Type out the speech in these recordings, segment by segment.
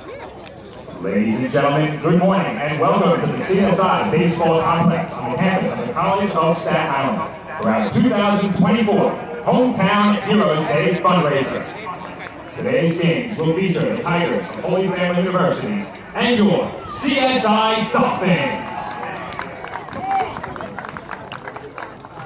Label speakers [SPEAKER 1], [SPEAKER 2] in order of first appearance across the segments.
[SPEAKER 1] Ladies and gentlemen, good morning and welcome to the CSI Baseball Complex on the campus of the College of Staten Island for our 2024 Hometown Heroes Day fundraiser. Today's games will feature the Tigers of Holy Family University and your CSI Dolphins.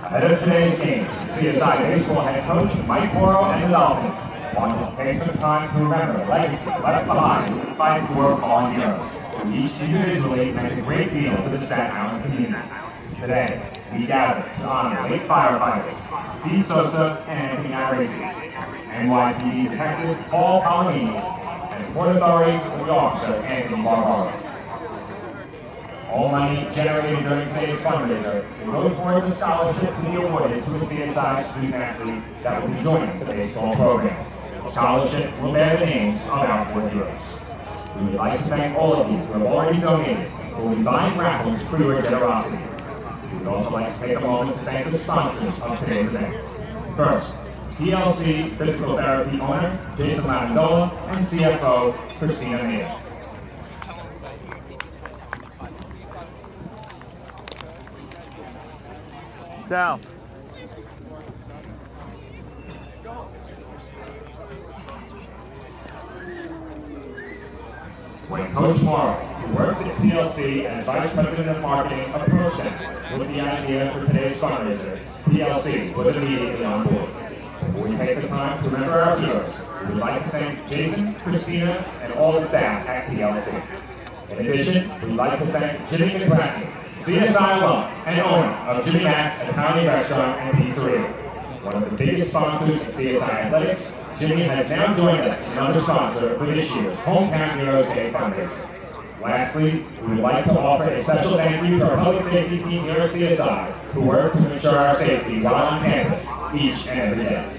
[SPEAKER 1] Ahead of today's games, CSI Baseball head coach Mike Morrow and the Dolphins want to take some time to remember the legacy left behind by four fallen heroes, who each individually meant a great deal to the Staten Island community. Today, we gather to honor late firefighters Steve Sosa and Anthony Irasi, NYPD Detective Paul Paolini, and Port Authority Police Officer Anthony Barbaro. All money generated during today's fundraiser will go towards a scholarship to be awarded to a CSI student athlete that will be joining the baseball program. The scholarship will bear the names of our four heroes. We would like to thank all of you who have already donated or will be buying raffles for your generosity. We would also like to take a moment to thank the sponsors of today's event. First, TLC Physical Therapy owner Jason Lavandola and CFO Christina Mayer.
[SPEAKER 2] Down.
[SPEAKER 1] When Coach Morrow, who works at TLC as Vice President of Marketing, approached them with the idea for today's fundraiser, TLC was immediately on board. Before we take the time to remember our heroes, we would like to thank Jason, Christina, and all the staff at TLC. In addition, we'd like to thank Jimmy McBratney, CSI alum and owner of Jimmy Mac's Italian Restaurant and Pizzeria. One of the biggest sponsors of CSI Athletics, Jimmy has now joined us as another sponsor for this year's Hometown Heroes Day fundraiser. Lastly, we would like to offer a special thank you to our public safety team here at CSI, who work to ensure our safety while on campus each and every day.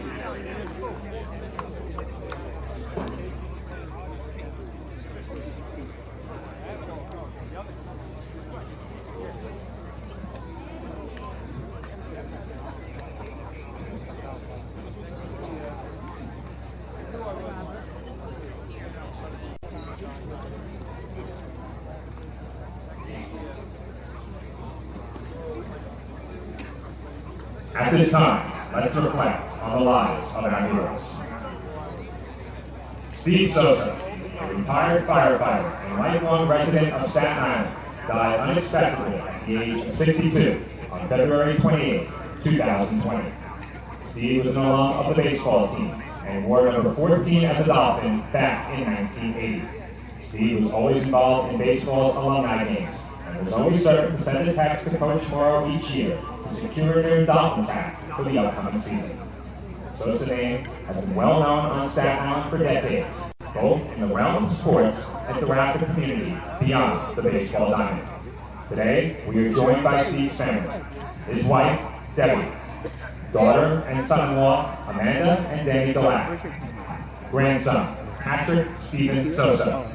[SPEAKER 1] At this time, let's reflect on the lives of our heroes. Steve Sosa, a retired firefighter and lifelong resident of Staten Island, died unexpectedly at the age of 62 on February 28, 2020. Steve was an alum of the baseball team and wore number 14 as a Dolphin back in 1980. Steve was always involved in baseball's alumni games and was always certain to send a text to Coach Morrow each year to secure a new Dolphins hat for the upcoming season. Sosa's name has been well known on Staten Island for decades, both in the realm of sports and throughout the community beyond the baseball diamond. Today, we are joined by Steve's family, his wife, Debbie, daughter and son-in-law, Amanda and Danny Delac, grandson, Patrick Stephen Sosa,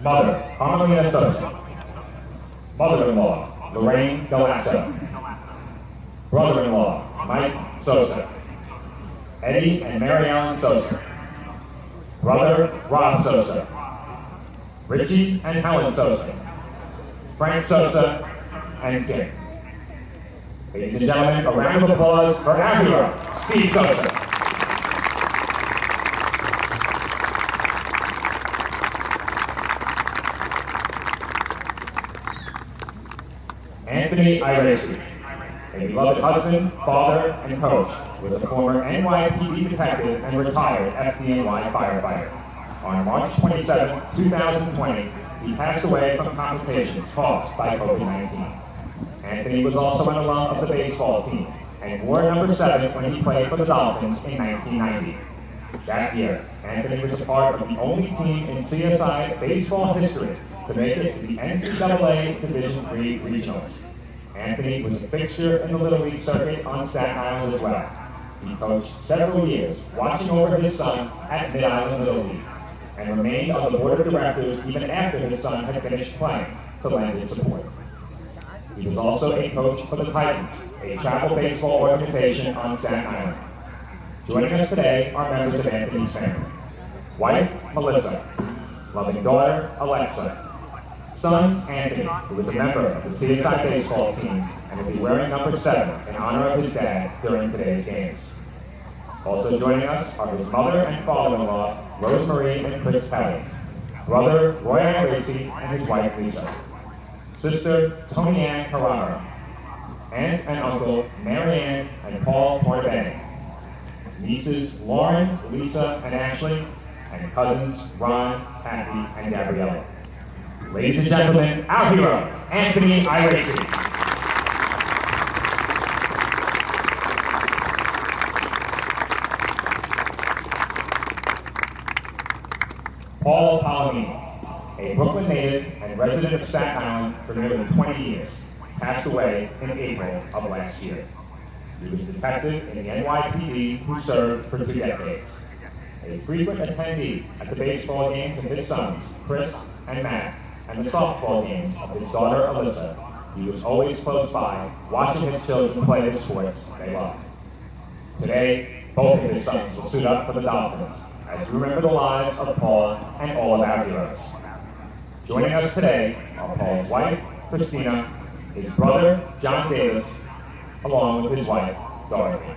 [SPEAKER 1] mother, Carmelina Sosa, mother-in-law, Lorraine Galasso, brother-in-law, Mike Sosa, Eddie and Mary Ellen Sosa, brother, Rob Sosa, Richie and Helen Sosa, Frank Sosa, and Kim. Ladies and gentlemen, a round of applause for our hero, Steve Sosa. Anthony Irasi, a beloved husband, father, and coach, was a former NYPD detective and retired FDNY firefighter. On March 27, 2020, he passed away from complications caused by COVID-19. Anthony was also an alum of the baseball team and wore number 7 when he played for the Dolphins in 1990. That year, Anthony was a part of the only team in CSI baseball history to make it to the NCAA Division III Regionals. Anthony was a fixture in the Little League circuit on Staten Island as well. He coached several years, watching over his son at Mid-Island Little League, and remained on the board of directors even after his son had finished playing to lend his support. He was also a coach for the Titans, a travel baseball organization on Staten Island. Joining us today are members of Anthony's family. Wife, Melissa, loving daughter, Alexa, son, Anthony, who is a member of the CSI baseball team and will be wearing number 7 in honor of his dad during today's games. Also joining us are his mother and father-in-law, Rosemarie and Chris Kelly, brother, Roy Gracie, and his wife, Lisa, sister, Tony Ann Carrara, aunt and uncle, Mary Ann and Paul Portabene, nieces, Lauren, Lisa, and Ashley, and cousins, Ron, Kathy, and Gabriella. Ladies and gentlemen, our hero, Anthony Iracy. Paul Palomino, a Brooklyn native and resident of Staten Island for nearly 20 years, passed away in April of last year. He was a detective in the NYPD who served for 2 decades. A frequent attendee at the baseball games of his sons, Chris and Matt, and the softball games of his daughter, Alyssa, he was always close by, watching his children play the sports they loved. Today, both of his sons will suit up for the Dolphins, as we remember the lives of Paul and all of our heroes. Joining us today are Paul's wife, Christina, his brother, John Davis, along with his wife, Dorothy.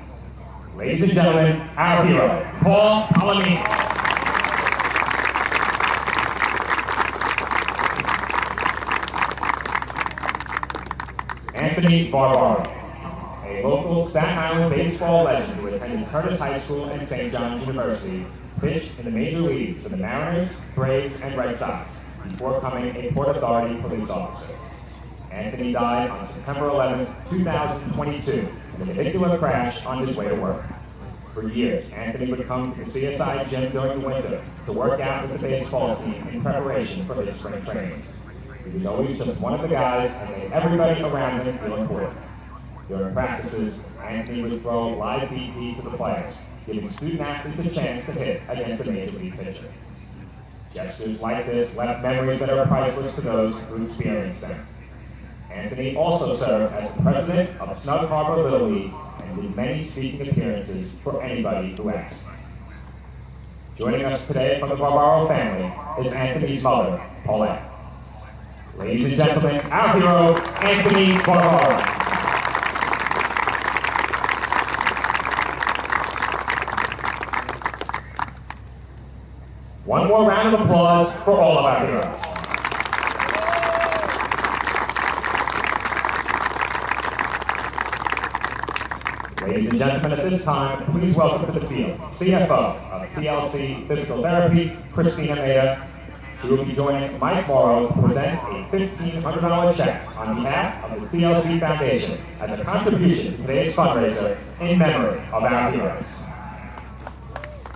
[SPEAKER 1] Ladies and gentlemen, our hero, Paul Palomino. Anthony Barbaro, a local Staten Island baseball legend who attended Curtis High School and St. John's University, pitched in the major leagues for the Mariners, Braves, and Red Sox before becoming a Port Authority police officer. Anthony died on September 11, 2022, in a vehicular crash on his way to work. For years, Anthony would come to the CSI gym during the winter to work out with the baseball team in preparation for his spring training. He was always just one of the guys and made everybody around him feel important. During practices, Anthony would throw live BP to the players, giving student athletes a chance to hit against a major league pitcher. Gestures like this left memories that are priceless to those who experienced them. Anthony also served as the president of Snug Harbor Little League and did many speaking appearances for anybody who asked. Joining us today from the Barbaro family is Anthony's mother, Paulette. Ladies and gentlemen, our hero, Anthony Barbaro. One more round of applause for all of our heroes. Ladies and gentlemen, at this time, please welcome to the field CFO of TLC Physical Therapy, Christina Maida. She will be joining Mike Morrow to present a $1,500 check on behalf of the TLC Foundation as a contribution to today's fundraiser in memory of our heroes.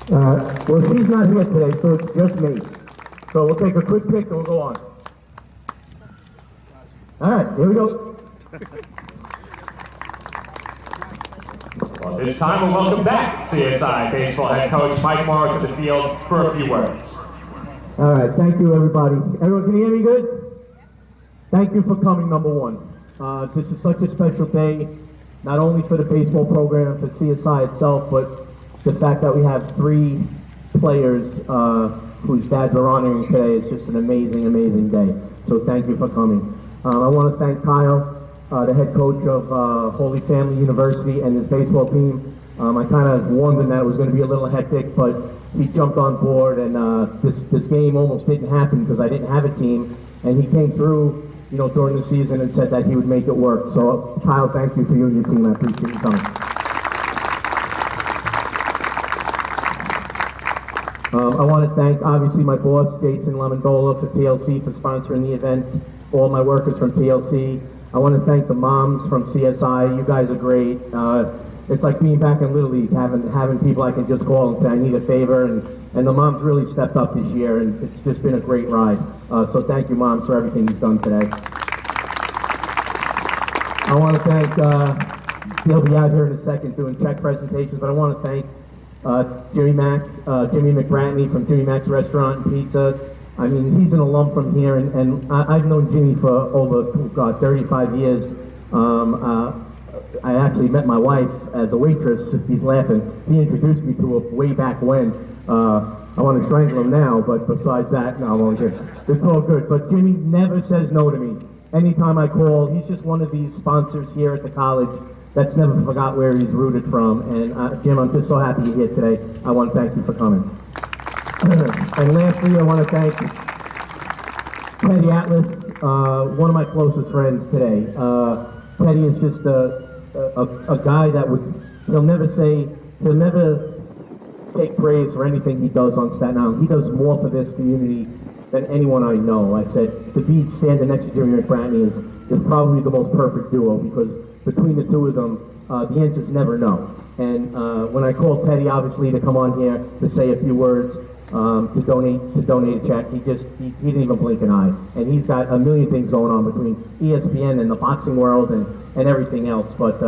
[SPEAKER 2] Well, she's not here today, so it's just me. So we'll take a quick pic and we'll go on. All right, here we go.
[SPEAKER 1] Well, this time we'll welcome back CSI baseball head coach Mike Morrow to the field for a few words.
[SPEAKER 2] All right, thank you, everybody. Everyone, can you hear me good? Thank you for coming, number one. This is such a special day, not only for the baseball program and for CSI itself, but the fact that we have 3 players whose dads are honoring today is just an amazing, amazing day. So thank you for coming. I want to thank Kyle, the head coach of Holy Family University and his baseball team. I kind of warned him that it was going to be a little hectic, but he jumped on board, and this game almost didn't happen because I didn't have a team, and he came through, you know, during the season and said that he would make it work. So Kyle, thank you for you and your team. I appreciate you coming. I want to thank, obviously, my boss, Jason Lamondola, for TLC for sponsoring the event, all my workers from TLC. I want to thank the moms from CSI. You guys are great. It's like being back in Little League, having people I can just call and say, I need a favor, and the moms really stepped up this year, and it's just been a great ride. So thank you, moms, for everything you've done today. I want to thank, he'll be out here in a second doing check presentations, but I want to thank Jimmy McBratney from Jimmy Mac's Restaurant and Pizza. I mean, he's an alum from here, and I've known Jimmy for over 35 years. I actually met my wife as a waitress. He's laughing. He introduced me to her way back when. I want to strangle him now, but besides that, no, I won't get. It's all good. But Jimmy never says no to me. Anytime I call, he's just one of these sponsors here at the college that's never forgot where he's rooted from. And Jim, I'm just so happy you're here today. I want to thank you for coming. And lastly, I want to thank Teddy Atlas, one of my closest friends today. Teddy is just a guy that he'll never take praise for anything he does on Staten Island. He does more for this community than anyone I know. I said, to be standing next to Jimmy McBratney is probably the most perfect duo, because between the two of them, the answer's never no. And when I called Teddy, obviously, to come on here to say a few words, to donate a check, he didn't even blink an eye. And he's got a million things going on between ESPN and the boxing world and everything else. But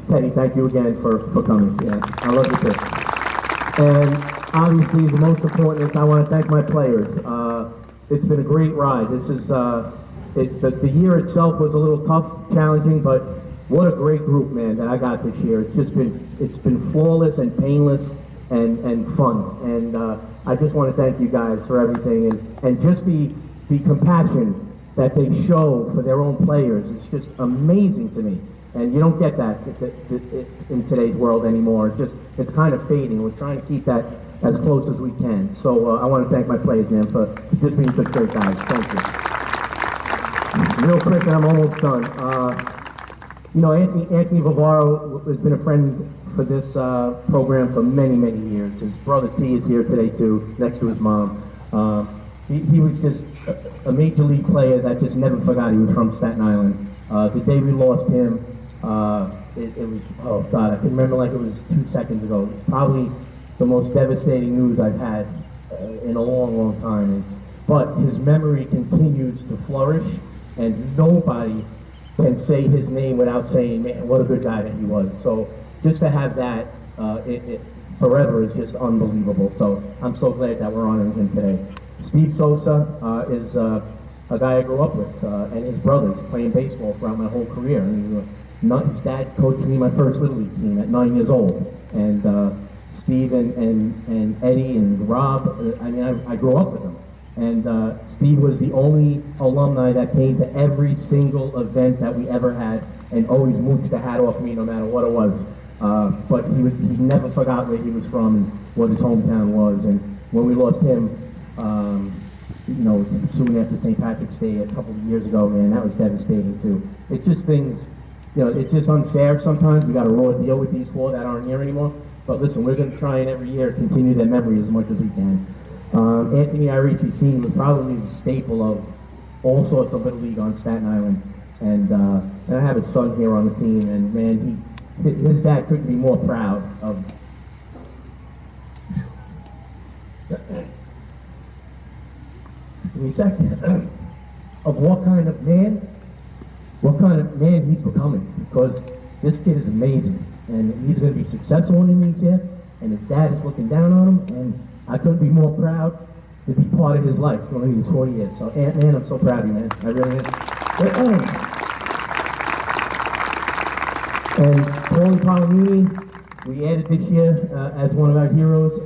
[SPEAKER 2] Teddy, thank you again for coming. Yeah, I love you too. And obviously, the most important is I want to thank my players. It's been a great ride. This is the year itself was a little tough, challenging, but what a great group, man, that I got this year. It's been flawless and painless and fun. And I just want to thank you guys for everything and just the compassion that they show for their own players. It's just amazing to me. And you don't get that in today's world anymore. It's kind of fading. We're trying to keep that as close as we can. So I want to thank my players, man, for just being such great guys. Thank you. Real quick, and I'm almost done. Anthony Vivaro has been a friend for this program for many, many years. His brother T is here today too, next to his mom. He was just a major league player that just never forgot he was from Staten Island. The day we lost him, it was, oh God, I can remember like it was 2 seconds ago. It was probably the most devastating news I've had in a long, long time. But his memory continues to flourish, and nobody can say his name without saying, man, what a good guy that he was. So just to have that forever is just unbelievable. So I'm so glad that we're honoring him today. Steve Sosa is a guy I grew up with, and his brothers playing baseball throughout my whole career. His dad coached me my first Little League team at 9 years old. And Steve and Eddie and Rob, I grew up with them. And Steve was the only alumni that came to every single event that we ever had and always mooched the hat off me no matter what it was. But he never forgot where he was from and what his hometown was. And when we lost him, soon after St. Patrick's Day a couple of years ago, man, that was devastating too. It's just things, it's just unfair sometimes. We got a raw deal with these four that aren't here anymore. But listen, we're going to try and every year continue their memory as much as we can. Anthony Irisi Sr. was probably the staple of all sorts of Little League on Staten Island. And I have his son here on the team, and man, his dad couldn't be more proud of. Give me a second. Of what kind of man he's becoming, because this kid is amazing, and he's going to be successful when he's here, and his dad is looking down on him, and I couldn't be more proud to be part of his life going these 40 years. So, man, I'm so proud of you, man. I really am. And Paulie Palomini, we added this year as one of our heroes.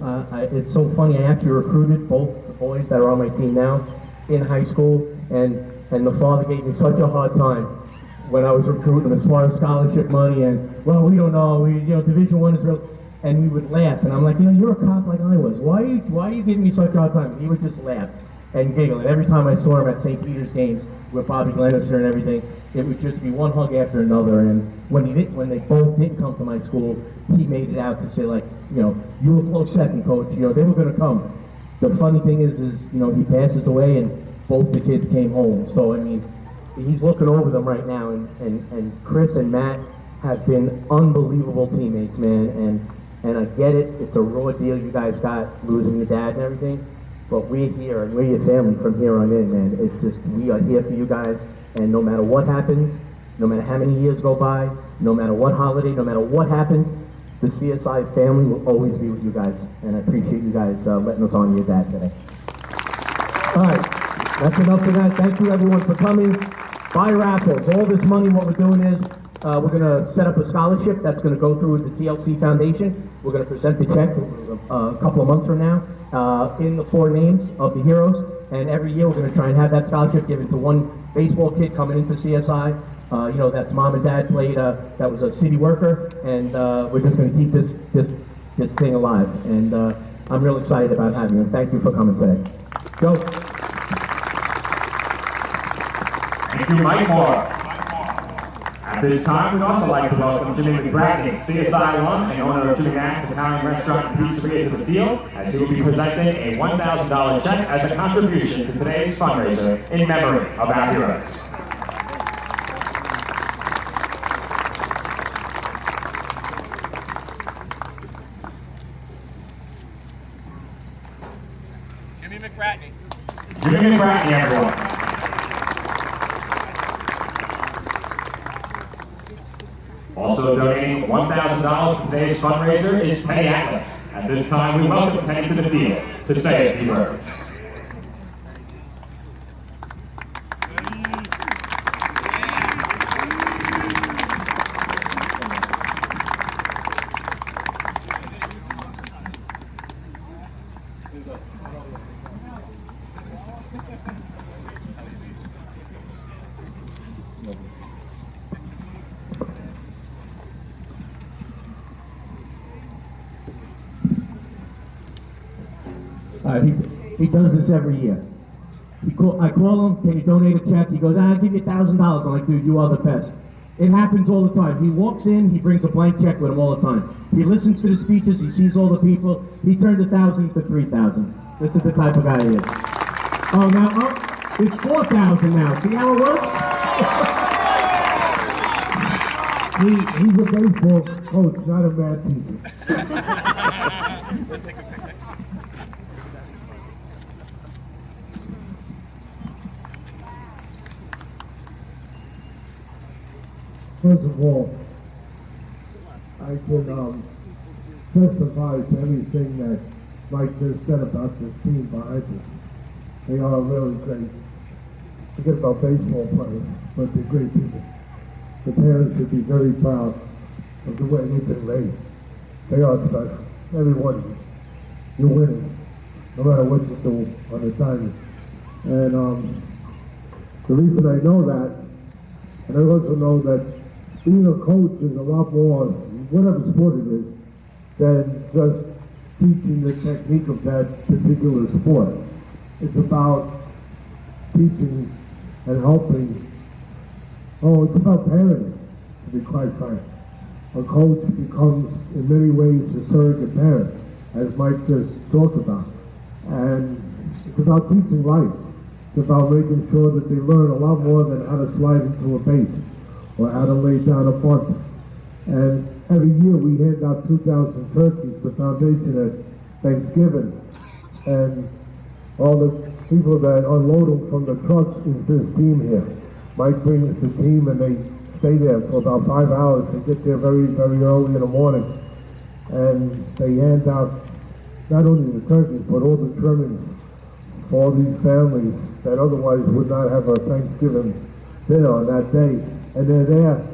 [SPEAKER 2] It's so funny, I actually recruited both the boys that are on my team now in high school, and the father gave me such a hard time when I was recruiting them as far as scholarship money, and, well, we don't know, Division I is real. And we would laugh, and I'm like, you're a cop like I was. Why are you giving me such a hard time? And he would just laugh and giggle. And every time I saw him at St. Peter's games with Bobby Glenister and everything, it would just be one hug after another. And when they both didn't come to my school, he made it out to say, like, you were close second, coach. They were going to come. The funny thing is he passes away, and both the kids came home. So he's looking over them right now, and Chris and Matt have been unbelievable teammates, man. And I get it, it's a raw deal you guys got, losing your dad and everything, but we're here, and we're your family from here on in, man. It's just, we are here for you guys, and no matter what happens, no matter how many years go by, no matter what holiday, no matter what happens, the CSI family will always be with you guys, and I appreciate you guys letting us honor your dad today. All right, that's enough for that. Thank you everyone for coming. Buy raffles. All this money, what we're doing is, we're going to set up a scholarship that's going to go through the TLC Foundation. We're going to present the check a couple of months from now in the 4 names of the heroes. And every year we're going to try and have that scholarship given to one baseball kid coming into CSI. You know, that's mom and dad played, that was a city worker, and we're just going to keep this thing alive. And I'm real excited about having him. Thank you for coming today. Joe.
[SPEAKER 1] Thank you, Mike Morrow. At this time, we'd also like to welcome Jimmy McBratney, CSI alum and owner of Jimmy Mac's Italian Restaurant and Pizzeria, to the field, as he will be presenting a $1,000 check as a contribution to today's fundraiser in memory of our heroes.
[SPEAKER 3] Jimmy McBratney.
[SPEAKER 1] Jimmy McBratney, everyone. Also donating $1,000 to today's fundraiser is Teddy Atlas. At this time, we welcome Teddy to the field to say a few words.
[SPEAKER 2] He does this every year. I call him, can you donate a check? He goes, I'll give you $1,000. I'm like, dude, you are the best. It happens all the time. He walks in, he brings a blank check with him all the time. He listens to the speeches, he sees all the people. He turned 1,000 to 3,000. This is the type of guy he is. Oh, now, it's 4,000 now. See how it works?
[SPEAKER 4] He's a baseball coach, not a math teacher. First of all, I can testify to everything that Mike just said about this team behind us. They are really great. Forget about baseball players, but they're great people. The parents should be very proud of the way they've been raised. They are special. Every one of you. You're winning, no matter what you do on the diamond. And the reason I know that, and I also know that being a coach is a lot more, whatever sport it is, than just teaching the technique of that particular sport. It's about teaching and helping. Oh, it's about parenting, to be quite frank. A coach becomes, in many ways, a surrogate parent, as Mike just talked about. And it's about teaching life. It's about making sure that they learn a lot more than how to slide into a base or how to lay down a bunt. And every year we hand out 2,000 turkeys, the foundation at Thanksgiving. And all the people that unload them from the trucks is this team here. Mike brings the team and they stay there for about 5 hours. They get there very, very early in the morning. And they hand out not only the turkeys, but all the trimmings for all these families that otherwise would not have a Thanksgiving dinner on that day. And they're there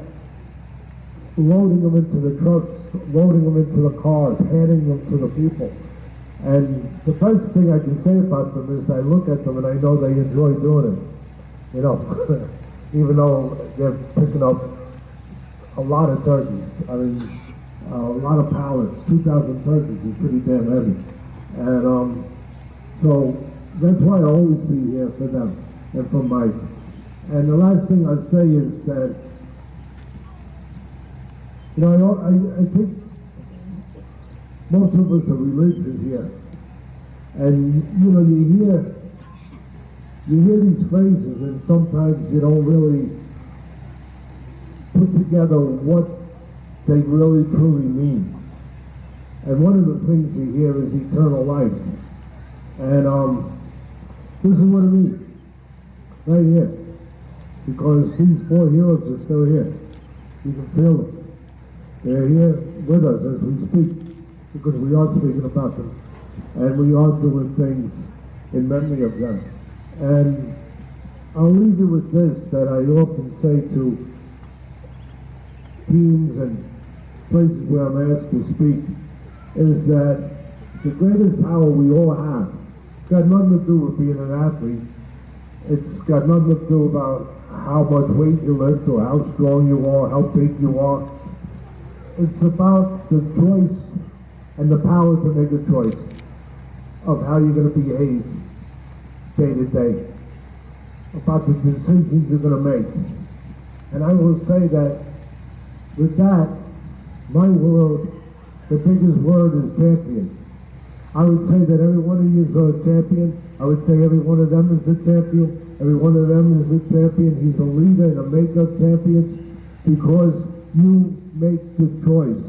[SPEAKER 4] loading them into the trucks, loading them into the cars, handing them to the people. And the best thing I can say about them is I look at them and I know they enjoy doing it. You know, even though they're picking up a lot of turkeys. I mean, a lot of pallets. 2,000 turkeys is pretty damn heavy. And so that's why I'll always be here for them and for Mike. And the last thing I'd say is that, you know, I think most of us are religious here. And, you know, you hear these phrases and sometimes you don't really put together what they really truly mean. And one of the things you hear is eternal life. And this is what it means, right here. Because these 4 heroes are still here. You can feel them. They're here with us as we speak, because we are speaking about them. And we are doing things in memory of them. And I'll leave you with this that I often say to teams and places where I'm asked to speak, is that the greatest power we all have. It's got nothing to do with being an athlete. It's got nothing to do about how much weight you lift or how strong you are, how big you are. It's about the choice and the power to make a choice of how you're going to behave day to day, about the decisions you're going to make. And I will say that with that, my world, the biggest word is champion. I would say that every one of you is a champion. I would say every one of them is a champion. Every one of them is a champion. He's a leader and a makeup champion because you make the choice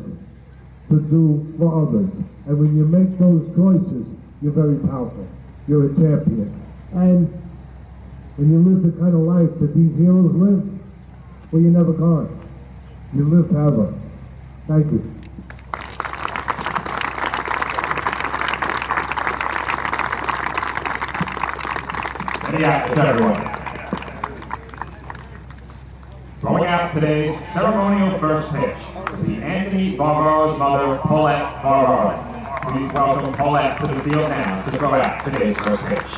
[SPEAKER 4] to do for others. And when you make those choices, you're very powerful. You're a champion. And when you live the kind of life that these heroes live, well, you're never gone. You live forever. Thank you.
[SPEAKER 1] Yes, everyone. Throwing out today's ceremonial first pitch, the Anthony Barbaro's mother, Paulette Barbaro. Please welcome Paulette to the field now to throw out today's first pitch.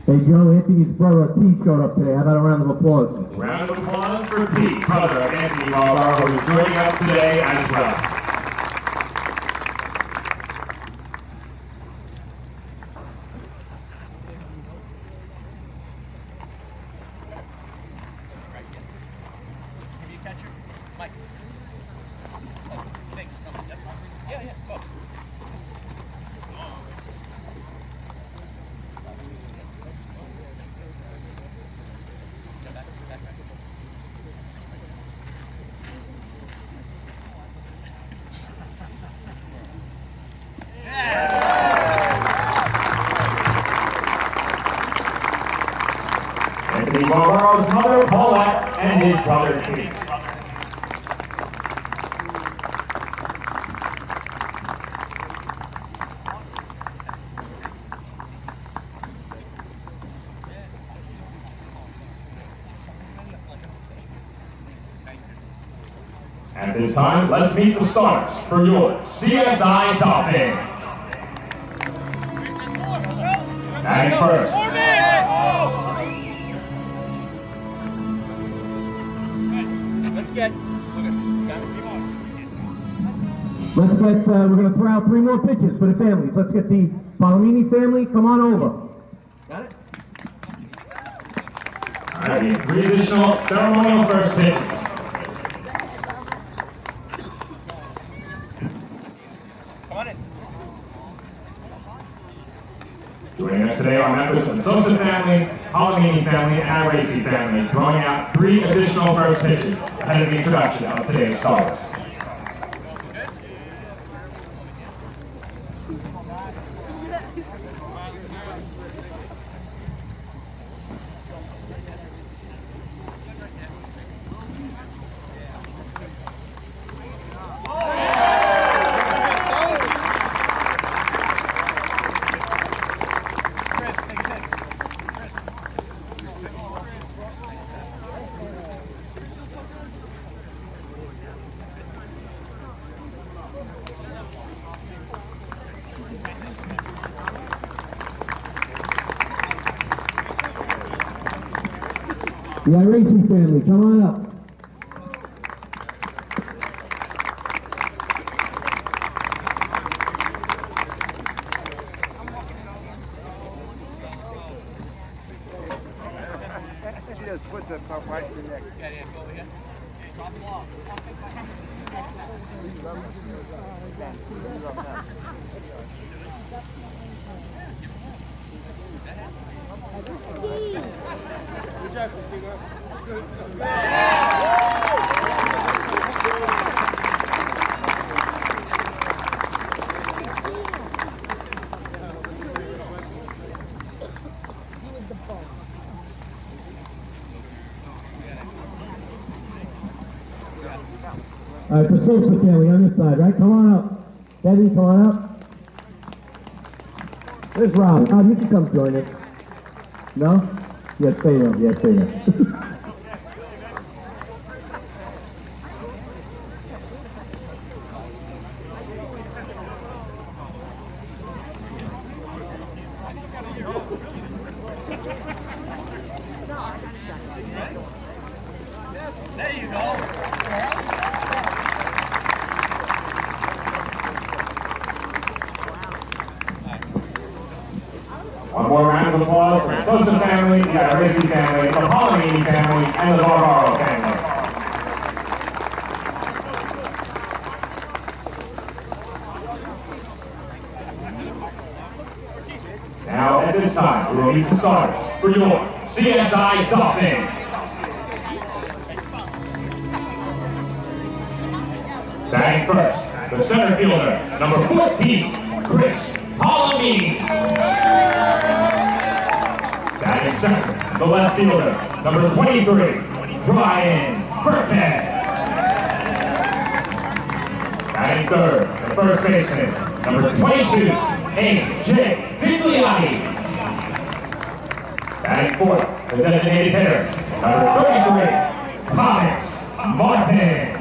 [SPEAKER 2] Hey Joe, Anthony's brother T showed up today. How about a round of applause?
[SPEAKER 1] Round of applause for T, brother of Anthony Barbaro, who is joining us today as well. Anthony Barbaro's mother, Paulette, and his brother, T. At this time, let's meet the stars for your CSI Dolphins. Batting first.
[SPEAKER 2] We're going to throw out 3 more pitches for the families. Let's get the Palomini family, come on over. Got it?
[SPEAKER 1] All right, 3 additional ceremonial first pitches.
[SPEAKER 3] Come on in.
[SPEAKER 1] Joining us today are members of the Sosa family, Palomini family, and Racy family, throwing out 3 additional first pitches ahead of the introduction of today's stars.
[SPEAKER 2] The Iraci family, come on up.
[SPEAKER 5] She just puts her top right to the neck.
[SPEAKER 2] All right, the Sosa family on this side, right? Come on up. Debbie, come on up. There's Rob. Rob, you can come join us. No? Yeah, stay there. Yeah, stay there.
[SPEAKER 1] One more round of applause for the Sosa family, the Irizzi family, the Palomini family, and the Barbaro family. Now, at this time, we will meet the starters for your CSI Dolphins. Batting first, the center fielder, number 14, Chris Palomini. Batting second, the left fielder, number 23, Brian Burkhead. Batting third, the first baseman, number 22, A.J. Figliotti. Batting fourth, the designated hitter, number 33, Thomas Martin.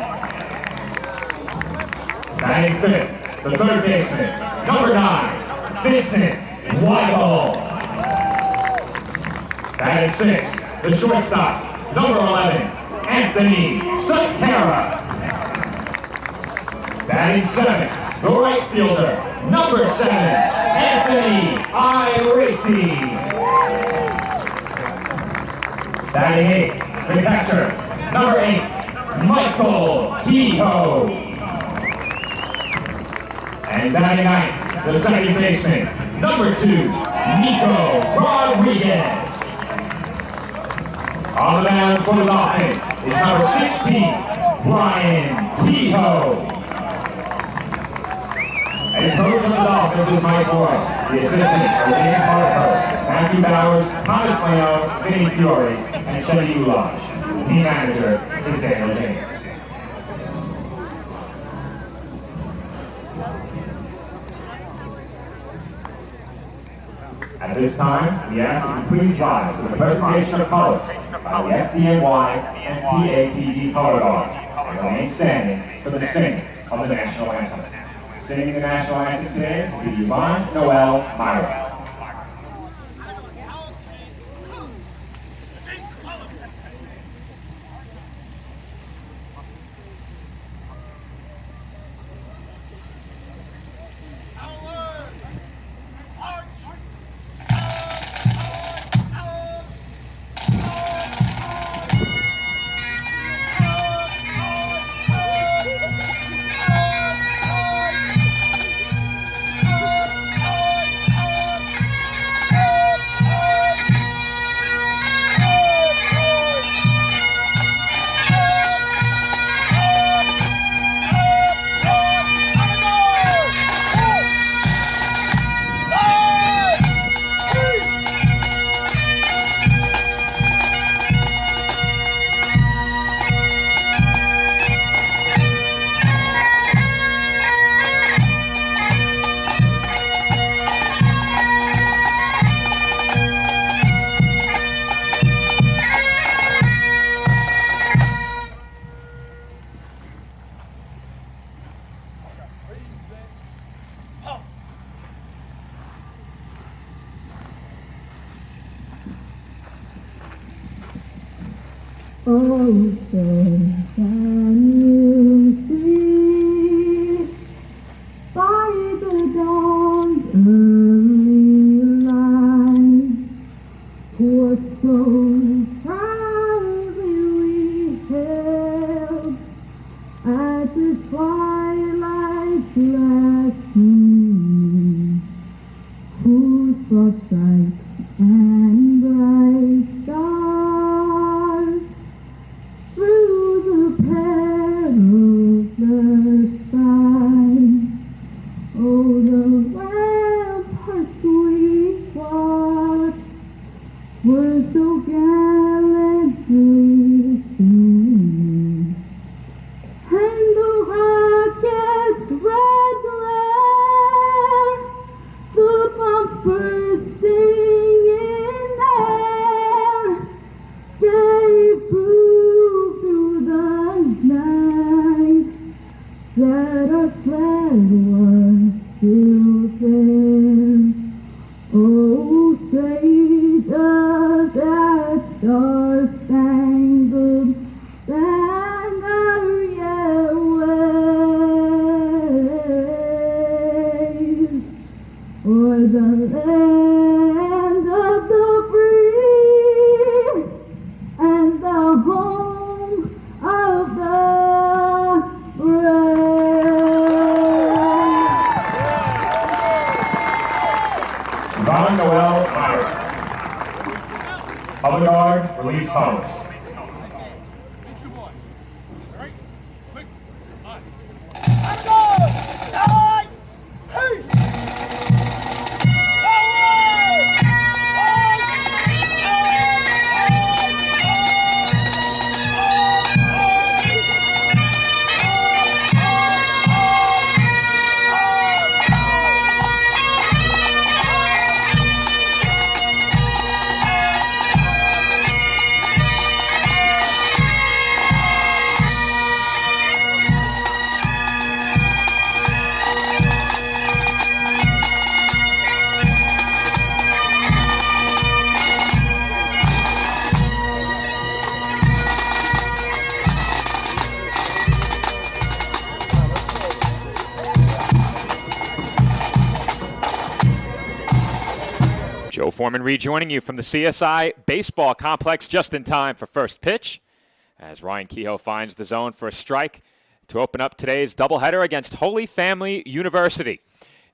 [SPEAKER 1] Batting fifth, the third baseman, number 9, Vincent Weigel. Batting sixth, the shortstop, number 11, Anthony Sotera. Batting seventh, the right fielder, number 7, Anthony Irizzi. Batting eighth, the catcher, number 8, Michael Kehoe. And batting ninth, the second baseman, number 2, Nico Rodriguez. On the mound for the Dolphins is number 16, Brian Kehoe. And coach of the Dolphins is Mike Moore. The assistants are James Harper, Matthew Bowers, Thomas Leo, Vinny Fiore, and Chevy Ulage. The team manager is Daniel James. At this time, we ask that you please rise for the presentation of colors by the FDNY and PAPD Color Guard and remain standing for the singing of the national anthem. Singing the national anthem today will be Yvonne Noel Myra.
[SPEAKER 6] Oh, so can you see by the dawn's early light what so proudly we hailed at the twilight's last gleam, whose broad stripes and bright stars through the perilous fight, oh, the ramparts we watched were so gallantly seen, and the rocket's red glare, the bombs bursting in air, gave proof through the night that our flag was still there. Oh, say does that star-spangled banner yet wave o'er the land
[SPEAKER 1] Jean-Noel Meyer. Other guard, release huddles.
[SPEAKER 3] Joe Foreman rejoining you from the CSI Baseball Complex just in time for first pitch as Ryan Kehoe finds the zone for a strike to open up today's doubleheader against Holy Family University.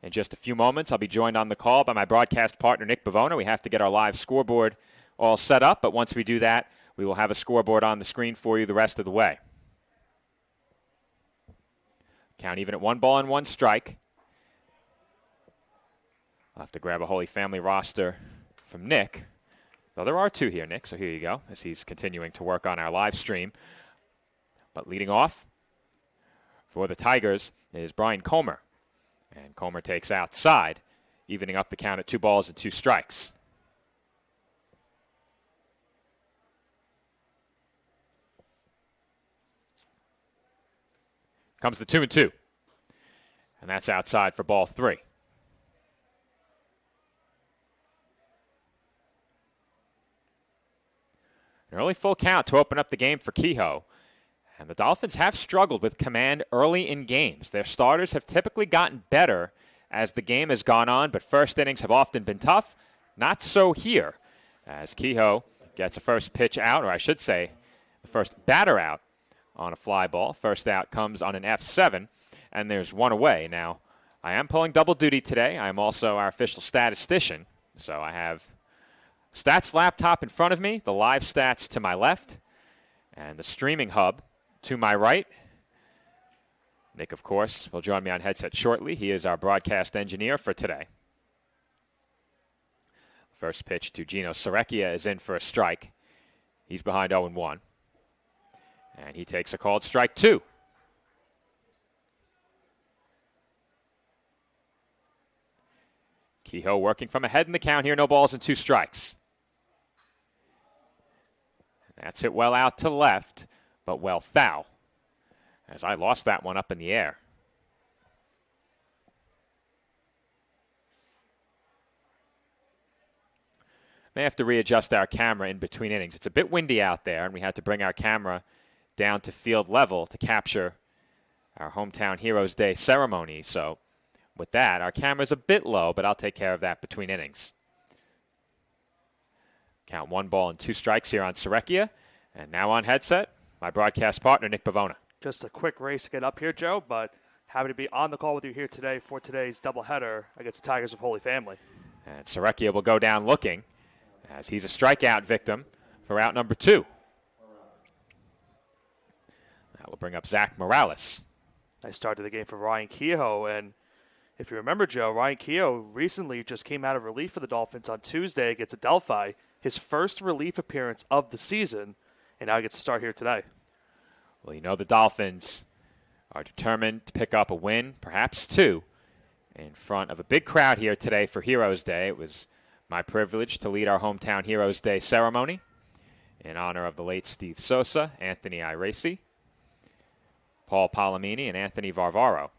[SPEAKER 3] In just a few moments, I'll be joined on the call by my broadcast partner, Nick Bavona. We have to get our live scoreboard all set up, but once we do that, we will have a scoreboard on the screen for you the rest of the way. Count even at 1-1 strike. I'll have to grab a Holy Family roster from Nick. Well, there are two here, Nick, so here you go, as he's continuing to work on our live stream. But leading off for the Tigers is Brian Comer. And Comer takes outside, evening up the count at 2-2 strikes. Comes the 2-2. And that's outside for ball 3. An early full count to open up the game for Kehoe. And the Dolphins have struggled with command early in games. Their starters have typically gotten better as the game has gone on, but first innings have often been tough. Not so here, as Kehoe gets a first pitch out, or I should say, the first batter out on a fly ball. First out comes on an F7, and there's one away. Now, I am pulling double duty today. I am also our official statistician, so I have stats laptop in front of me, the live stats to my left, and the streaming hub to my right. Nick, of course, will join me on headset shortly. He is our broadcast engineer for today. First pitch to Gino Serecchia is in for a strike. He's behind 0-1. And he takes a called strike 2. Kehoe working from ahead in the count here. No balls and 2 strikes. That's it well out to left, but well foul, as I lost that one up in the air. May have to readjust our camera in between innings. It's a bit windy out there, and we had to bring our camera down to field level to capture our Hometown Heroes Day ceremony. So with that, our camera's a bit low, but I'll take care of that between innings. Count 1-2 strikes here on Serecchia. And now on headset, my broadcast partner, Nick Bavona.
[SPEAKER 7] Just a quick race to get up here, Joe, but happy to be on the call with you here today for today's doubleheader against the Tigers of Holy Family.
[SPEAKER 3] And Serecchia will go down looking, as he's a strikeout victim for out number 2. That will bring up Zach Morales.
[SPEAKER 7] Nice start to the game for Ryan Kehoe, and if you remember, Joe, Ryan Kehoe recently just came out of relief for the Dolphins on Tuesday against Adelphi, his first relief appearance of the season, and now he gets to start here today.
[SPEAKER 3] Well, you know the Dolphins are determined to pick up a win, perhaps 2, in front of a big crowd here today for Heroes Day. It was my privilege to lead our Hometown Heroes Day ceremony in honor of the late Steve Sosa, Anthony Iraci, Paul Palomini, and Anthony Varvaro.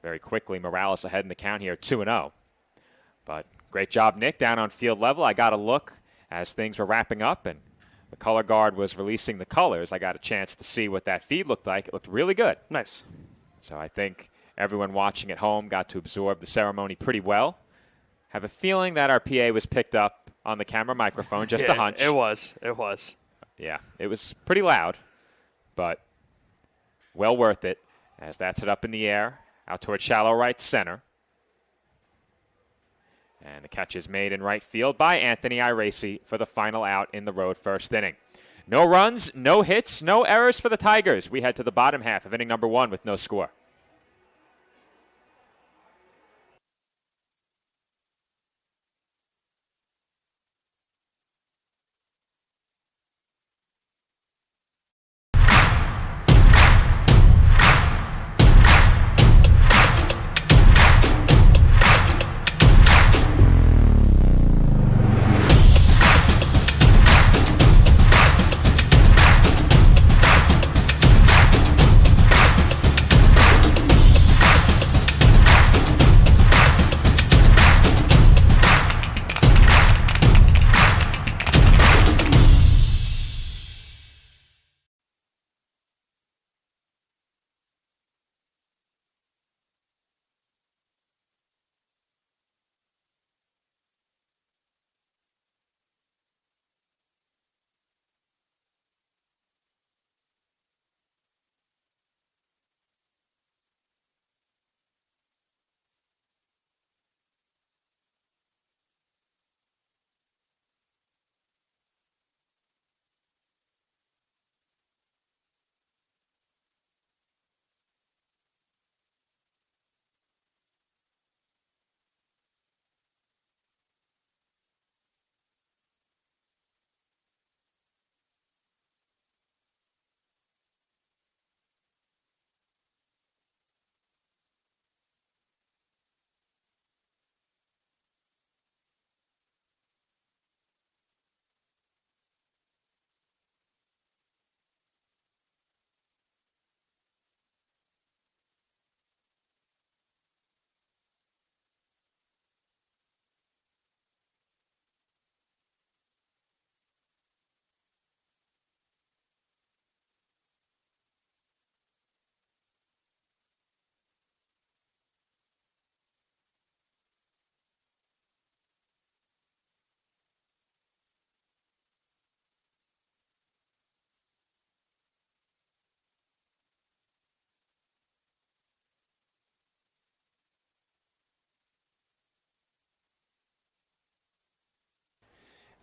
[SPEAKER 3] Very quickly, Morales ahead in the count here, 2-0. But great job, Nick, down on field level. I got a look as things were wrapping up, and the color guard was releasing the colors. I got a chance to see what that feed looked like. It looked really good.
[SPEAKER 7] Nice.
[SPEAKER 3] So I think everyone watching at home got to absorb the ceremony pretty well. Have a feeling that our PA was picked up on the camera microphone, just a hunch.
[SPEAKER 7] It was.
[SPEAKER 3] Yeah, it was pretty loud, but well worth it, as that's it up in the air, out towards shallow right center. And the catch is made in right field by Anthony Iracy for the final out in the road first inning. No runs, no hits, no errors for the Tigers. We head to the bottom half of inning number 1 with no score.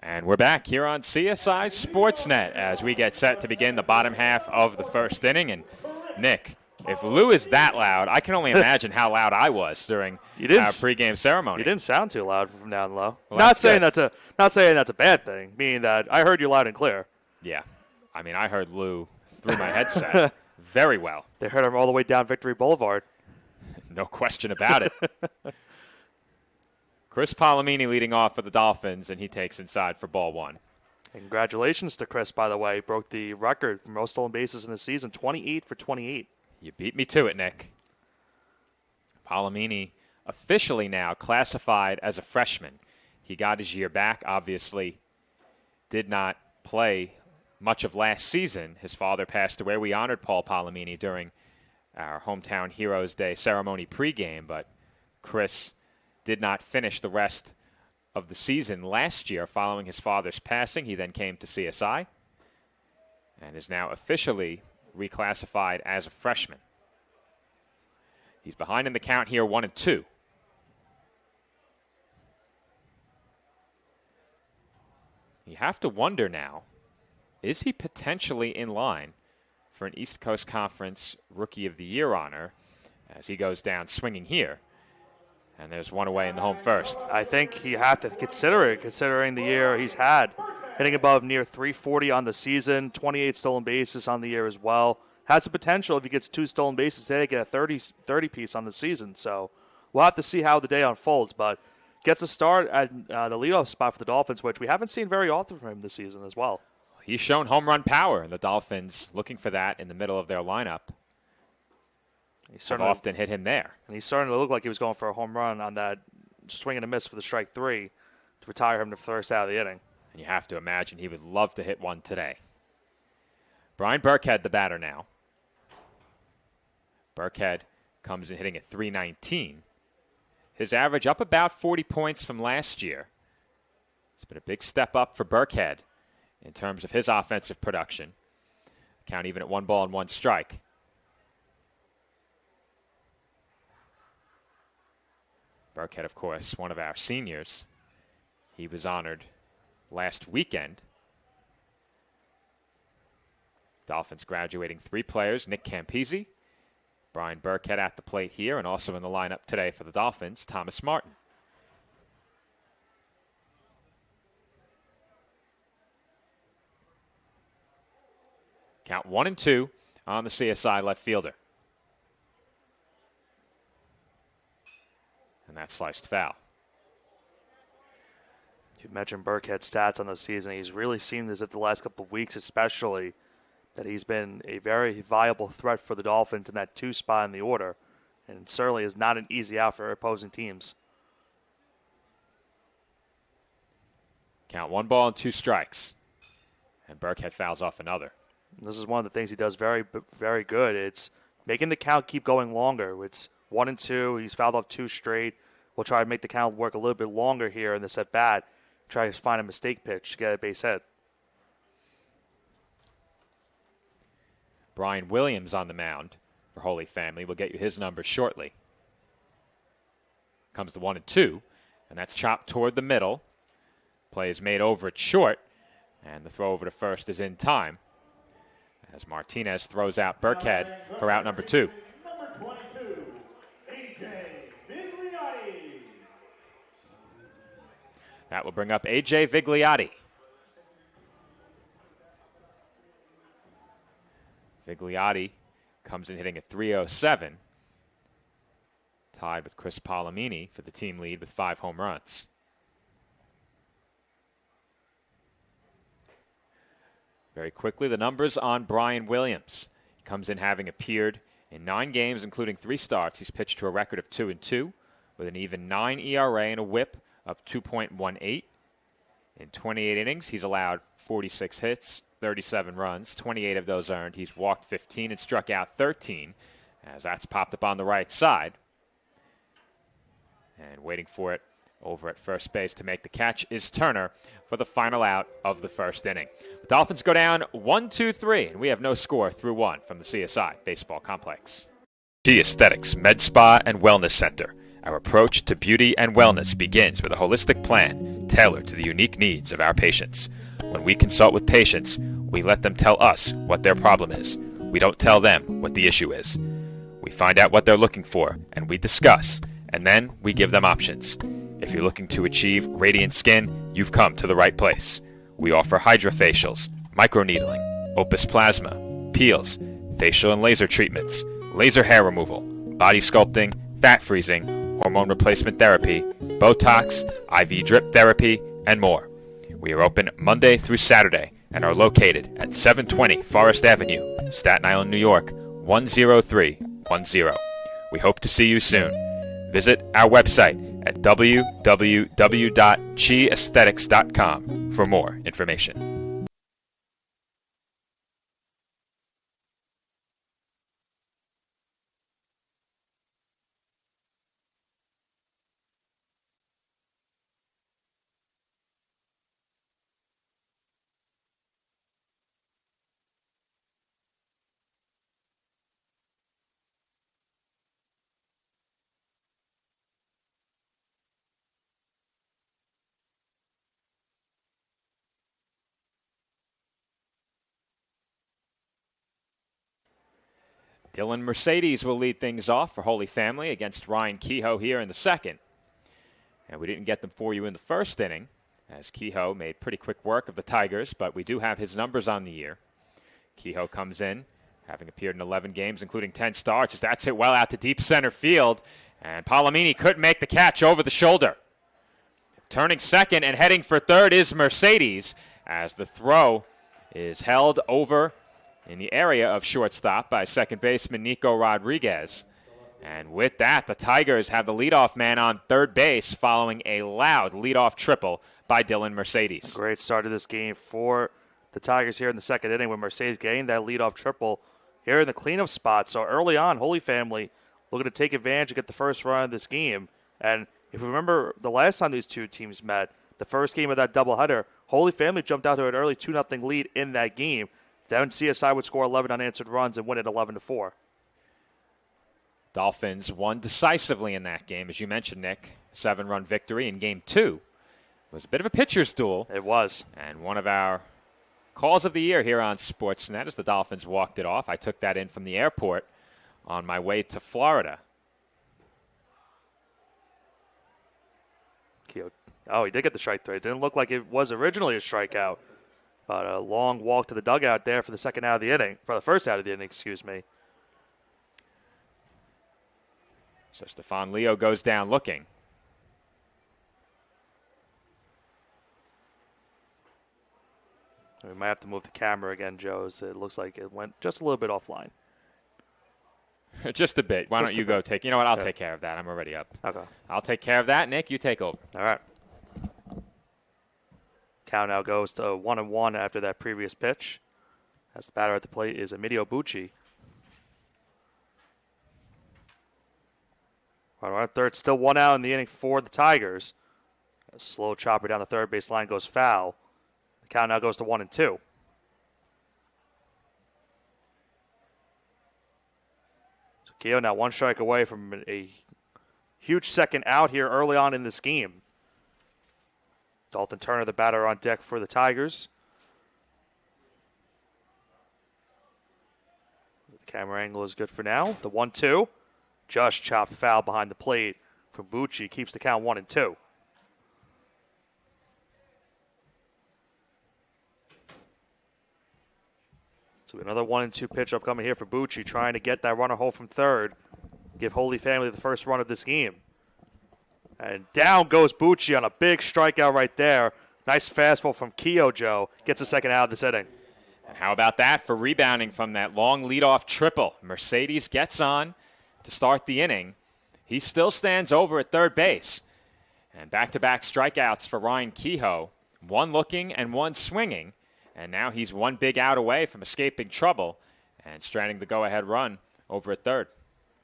[SPEAKER 3] And we're back here on CSI Sportsnet as we get set to begin the bottom half of the first inning. And Nick, if Lou is that loud, I can only imagine how loud I was during our pregame ceremony.
[SPEAKER 7] You didn't sound too loud from down low.
[SPEAKER 3] Well,
[SPEAKER 7] not saying that's a bad thing, meaning that I heard you loud and clear.
[SPEAKER 3] Yeah. I mean, I heard Lou through my headset very well.
[SPEAKER 7] They heard him all the way down Victory Boulevard.
[SPEAKER 3] No question about it. Chris Palomini leading off for the Dolphins, and he takes inside for ball 1.
[SPEAKER 7] Congratulations to Chris, by the way. Broke the record for most stolen bases in a season, 28 for 28.
[SPEAKER 3] You beat me to it, Nick. Palomini officially now classified as a freshman. He got his year back, obviously did not play much of last season. His father passed away. We honored Paul Palomini during our Hometown Heroes Day ceremony pregame, but Chris did not finish the rest of the season last year following his father's passing. He then came to CSI and is now officially reclassified as a freshman. He's behind in the count here, 1-2. You have to wonder now, is he potentially in line for an East Coast Conference Rookie of the Year honor as he goes down swinging here? And there's one away in the home first.
[SPEAKER 7] I think you have to consider it, considering the year he's had. Hitting above near 340 on the season, 28 stolen bases on the year as well. Has the potential, if he gets 2 stolen bases today, to get a 30 piece on the season. So we'll have to see how the day unfolds. But gets a start at the leadoff spot for the Dolphins, which we haven't seen very often from him this season as well.
[SPEAKER 3] He's shown home run power, and the Dolphins looking for that in the middle of their lineup. Have often hit him there.
[SPEAKER 7] And he's starting to look like he was going for a home run on that swing and a miss for the strike 3 to retire him the first out of the inning.
[SPEAKER 3] And you have to imagine he would love to hit one today. Brian Burkhead, the batter now. Burkhead comes in hitting at .319. His average up about 40 points from last year. It's been a big step up for Burkhead in terms of his offensive production. Count even at 1 ball and 1 strike. Burkhead, of course, one of our seniors. He was honored last weekend. Dolphins graduating 3 players, Nick Campese, Brian Burkhead at the plate here, and also in the lineup today for the Dolphins, Thomas Martin. Count 1-2 on the CSI left fielder. And that sliced foul.
[SPEAKER 7] You mentioned Burkhead's stats on the season. He's really seemed as if the last couple of weeks especially that he's been a very viable threat for the Dolphins in that 2 spot in the order. And certainly is not an easy out for opposing teams.
[SPEAKER 3] Count 1 ball and 2 strikes. And Burkhead fouls off another.
[SPEAKER 7] This is one of the things he does very, very good. It's making the count keep going longer. It's 1-2. He's fouled off 2 straight. We'll try to make the count work a little bit longer here in this at bat. Try to find a mistake pitch to get a base hit.
[SPEAKER 3] Brian Williams on the mound for Holy Family. We'll get you his numbers shortly. Comes the 1-2, and that's chopped toward the middle. Play is made over at short, and the throw over to first is in time as Martinez throws out Burkhead for out number 2.
[SPEAKER 1] Number 22, A.J. Vigliotti.
[SPEAKER 3] That will bring up A.J. Vigliotti. Vigliotti comes in hitting at .307, tied with Chris Palomini for the team lead with 5 home runs. Very quickly, the numbers on Brian Williams. He comes in having appeared in 9 games, including 3 starts. He's pitched to a record of 2-2 with an even 9 ERA and a WHIP of 2.18. In 28 innings, he's allowed 46 hits, 37 runs, 28 of those earned. He's walked 15 and struck out 13, as that's popped up on the right side. And waiting for it over at first base to make the catch is Turner for the final out of the first inning. The Dolphins go down 1-2-3, and we have no score through 1 from the CSI Baseball Complex. G Aesthetics Med Spa and Wellness Center. Our approach to beauty and wellness begins with a holistic plan tailored to the unique needs of our patients. When we consult with patients, we let them tell us what their problem is. We don't tell them what the issue is. We find out what they're looking for, and we discuss, and then we give them options. If you're looking to achieve radiant skin, you've come to the right place. We offer hydrofacials, microneedling, Opus Plasma, peels, facial and laser treatments, laser hair removal, body sculpting, fat freezing, hormone replacement therapy, Botox, IV drip therapy, and more. We are open Monday through Saturday and are located at 720 Forest Avenue, Staten Island, New York, 10310. We hope to see you soon. Visit our website at www.chiaesthetics.com for more information. Dylan Mercedes will lead things off for Holy Family against Ryan Kehoe here in the second. And we didn't get them for you in the first inning, as Kehoe made pretty quick work of the Tigers, but we do have his numbers on the year. Kehoe comes in, having appeared in 11 games, including 10 starts, as that's hit well out to deep center field, and Palomini couldn't make the catch over the shoulder. Turning second and heading for third is Mercedes, as the throw is held over in the area of shortstop by second baseman Nico Rodriguez. And with that, the Tigers have the leadoff man on third base following a loud leadoff triple by Dylan Mercedes.
[SPEAKER 7] A great start to this game for the Tigers here in the second inning with Mercedes getting that leadoff triple here in the cleanup spot. So early on, Holy Family looking to take advantage and get the first run of this game. And if you remember the last time these two teams met, the first game of that doubleheader, Holy Family jumped out to an early 2-0 lead in that game. Then CSI would score 11 unanswered runs and win it 11-4.
[SPEAKER 3] Dolphins won decisively in that game, as you mentioned, Nick. 7-run victory in Game 2. It was a bit of a pitcher's duel.
[SPEAKER 7] It was.
[SPEAKER 3] And one of our calls of the year here on Sportsnet as the Dolphins walked it off. I took that in from the airport on my way to Florida.
[SPEAKER 7] Oh, he did get the strike three. It didn't look like it was originally a strikeout, but a long walk to the dugout there for the second out of the inning, for the first out of the inning, excuse me.
[SPEAKER 3] So Stephon Leo goes down looking.
[SPEAKER 7] We might have to move the camera again, Joe, as it looks like it went just a little bit offline.
[SPEAKER 3] Just a bit. Why
[SPEAKER 7] Just
[SPEAKER 3] don't you
[SPEAKER 7] a
[SPEAKER 3] go
[SPEAKER 7] bit.
[SPEAKER 3] take... You know what? I'll
[SPEAKER 7] Okay.
[SPEAKER 3] take care of that. I'm already up.
[SPEAKER 7] Okay.
[SPEAKER 3] I'll take care of that. Nick, you take over.
[SPEAKER 7] All right. Count now goes to 1-1 after that previous pitch. As the batter at the plate is Emilio Bucci. Runner on third, still 1 out in the inning for the Tigers. A slow chopper down the third base line goes foul. The count now goes to 1-2. So Keogh now 1 strike away from a huge second out here early on in this game. Dalton Turner, the batter on deck for the Tigers. The camera angle is good for now. The 1-2. Just chopped foul behind the plate from Bucci. Keeps the count 1-2. So another 1-2 pitch upcoming here for Bucci, trying to get that runner home from third. Give Holy Family the first run of this game. And down goes Bucci on a big strikeout right there. Nice fastball from Keogh, Joe. Gets a second out of this inning.
[SPEAKER 3] And how about that for rebounding from that long leadoff triple? Mercedes gets on to start the inning. He still stands over at third base. And back-to-back strikeouts for Ryan Kehoe. 1 looking and 1 swinging. And now he's 1 big out away from escaping trouble and stranding the go-ahead run over at third.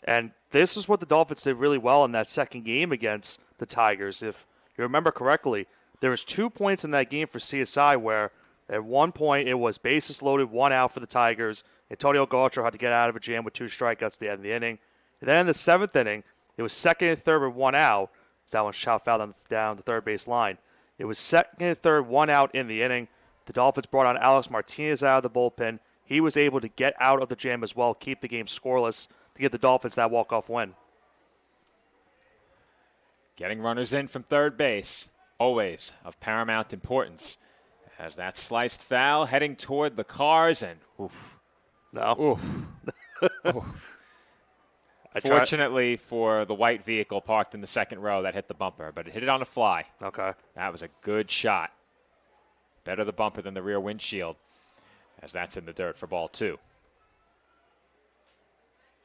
[SPEAKER 7] And this is what the Dolphins did really well in that second game against the Tigers. If you remember correctly, there was 2 points in that game for CSI where at one point it was bases loaded, 1 out for the Tigers. Antonio Gautreau had to get out of a jam with 2 strikeouts at the end of the inning. And then in the 7th inning, it was 2nd and 3rd with 1 out. That one shot foul down the third base line. It was 2nd and 3rd, 1 out in the inning. The Dolphins brought on Alex Martinez out of the bullpen. He was able to get out of the jam as well, keep the game scoreless to get the Dolphins that walk-off win.
[SPEAKER 3] Getting runners in from third base, always of paramount importance. As that sliced foul heading toward the cars and oof.
[SPEAKER 7] No.
[SPEAKER 3] Oof. Fortunately for the white vehicle parked in the second row that hit the bumper, but it hit it on a fly.
[SPEAKER 7] Okay.
[SPEAKER 3] That was a good shot. Better the bumper than the rear windshield, as that's in the dirt for ball 2.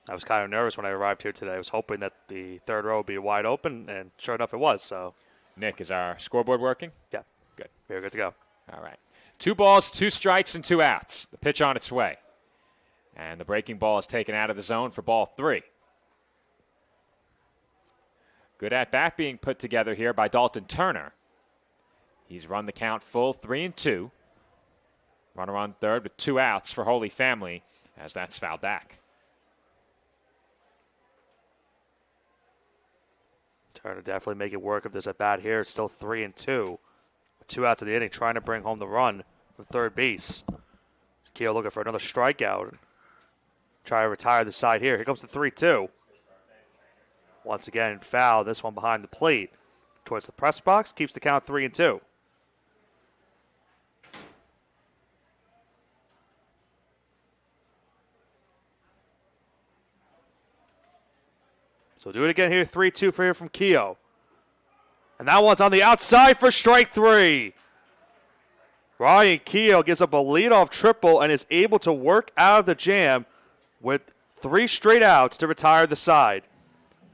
[SPEAKER 7] I was kind of nervous when I arrived here today. I was hoping that the third row would be wide open, and sure enough, it was. So,
[SPEAKER 3] Nick, is our scoreboard working?
[SPEAKER 7] yeah,
[SPEAKER 3] Good.
[SPEAKER 7] we're good to go.
[SPEAKER 3] All right. 2 balls, 2 strikes, and 2 outs. The pitch on its way. And the breaking ball is taken out of the zone for ball 3. Good at-bat being put together here by Dalton Turner. He's run the count full 3-2. Runner on third with 2 outs for Holy Family as that's fouled back.
[SPEAKER 7] Turner definitely making work of this at-bat here. It's still 3-2. 2 outs in the inning, trying to bring home the run from third base. Keogh looking for another strikeout. Try to retire the side here. Here comes the 3-2. Once again, foul. This one behind the plate. Towards the press box. Keeps the count 3-2. So do it again here. 3-2 for here from Keogh. And that one's on the outside for strike 3. Ryan Keogh gives up a leadoff triple and is able to work out of the jam with 3 straight outs to retire the side.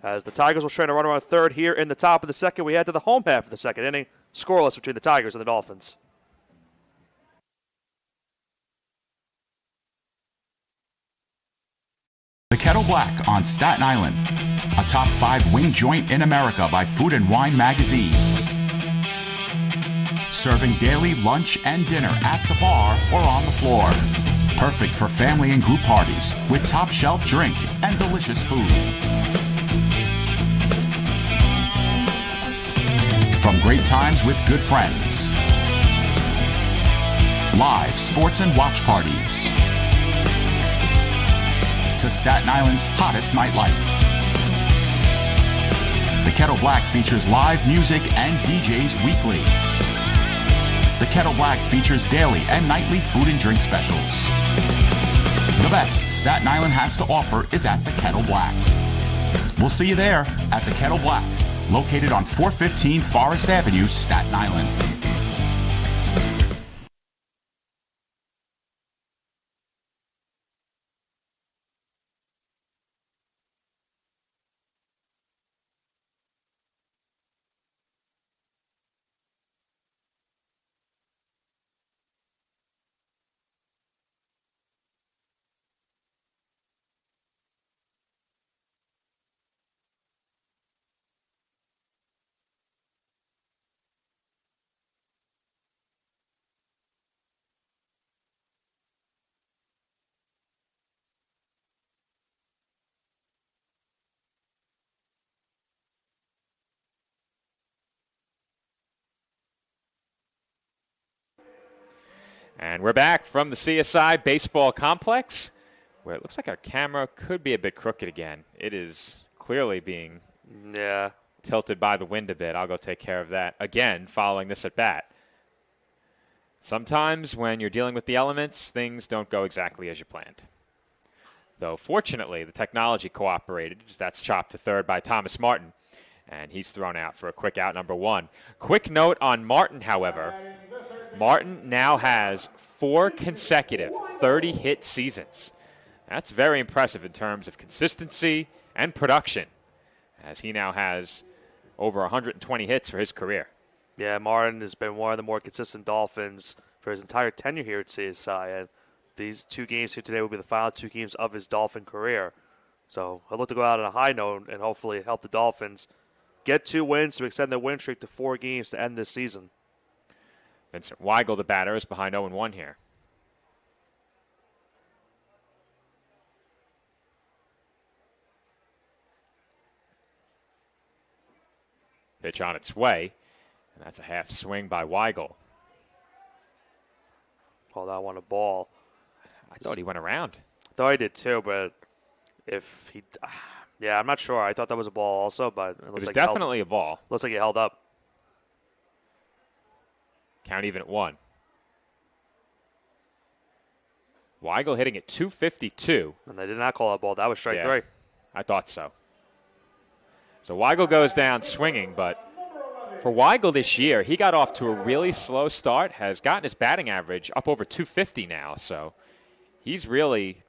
[SPEAKER 7] As the Tigers will try to run around third here in the top of the second, we head to the home half of the second inning. Scoreless between the Tigers and the Dolphins.
[SPEAKER 8] The Kettle Black on Staten Island, a top 5 wing joint in America by Food and Wine magazine. Serving daily lunch and dinner at the bar or on the floor. Perfect for family and group parties with top shelf drink and delicious food. From great times with good friends. Live sports and watch parties. To Staten Island's hottest nightlife. The Kettle Black features live music and DJs weekly. The Kettle Black features daily and nightly food and drink specials. The best Staten Island has to offer is at the Kettle Black. We'll see you there at the Kettle Black, located on 415 Forest Avenue, Staten Island.
[SPEAKER 3] And we're back from the CSI Baseball Complex, where it looks like our camera could be a bit crooked again. It is clearly being tilted by the wind a bit. I'll go take care of that again following this at bat. Sometimes when you're dealing with the elements, things don't go exactly as you planned. Though fortunately, the technology cooperated, as that's chopped to third by Thomas Martin, and he's thrown out for a quick out, number one. Quick note on Martin, however. Martin now has 4 consecutive 30-hit seasons. That's very impressive in terms of consistency and production, as he now has over 120 hits for his career.
[SPEAKER 7] Yeah, Martin has been one of the more consistent Dolphins for his entire tenure here at CSI, and these 2 games here today will be the final 2 games of his Dolphin career. So I'd look to go out on a high note and hopefully help the Dolphins get 2 wins to extend their win streak to 4 games to end this season.
[SPEAKER 3] Vincent Weigel, the batter, is behind 0-1 here. Pitch on its way, and that's a half swing by Weigel.
[SPEAKER 7] Call that one a ball.
[SPEAKER 3] I thought he went around.
[SPEAKER 7] Thought he did too, but if he... Yeah, I'm not sure. I thought that was a ball also, but it
[SPEAKER 3] was definitely a ball.
[SPEAKER 7] Looks like he held up.
[SPEAKER 3] Count even at 1. Weigel hitting at 252.
[SPEAKER 7] And they did not call that ball. That was strike 3.
[SPEAKER 3] I thought so. So Weigel goes down swinging, but for Weigel this year, he got off to a really slow start, has gotten his batting average up over 250 now, so he's really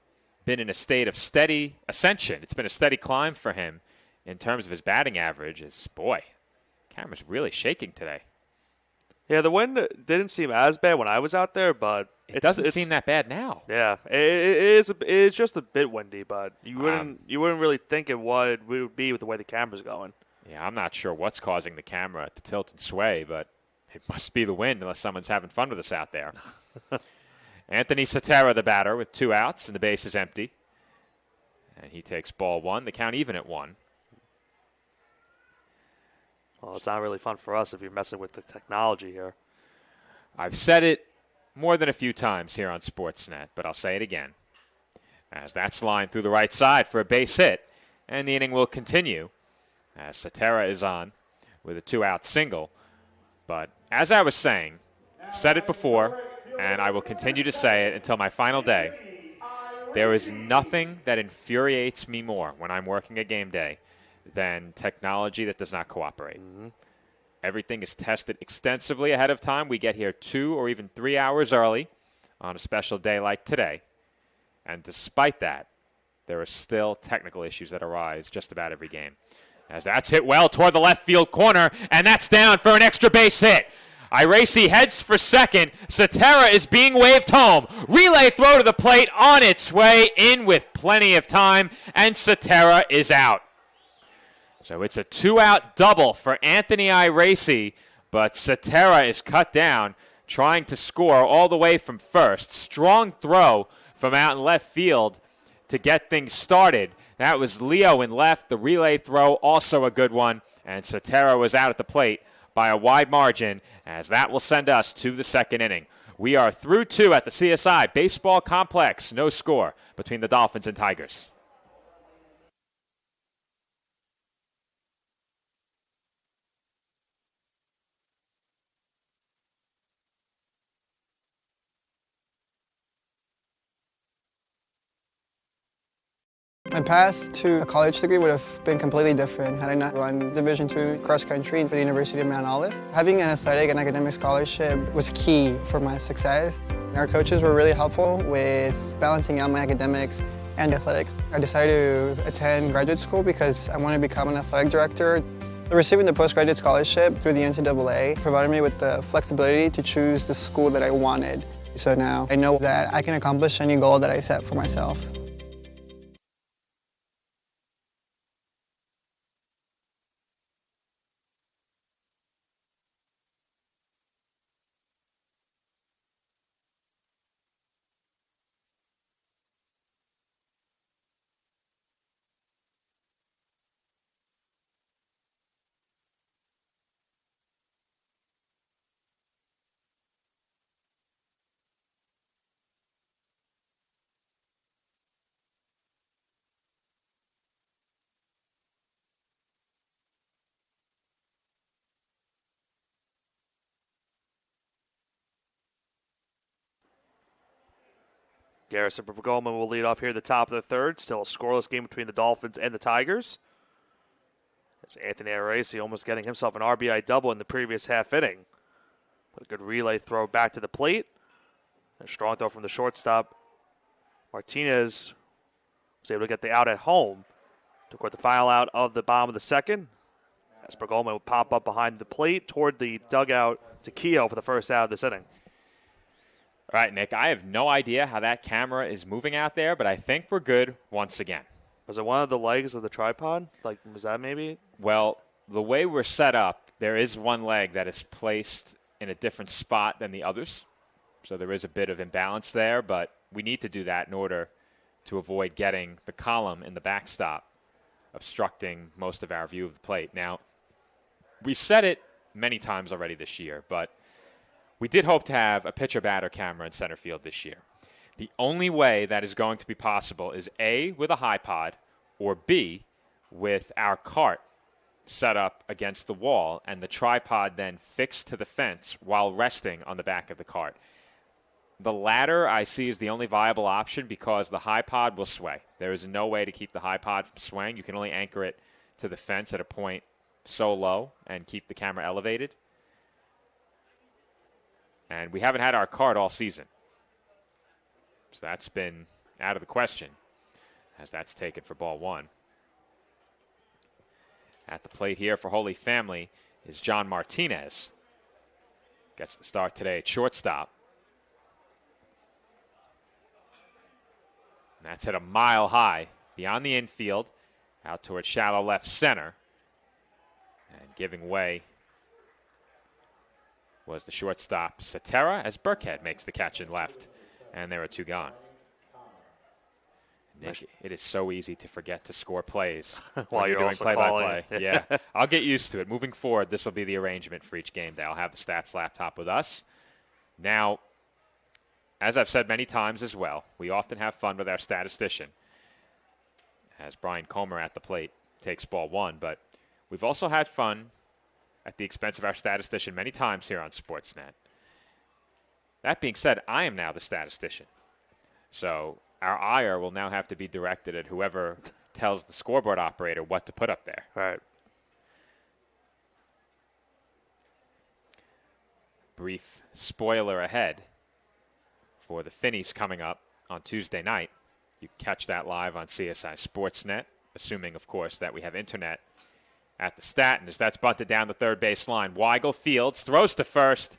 [SPEAKER 3] been in a state of steady ascension. It's been a steady climb for him in terms of his batting average. Boy, camera's really shaking today.
[SPEAKER 7] Yeah, the wind didn't seem as bad when I was out there, but
[SPEAKER 3] it doesn't seem that bad now.
[SPEAKER 7] Yeah, it's just a bit windy, but you wouldn't really think it would be with the way the camera's going.
[SPEAKER 3] Yeah, I'm not sure what's causing the camera to tilt and sway, but it must be the wind unless someone's having fun with us out there. Anthony Cetera, the batter, with 2 outs, and the base is empty. And he takes ball 1. The count even at 1.
[SPEAKER 7] Well, it's not really fun for us if you're messing with the technology here.
[SPEAKER 3] I've said it more than a few times here on Sportsnet, but I'll say it again. As that's lined through the right side for a base hit, and the inning will continue as Cetera is on with a 2-out single. But as I was saying, I've said it before, and I will continue to say it until my final day, there is nothing that infuriates me more when I'm working a game day than technology that does not cooperate. Mm-hmm. Everything is tested extensively ahead of time. We get here 2 or even 3 hours early on a special day like today. And despite that, there are still technical issues that arise just about every game. As that's hit well toward the left field corner, and that's down for an extra base hit. Iracy heads for second. Cetera is being waved home. Relay throw to the plate on its way in with plenty of time, and Cetera is out. So it's a 2-out double for Anthony Iracy, but Cetera is cut down, trying to score all the way from first. Strong throw from out in left field to get things started. That was Leo in left. The relay throw, also a good one. And Sotero was out at the plate by a wide margin, as that will send us to the second inning. We are through 2 at the CSI Baseball Complex. No score between the Dolphins and Tigers.
[SPEAKER 9] My path to a college degree would have been completely different had I not run Division II cross country for the University of Mount Olive. Having an athletic and academic scholarship was key for my success. Our coaches were really helpful with balancing out my academics and athletics. I decided to attend graduate school because I wanted to become an athletic director. Receiving the postgraduate scholarship through the NCAA provided me with the flexibility to choose the school that I wanted. So now I know that I can accomplish any goal that I set for myself.
[SPEAKER 7] Garrison Pergolman will lead off here at the top of the third. Still a scoreless game between the Dolphins and the Tigers. It's Anthony Arce almost getting himself an RBI double in the previous half inning. With a good relay throw back to the plate. A strong throw from the shortstop. Martinez was able to get the out at home to court the final out of the bottom of the second. As Pergolman will pop up behind the plate toward the dugout to Kehoe for the first out of this inning.
[SPEAKER 3] All right, Nick, I have no idea how that camera is moving out there, but I think we're good once again.
[SPEAKER 7] Was it one of the legs of the tripod? Like, was that maybe?
[SPEAKER 3] Well, the way we're set up, there is one leg that is placed in a different spot than the others. So there is a bit of imbalance there, but we need to do that in order to avoid getting the column in the backstop obstructing most of our view of the plate. Now, we said it many times already this year, but we did hope to have a pitcher-batter camera in center field this year. The only way that is going to be possible is A, with a high pod, or B, with our cart set up against the wall and the tripod then fixed to the fence while resting on the back of the cart. The latter I see is the only viable option because the high pod will sway. There is no way to keep the high pod from swaying. You can only anchor it to the fence at a point so low and keep the camera elevated. And we haven't had our cart all season. So that's been out of the question as that's taken for ball one. At the plate here for Holy Family is John Martinez. Gets the start today at shortstop. And that's hit a mile high beyond the infield out towards shallow left center. And giving way was the shortstop Sotero as Burkhead makes the catch in left. And there are two gone. Nick, it is so easy to forget to score plays
[SPEAKER 7] while you're
[SPEAKER 3] doing
[SPEAKER 7] also
[SPEAKER 3] play-by-play.
[SPEAKER 7] calling.
[SPEAKER 3] Yeah, I'll get used to it. Moving forward, this will be the arrangement for each game day. I'll have the stats laptop with us. Now, as I've said many times as well, we often have fun with our statistician as Brian Comer at the plate takes ball one, but we've also had fun at the expense of our statistician many times here on Sportsnet. That being said, I am now the statistician. So our ire will now have to be directed at whoever tells the scoreboard operator what to put up there.
[SPEAKER 7] All right.
[SPEAKER 3] Brief spoiler ahead for the Finnies coming up on Tuesday night. You can catch that live on CSI Sportsnet, assuming, of course, that we have internet at the Staten, as that's bunted down the third base line. Weigel fields, throws to first,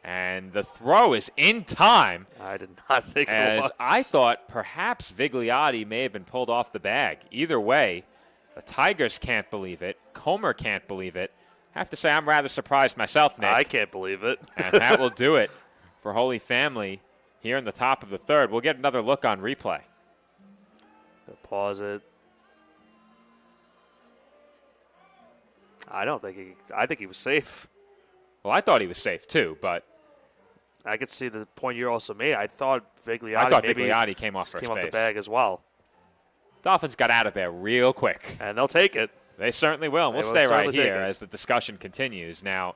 [SPEAKER 3] and the throw is in time.
[SPEAKER 7] I did not think it was.
[SPEAKER 3] As I thought perhaps Vigliotti may have been pulled off the bag. Either way, the Tigers can't believe it. Comer can't believe it. I have to say I'm rather surprised myself, Nick.
[SPEAKER 7] I can't believe it.
[SPEAKER 3] And that will do it for Holy Family here in the top of the third. We'll get another look on replay.
[SPEAKER 7] Pause it. I think he was safe.
[SPEAKER 3] Well, I thought he was safe too, but
[SPEAKER 7] I could see the point you also made. I thought Vigliotti
[SPEAKER 3] came off first
[SPEAKER 7] off
[SPEAKER 3] base.
[SPEAKER 7] the bag as well.
[SPEAKER 3] Dolphins got out of there real quick.
[SPEAKER 7] And they'll take it.
[SPEAKER 3] They certainly will. And we'll
[SPEAKER 7] They
[SPEAKER 3] stay
[SPEAKER 7] will
[SPEAKER 3] right
[SPEAKER 7] certainly take
[SPEAKER 3] here
[SPEAKER 7] it.
[SPEAKER 3] as the discussion continues. Now,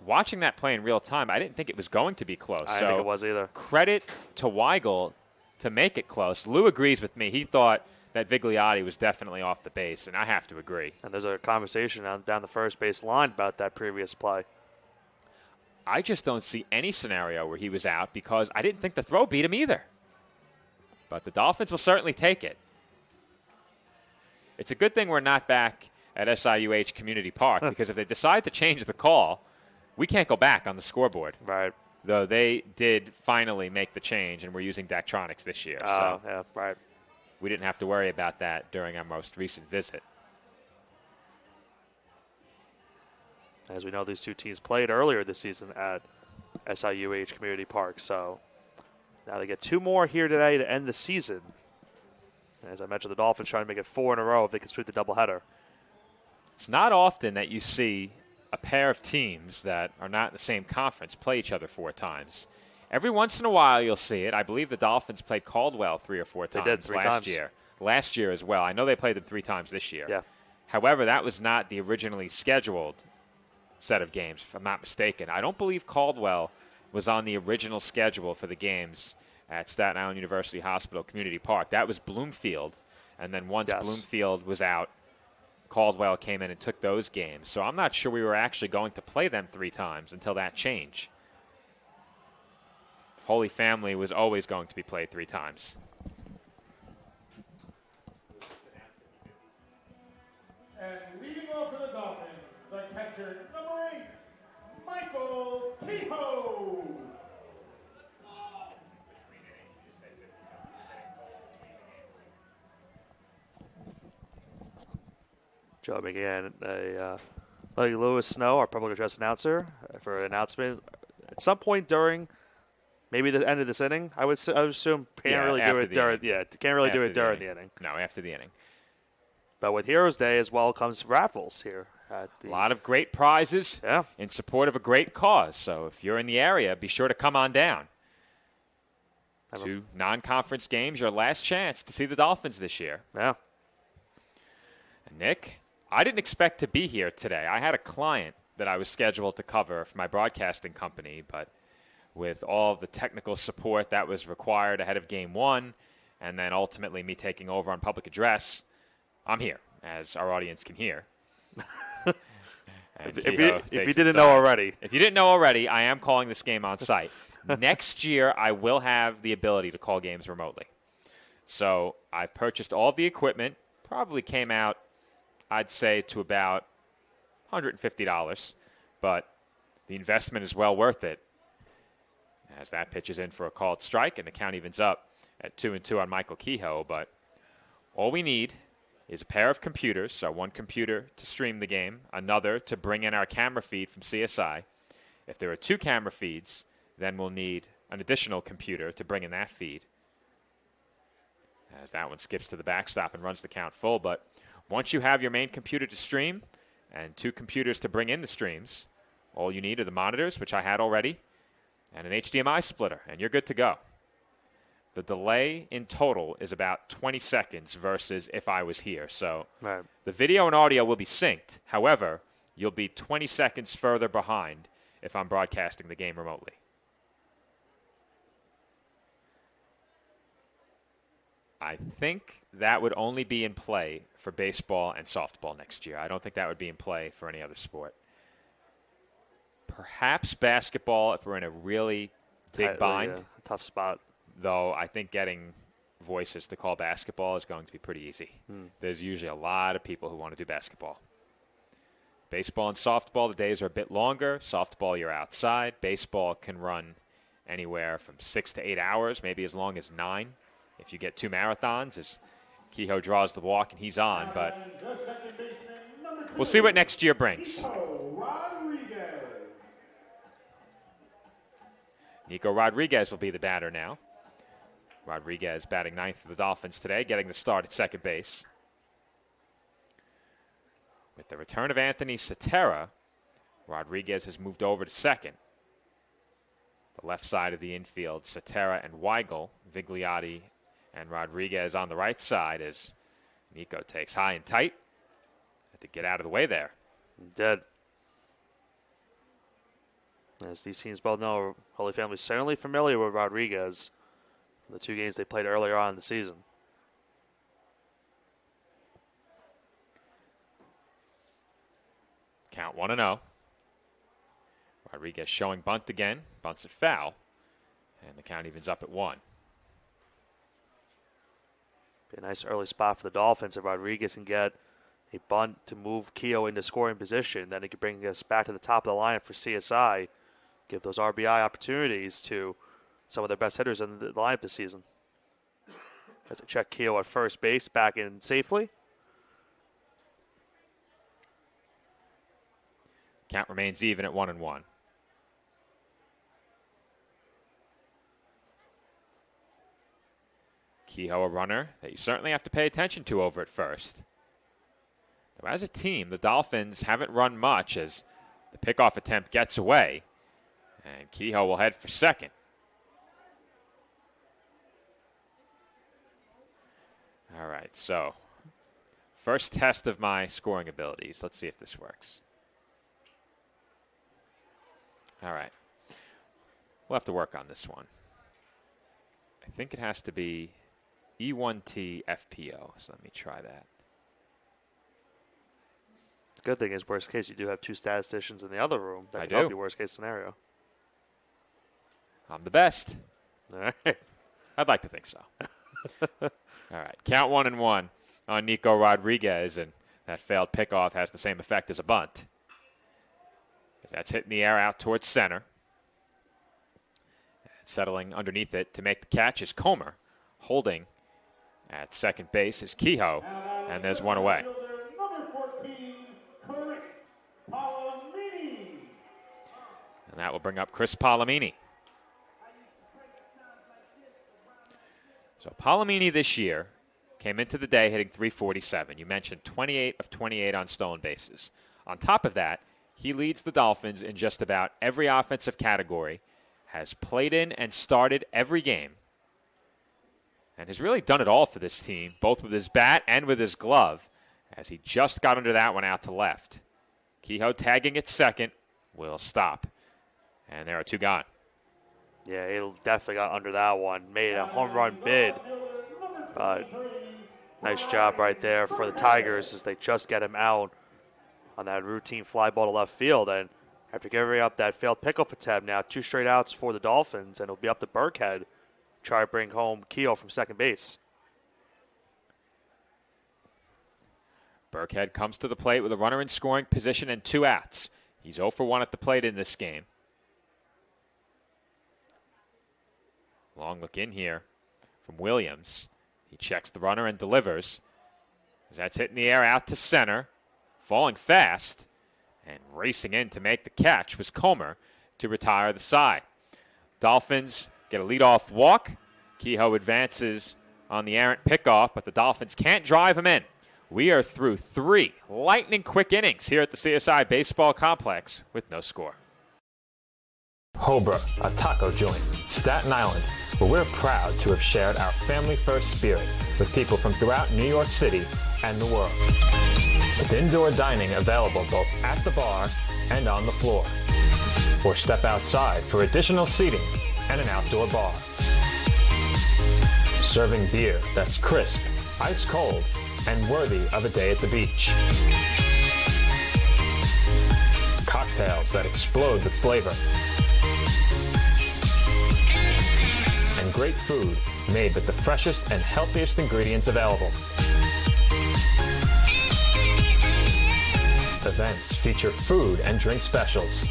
[SPEAKER 3] watching that play in real time, I didn't think it was going to be close.
[SPEAKER 7] I didn't think it was either.
[SPEAKER 3] Credit to Weigel to make it close. Lou agrees with me. He thought that Vigliotti was definitely off the base, and I have to agree.
[SPEAKER 7] And there's a conversation down the first base line about that previous play.
[SPEAKER 3] I just don't see any scenario where he was out because I didn't think the throw beat him either. But the Dolphins will certainly take it. It's a good thing we're not back at SIUH Community Park because if they decide to change the call, we can't go back on the scoreboard.
[SPEAKER 7] Right.
[SPEAKER 3] Though they did finally make the change, and we're using Daktronics this year. So
[SPEAKER 7] Yeah, right.
[SPEAKER 3] we didn't have to worry about that during our most recent visit.
[SPEAKER 7] As we know, these two teams played earlier this season at SIUH Community Park. So now they get two more here today to end the season. As I mentioned, the Dolphins trying to make it 4 in a row if they can sweep the doubleheader.
[SPEAKER 3] It's not often that you see a pair of teams that are not in the same conference play each other 4 times. Every once in a while you'll see it. I believe the Dolphins played Caldwell 3 or 4 times
[SPEAKER 7] They did, 3
[SPEAKER 3] last
[SPEAKER 7] times.
[SPEAKER 3] year. Last year as well. I know they played them 3 times this year.
[SPEAKER 7] Yeah.
[SPEAKER 3] However, that was not the originally scheduled set of games, if I'm not mistaken. I don't believe Caldwell was on the original schedule for the games at Staten Island University Hospital Community Park. That was Bloomfield. And then once
[SPEAKER 7] Yes.
[SPEAKER 3] Bloomfield was out, Caldwell came in and took those games. So I'm not sure we were actually going to play them 3 times until that change. Holy Family was always going to be played 3 times.
[SPEAKER 10] And leading off for the Dolphins, the catcher, number 8, Michael Kehoe.
[SPEAKER 7] Joe McGann, Larry Lewis Snow, our public address announcer, for an announcement at some point during maybe the end of this inning. I would assume can't really do
[SPEAKER 3] after
[SPEAKER 7] it
[SPEAKER 3] the
[SPEAKER 7] during.
[SPEAKER 3] inning.
[SPEAKER 7] Yeah, can't really do
[SPEAKER 3] After
[SPEAKER 7] it during the inning.
[SPEAKER 3] No, after the inning.
[SPEAKER 7] But with Heroes Day as well comes raffles here. At
[SPEAKER 3] A lot of great prizes
[SPEAKER 7] Yeah.
[SPEAKER 3] in support of a great cause. So if you're in the area, be sure to come on down. 2 non-conference games, your last chance to see the Dolphins this year.
[SPEAKER 7] Yeah.
[SPEAKER 3] And Nick, I didn't expect to be here today. I had a client that I was scheduled to cover for my broadcasting company, but with all of the technical support that was required ahead of Game 1, and then ultimately me taking over on public address, I'm here, as our audience can hear. And
[SPEAKER 7] If
[SPEAKER 3] Kehoe
[SPEAKER 7] you
[SPEAKER 3] takes it
[SPEAKER 7] didn't know
[SPEAKER 3] aside.
[SPEAKER 7] already.
[SPEAKER 3] If you didn't know already, I am calling this game on site. Next year, I will have the ability to call games remotely. So I've purchased all the equipment. Probably came out, I'd say, to about $150. But the investment is well worth it. As that pitch is in for a called strike, and the count evens up at 2-2 on Michael Kehoe. But all we need is a pair of computers, so one computer to stream the game, another to bring in our camera feed from CSI. If there are 2 camera feeds, then we'll need an additional computer to bring in that feed. As that one skips to the backstop and runs the count full. But once you have your main computer to stream and 2 computers to bring in the streams, all you need are the monitors, which I had already, and an HDMI splitter, and you're good to go. The delay in total is about 20 seconds versus if I was here. So
[SPEAKER 7] Right.
[SPEAKER 3] the video and audio will be synced. However, you'll be 20 seconds further behind if I'm broadcasting the game remotely. I think that would only be in play for baseball and softball next year. I don't think that would be in play for any other sport. Perhaps basketball if we're in a really big bind.
[SPEAKER 7] Yeah, tough spot.
[SPEAKER 3] Though I think getting voices to call basketball is going to be pretty easy. There's usually a lot of people who want to do basketball. Baseball and softball, the days are a bit longer. Softball, you're outside. Baseball can run anywhere from 6 to 8 hours, maybe as long as 9. If you get 2 marathons, as Kehoe draws the walk and he's on. But we'll see what next year brings. Nico Rodriguez will be the batter now. Rodriguez batting ninth for the Dolphins today, getting the start at second base. With the return of Anthony Cetera, Rodriguez has moved over to second. The left side of the infield, Cetera and Weigel, Vigliotti and Rodriguez on the right side as Nico takes high and tight. Had to get out of the way there.
[SPEAKER 7] Dead. As these teams both know, Holy Family is certainly familiar with Rodriguez from the 2 games they played earlier on in the season.
[SPEAKER 3] Count 1-0. Rodriguez showing bunt again. Bunts it foul. And the count evens up at 1.
[SPEAKER 7] Be a nice early spot for the Dolphins if Rodriguez can get a bunt to move Kehoe into scoring position. Then he could bring us back to the top of the line for CSI. Give those RBI opportunities to some of their best hitters in the lineup this season. As they check Kehoe at first base, back in safely.
[SPEAKER 3] Count remains even at 1-1. Kehoe, a runner that you certainly have to pay attention to over at first. Though as a team, the Dolphins haven't run much as the pickoff attempt gets away. And Kehoe will head for second. All right, so first test of my scoring abilities. Let's see if this works. All right. We'll have to work on this one. I think it has to be E1T FPO, so let me try that.
[SPEAKER 7] The good thing is, worst case, you do have 2 statisticians in the other room that
[SPEAKER 3] I
[SPEAKER 7] can
[SPEAKER 3] do.
[SPEAKER 7] help you worst case scenario.
[SPEAKER 3] I'm the best.
[SPEAKER 7] All right.
[SPEAKER 3] I'd like to think so. All right, count 1-1 on Nico Rodriguez, and that failed pickoff has the same effect as a bunt. As that's hitting the air out towards center. And settling underneath it to make the catch is Comer. Holding at second base is Kehoe, and there's one away.
[SPEAKER 10] Number 14, Chris Palomini.
[SPEAKER 3] And that will bring up Chris Palomini. So Palomini this year came into the day hitting .347. You mentioned 28 of 28 on stolen bases. On top of that, he leads the Dolphins in just about every offensive category, has played in and started every game, and has really done it all for this team, both with his bat and with his glove, as he just got under that one out to left. Kehoe tagging at second will stop, and there are 2 gone.
[SPEAKER 7] Yeah, he definitely got under that one. Made a home run bid. Nice job right there for the Tigers as they just get him out on that routine fly ball to left field. And after giving up that failed pickoff attempt, now 2 straight outs for the Dolphins, and it'll be up to Burkhead. Try to bring home Kehoe from second base.
[SPEAKER 3] Burkhead comes to the plate with a runner in scoring position and 2 outs. He's 0 for 1 at the plate in this game. Long look in here from Williams. He checks the runner and delivers. That's hitting the air out to center. Falling fast. And racing in to make the catch was Comer to retire the side. Dolphins get a leadoff walk. Kehoe advances on the errant pickoff, but the Dolphins can't drive him in. We are through 3 lightning-quick innings here at the CSI Baseball Complex with no score.
[SPEAKER 11] Hobra, a taco joint, Staten Island, where we're proud to have shared our family-first spirit with people from throughout New York City and the world. With indoor dining available both at the bar and on the floor. Or step outside for additional seating and an outdoor bar. Serving beer that's crisp, ice cold, and worthy of a day at the beach. Cocktails that explode with flavor. And great food made with the freshest and healthiest ingredients available. Events feature food and drink specials.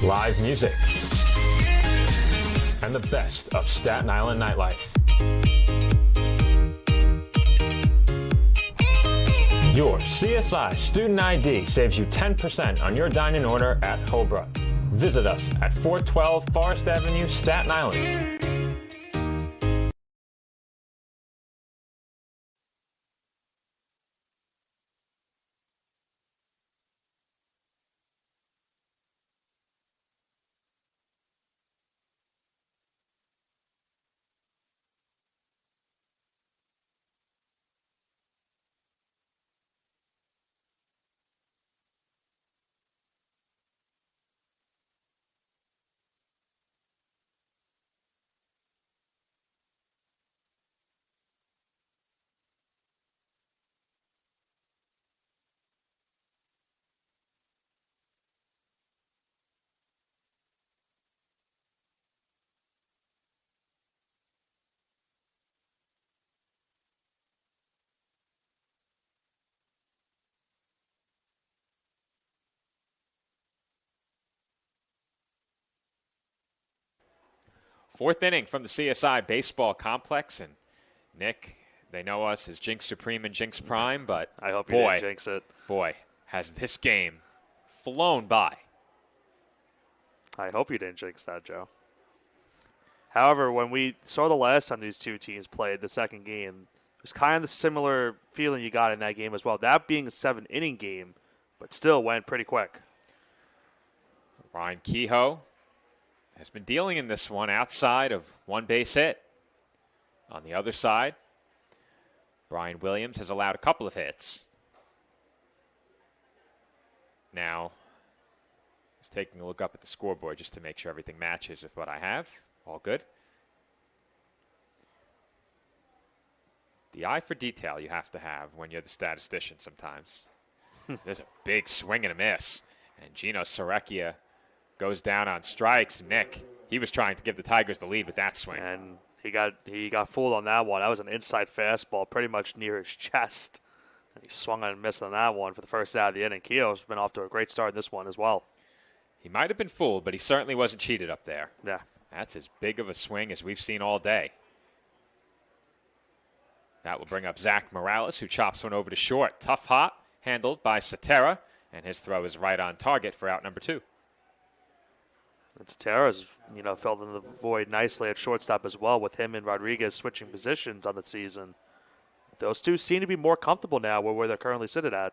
[SPEAKER 11] Live music. And the best of Staten Island nightlife. Your CSI Student ID saves you 10% on your dine-in order at Hobra. Visit us at 412 Forest Avenue, Staten Island.
[SPEAKER 3] Fourth inning from the CSI Baseball Complex, and Nick, they know us as Jinx Supreme and Jinx Prime, but
[SPEAKER 7] I hope you didn't jinx it.
[SPEAKER 3] Boy, has this game flown by.
[SPEAKER 7] I hope you didn't jinx that, Joe. However, when we saw the last time these two teams played, the second game, it was kind of the similar feeling you got in that game as well. That being a 7-inning game, but still went pretty quick.
[SPEAKER 3] Ryan Kehoe has been dealing in this one outside of one base hit. On the other side, Brian Williams has allowed a couple of hits. Now, just taking a look up at the scoreboard just to make sure everything matches with what I have. All good. The eye for detail you have to have when you're the statistician sometimes. There's a big swing and a miss. And Gino Sorecchia goes down on strikes. Nick, he was trying to give the Tigers the lead with that swing.
[SPEAKER 7] And he got fooled on that one. That was an inside fastball pretty much near his chest. And he swung and missed on that one for the first out of the inning. Kehoe's been off to a great start in this one as well.
[SPEAKER 3] He might have been fooled, but he certainly wasn't cheated up there.
[SPEAKER 7] Yeah.
[SPEAKER 3] That's as big of a swing as we've seen all day. That will bring up Zach Morales, who chops one over to short. Tough hop, handled by Cetera, and his throw is right on target for out number 2.
[SPEAKER 7] And Cetera's, filled in the void nicely at shortstop as well, with him and Rodriguez switching positions on the season. Those two seem to be more comfortable now where they're currently sitting at.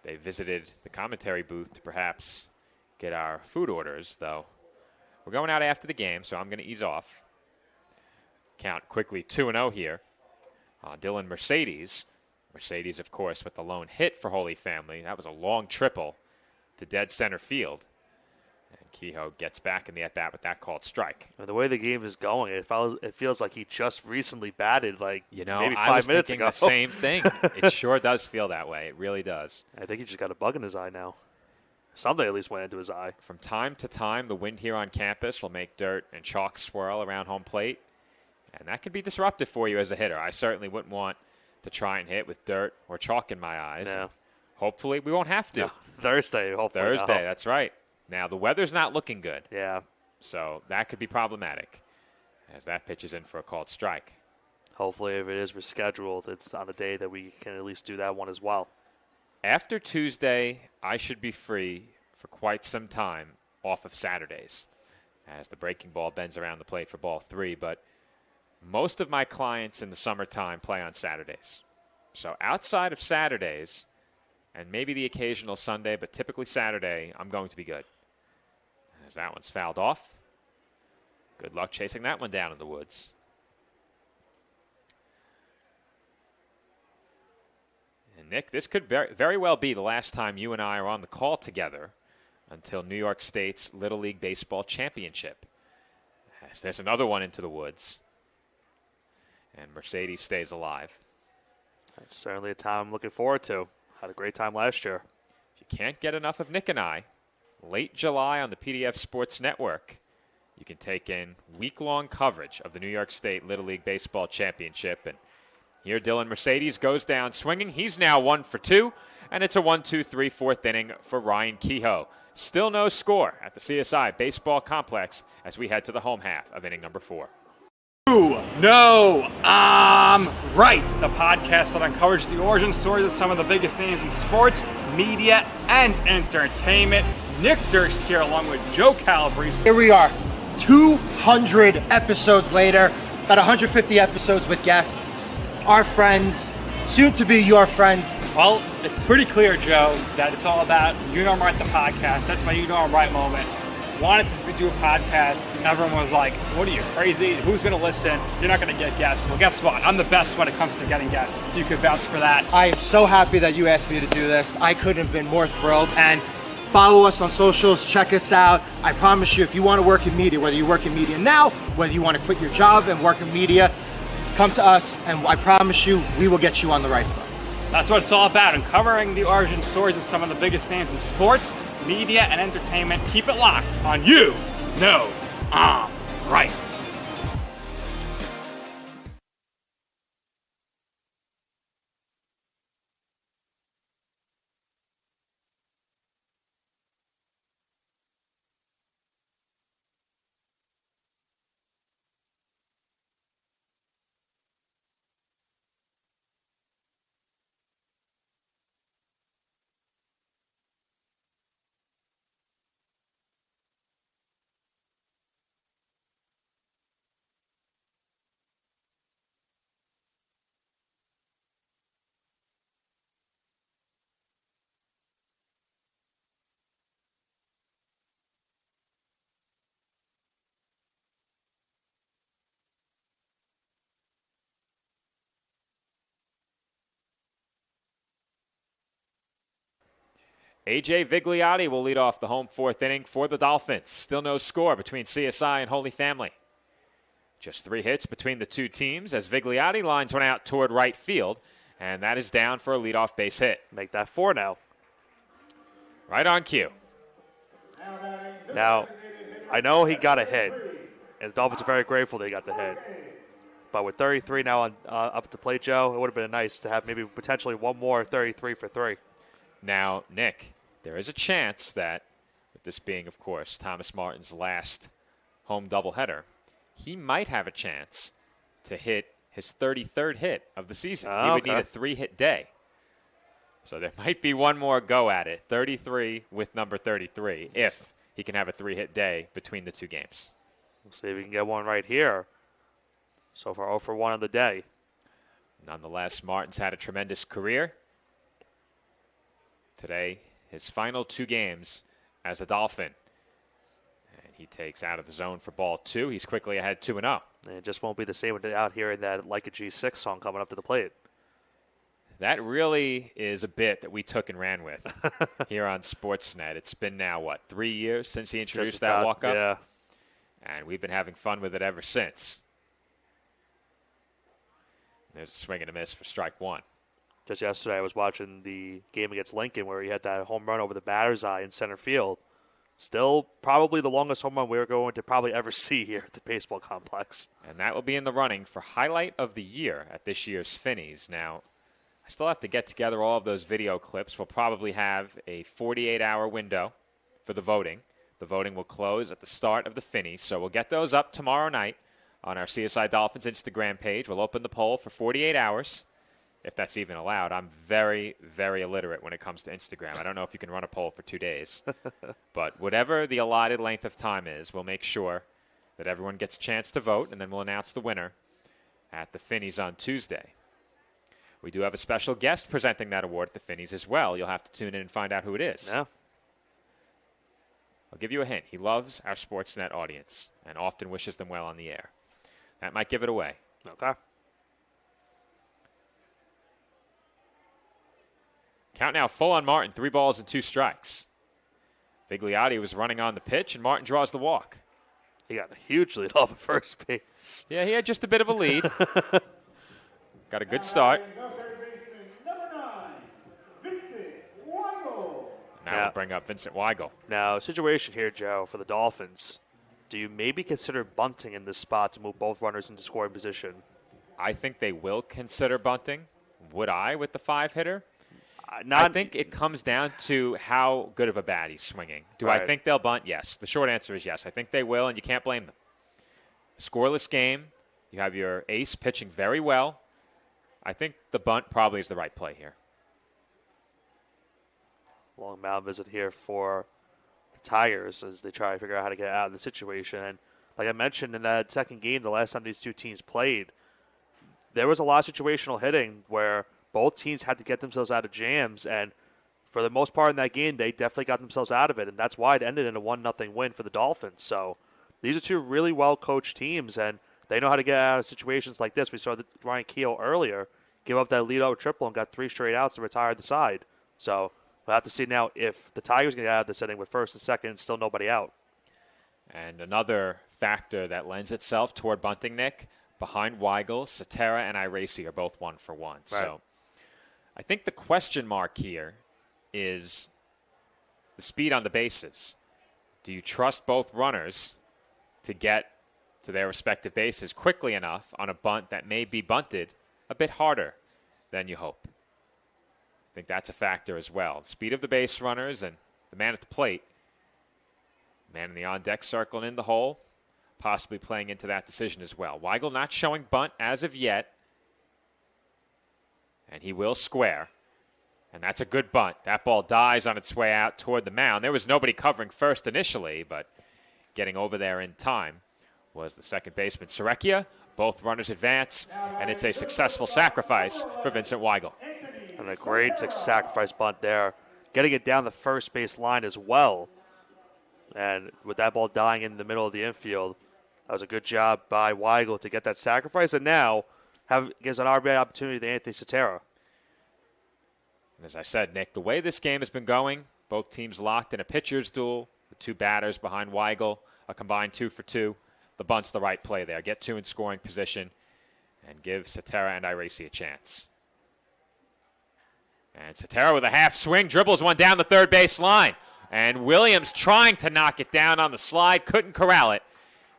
[SPEAKER 3] They visited the commentary booth to perhaps get our food orders, though. We're going out after the game, so I'm going to ease off. Count quickly 2-0 here. Dylan Mercedes. Mercedes, of course, with the lone hit for Holy Family. That was a long triple to dead center field. And Kehoe gets back in the at-bat with that called strike.
[SPEAKER 7] The way the game is going, it feels like he just recently batted, maybe 5 minutes ago.
[SPEAKER 3] I was thinking the same thing. It sure does feel that way. It really does.
[SPEAKER 7] I think he just got a bug in his eye now. Something at least went into his eye.
[SPEAKER 3] From time to time, the wind here on campus will make dirt and chalk swirl around home plate. And that can be disruptive for you as a hitter. I certainly wouldn't want to try and hit with dirt or chalk in my eyes.
[SPEAKER 7] Yeah.
[SPEAKER 3] Hopefully we won't have to.
[SPEAKER 7] No, Thursday, hopefully.
[SPEAKER 3] Thursday, that's right. Now, the weather's not looking good.
[SPEAKER 7] Yeah.
[SPEAKER 3] So that could be problematic as that pitch is in for a called strike.
[SPEAKER 7] Hopefully, if it is rescheduled, it's on a day that we can at least do that one as well.
[SPEAKER 3] After Tuesday, I should be free for quite some time off of Saturdays as the breaking ball bends around the plate for ball 3. But most of my clients in the summertime play on Saturdays. So outside of Saturdays, and maybe the occasional Sunday, but typically Saturday, I'm going to be good. As that one's fouled off. Good luck chasing that one down in the woods. And Nick, this could very well be the last time you and I are on the call together until New York State's Little League Baseball Championship. As there's another one into the woods. And Mercedes stays alive.
[SPEAKER 7] That's certainly a time I'm looking forward to. Had a great time last year.
[SPEAKER 3] If you can't get enough of Nick and I, late July on the PDF Sports Network, you can take in week-long coverage of the New York State Little League Baseball Championship. And here Dylan Mercedes goes down swinging. He's now 1 for 2, And it's a 1-2-3 fourth inning for Ryan Kehoe. Still no score at the CSI Baseball Complex as we head to the home half of inning number 4.
[SPEAKER 12] No, I'm right. The podcast that uncovers the origin stories of some of the biggest names in sports, media, and entertainment. Nick Durst here along with Joe Calabrese.
[SPEAKER 13] Here we are, 200 episodes later, about 150 episodes with guests, our friends, soon to be your friends.
[SPEAKER 12] Well, it's pretty clear, Joe, that it's all about You Know I'm Right, the podcast. That's my You Know I'm Right moment. Wanted to do a podcast, and everyone was like, what are you, crazy? Who's going to listen? You're not going to get guests. Well, guess what? I'm the best when it comes to getting guests. You could vouch for that.
[SPEAKER 13] I am so happy that you asked me to do this. I couldn't have been more thrilled. And follow us on socials. Check us out. I promise you, if you want to work in media, whether you work in media now, whether you want to quit your job and work in media, come to us, and I promise you, we will get you on the right foot.
[SPEAKER 12] That's what it's all about, uncovering the origin stories of some of the biggest names in sports, media, and entertainment. Keep it locked on You Know I'm Right.
[SPEAKER 3] A.J. Vigliotti will lead off the home fourth inning for the Dolphins. Still no score between CSI and Holy Family. Just 3 hits between the two teams as Vigliotti lines one out toward right field, and that is down for a leadoff base hit.
[SPEAKER 7] Make that 4 now.
[SPEAKER 3] Right on cue.
[SPEAKER 7] Now, I know he got a hit, and the Dolphins are very grateful they got the hit. But with 33 now on, up at the plate, Joe, it would have been nice to have maybe potentially one more 33 for 3.
[SPEAKER 3] Now, Nick, there is a chance that, with this being, of course, Thomas Martin's last home doubleheader, he might have a chance to hit his 33rd hit of the season. He would need a 3-hit day. So there might be one more go at it, 33 with number 33, if he can have a 3-hit day between the two games.
[SPEAKER 7] We'll see if we can get one right here. So far, 0 for 1 on the day.
[SPEAKER 3] Nonetheless, Martin's had a tremendous career. Today, his final 2 games as a Dolphin. And he takes out of the zone for ball 2. He's quickly ahead 2-0.
[SPEAKER 7] And it just won't be the same out here in that Like a G6 song coming up to the plate.
[SPEAKER 3] That really is a bit that we took and ran with here on Sportsnet. It's been now, 3 years since he introduced that walk-up?
[SPEAKER 7] Yeah.
[SPEAKER 3] And we've been having fun with it ever since. There's a swing and a miss for strike 1.
[SPEAKER 7] Just yesterday, I was watching the game against Lincoln where he had that home run over the batter's eye in center field. Still probably the longest home run we're going to probably ever see here at the baseball complex.
[SPEAKER 3] And that will be in the running for highlight of the year at this year's Finnies. Now, I still have to get together all of those video clips. We'll probably have a 48-hour window for the voting. The voting will close at the start of the Finnies, so we'll get those up tomorrow night on our CSI Dolphins Instagram page. We'll open the poll for 48 hours. If that's even allowed. I'm very, very illiterate when it comes to Instagram. I don't know if you can run a poll for 2 days. But whatever the allotted length of time is, we'll make sure that everyone gets a chance to vote, and then we'll announce the winner at the Finnies on Tuesday. We do have a special guest presenting that award at the Finnies as well. You'll have to tune in and find out who it is.
[SPEAKER 7] Yeah.
[SPEAKER 3] I'll give you a hint. He loves our Sportsnet audience and often wishes them well on the air. That might give it away.
[SPEAKER 7] Okay.
[SPEAKER 3] Count now full on Martin, 3 balls and 2 strikes. Vigliotti was running on the pitch, and Martin draws the walk.
[SPEAKER 7] He got a huge lead off at first base.
[SPEAKER 3] Yeah, he had just a bit of a lead. Got a good start. Now we'll bring up Vincent Weigel.
[SPEAKER 7] Now, situation here, Joe, for the Dolphins. Do you maybe consider bunting in this spot to move both runners into scoring position?
[SPEAKER 3] I think they will consider bunting. Would I with the 5-hitter? I think it comes down to how good of a bat he's swinging. Do I
[SPEAKER 7] Right.
[SPEAKER 3] think they'll bunt? Yes. The short answer is yes. I think they will, and you can't blame them. Scoreless game. You have your ace pitching very well. I think the bunt probably is the right play here.
[SPEAKER 7] Long mound visit here for the Tigers as they try to figure out how to get out of the situation. And like I mentioned in that second game, the last time these two teams played, there was a lot of situational hitting where both teams had to get themselves out of jams. And for the most part in that game, they definitely got themselves out of it. And that's why it ended in a 1-0 win for the Dolphins. So these are two really well-coached teams, and they know how to get out of situations like this. We saw Ryan Keough earlier give up that lead-out triple and got 3 straight outs to retire the side. So we'll have to see now if the Tigers can get out of this inning with first and second and still nobody out.
[SPEAKER 3] And another factor that lends itself toward bunting, Nick, behind Weigel, Cetera, and Iracy are both 1 for 1. Right. So I think the question mark here is the speed on the bases. Do you trust both runners to get to their respective bases quickly enough on a bunt that may be bunted a bit harder than you hope? I think that's a factor as well. The speed of the base runners and the man at the plate, man in the on-deck circle and in the hole, possibly playing into that decision as well. Weigel not showing bunt as of yet, and he will square. And that's a good bunt. That ball dies on its way out toward the mound. There was nobody covering first initially, but getting over there in time was the second baseman, Serecchia. Both runners advance, and it's a successful sacrifice for Vincent Weigel.
[SPEAKER 7] And a great sacrifice bunt there. Getting it down the first base line as well. And with that ball dying in the middle of the infield, that was a good job by Weigel to get that sacrifice. And now gives an RBI opportunity to Anthony Cetera.
[SPEAKER 3] And as I said, Nick, the way this game has been going, both teams locked in a pitcher's duel, the two batters behind Weigel, a combined 2 for 2. The bunt's the right play there. Get 2 in scoring position and give Cetera and Iracy a chance. And Cetera with a half swing, dribbles one down the third base line. And Williams trying to knock it down on the slide, couldn't corral it.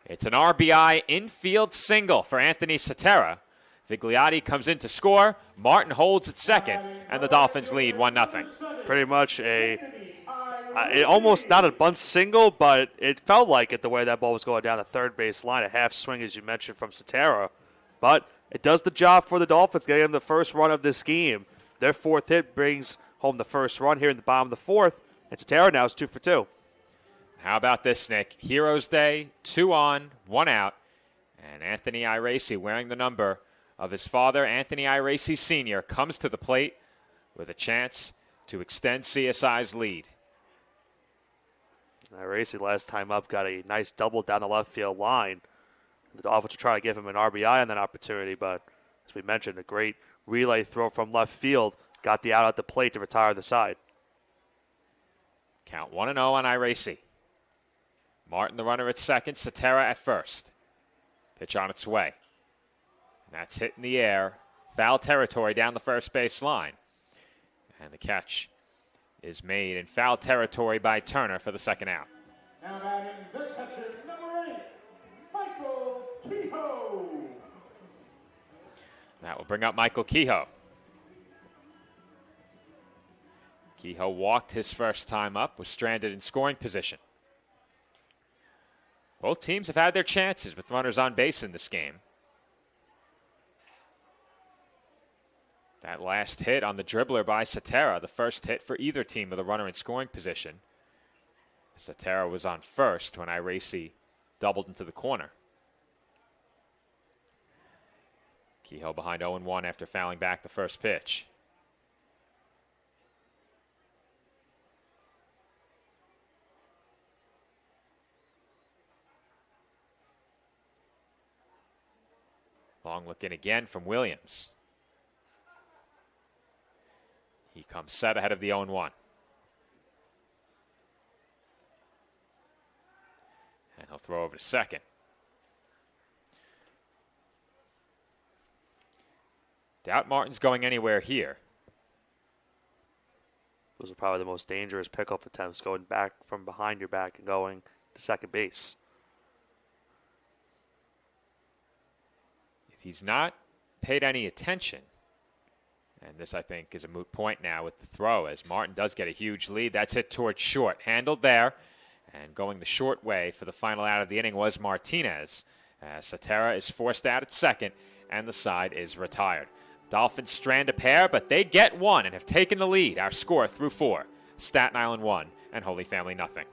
[SPEAKER 3] It's an RBI infield single for Anthony Cetera. Vigliotti comes in to score. Martin holds at second, and the Dolphins lead 1-0.
[SPEAKER 7] Pretty much almost not a bunt single, but it felt like it the way that ball was going down the third base line. A half swing, as you mentioned, from Cetera. But it does the job for the Dolphins, getting them the first run of this game. Their fourth hit brings home the first run here in the bottom of the fourth, and Cetera now is 2 for 2.
[SPEAKER 3] How about this, Nick? Heroes Day, 2 on, 1 out, and Anthony Iracy, wearing the number of his father, Anthony Iracy Sr., comes to the plate with a chance to extend CSI's lead.
[SPEAKER 7] Iracy last time up got a nice double down the left field line. The Dolphins will try to give him an RBI on that opportunity, but as we mentioned, a great relay throw from left field got the out at the plate to retire the side.
[SPEAKER 3] Count 1-0 on Iracy. Martin, the runner, at second. Cetera at first. Pitch on its way. And that's hit in the air. Foul territory down the first base line. And the catch is made in foul territory by Turner for the second out.
[SPEAKER 10] Now batting the catcher, number 8, Michael Kehoe.
[SPEAKER 3] That will bring up Michael Kehoe. Kehoe walked his first time up, was stranded in scoring position. Both teams have had their chances with runners on base in this game. That last hit on the dribbler by Cetera, the first hit for either team with a runner in scoring position. Cetera was on first when Iracy doubled into the corner. Kehoe behind 0-1 after fouling back the first pitch. Long look in again from Williams. He comes set ahead of the 0-1. And he'll throw over to second. Doubt Martin's going anywhere here.
[SPEAKER 7] Those are probably the most dangerous pickoff attempts, going back from behind your back and going to second base.
[SPEAKER 3] If he's not paid any attention, And this, I think, is a moot point now with the throw, as Martin does get a huge lead. That's hit towards short. Handled there. And going the short way for the final out of the inning was Martinez. Satera is forced out at second, and the side is retired. Dolphins strand a pair, but they get one and have taken the lead. Our score through 4. Staten Island 1 and Holy Family nothing.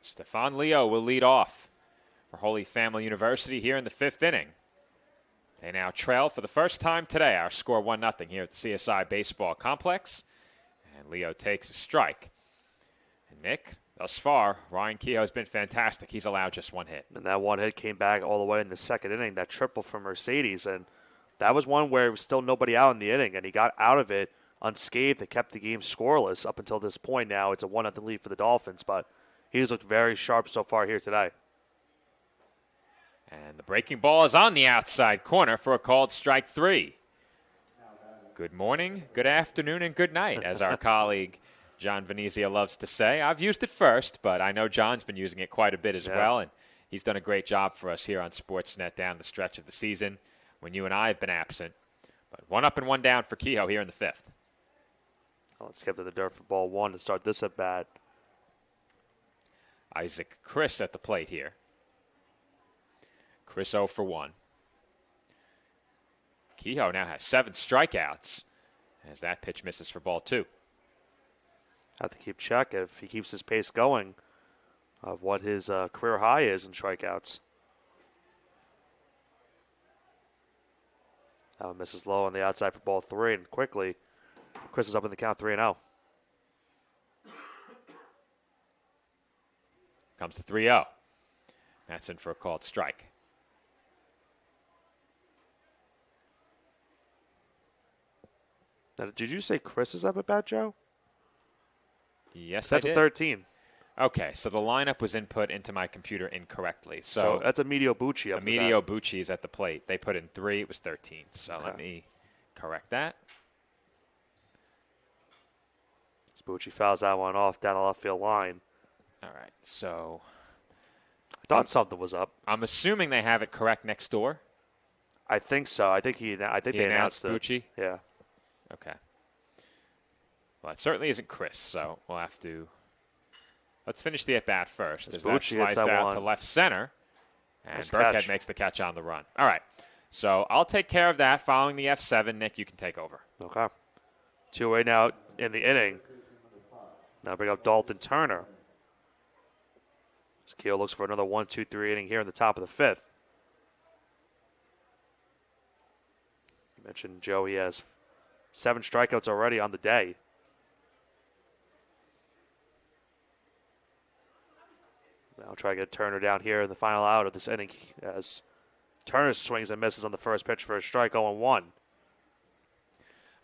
[SPEAKER 3] Stefan Leo will lead off for Holy Family University here in the 5th inning. They now trail for the first time today. Our score 1-0 here at the CSI Baseball Complex. And Leo takes a strike. And Nick, thus far, Ryan Kehoe has been fantastic. He's allowed just one hit.
[SPEAKER 7] And that one hit came back all the way in the 2nd inning, that triple from Mercedes. And that was one where there was still nobody out in the inning, and he got out of it unscathed. It kept the game scoreless up until this point. Now it's a 1-0 lead for the Dolphins, but he's looked very sharp so far here today.
[SPEAKER 3] And the breaking ball is on the outside corner for a called strike 3. Good morning, good afternoon, and good night, as our colleague John Venezia loves to say. I've used it first, but I know John's been using it quite a bit as well, and he's done a great job for us here on Sportsnet down the stretch of the season when you and I have been absent. But 1 up and 1 down for Kehoe here in the 5th.
[SPEAKER 7] Let's get to the dirt for ball 1 to start this at bat.
[SPEAKER 3] Isaac Chris at the plate here. Chris 0 for 1. Kehoe now has 7 strikeouts as that pitch misses for ball 2.
[SPEAKER 7] Have to keep check if he keeps his pace going of what his career high is in strikeouts. Now misses low on the outside for ball 3, and quickly Chris is up in the count 3-0.
[SPEAKER 3] Comes to 3-0. That's in for a called strike.
[SPEAKER 7] Now, did you say Chris is up at bat, Joe?
[SPEAKER 3] Yes,
[SPEAKER 7] that's
[SPEAKER 3] I did.
[SPEAKER 7] a 13.
[SPEAKER 3] Okay, so the lineup was input into my computer incorrectly.
[SPEAKER 7] So that's Emilio Bucci up
[SPEAKER 3] Emilio Bucci is at the plate. They put in 3. It was 13. So
[SPEAKER 7] Okay.
[SPEAKER 3] let me correct that.
[SPEAKER 7] Bucci fouls that one off down the left field line.
[SPEAKER 3] All right, so
[SPEAKER 7] I thought something was up.
[SPEAKER 3] I'm assuming they have it correct next door.
[SPEAKER 7] I think so. I think they announced it.
[SPEAKER 3] Bucci?
[SPEAKER 7] Yeah.
[SPEAKER 3] Okay. Well, it certainly isn't Chris, so we'll have to. Let's finish the at-bat first. As that
[SPEAKER 7] Bucci hits
[SPEAKER 3] sliced
[SPEAKER 7] that
[SPEAKER 3] out
[SPEAKER 7] one.
[SPEAKER 3] to left center. And
[SPEAKER 7] Nice
[SPEAKER 3] Burkhead
[SPEAKER 7] catch.
[SPEAKER 3] makes the catch on the run. All right. So I'll take care of that following the F7. Nick, you can take over.
[SPEAKER 7] Okay. 2-away now in the inning. Now bring up Dalton Turner. Kehoe looks for another 1-2-3 inning here in the top of the 5th. You mentioned Joe, he has 7 strikeouts already on the day. Now try to get Turner down here in the final out of this inning as Turner swings and misses on the first pitch for a strike 0-1.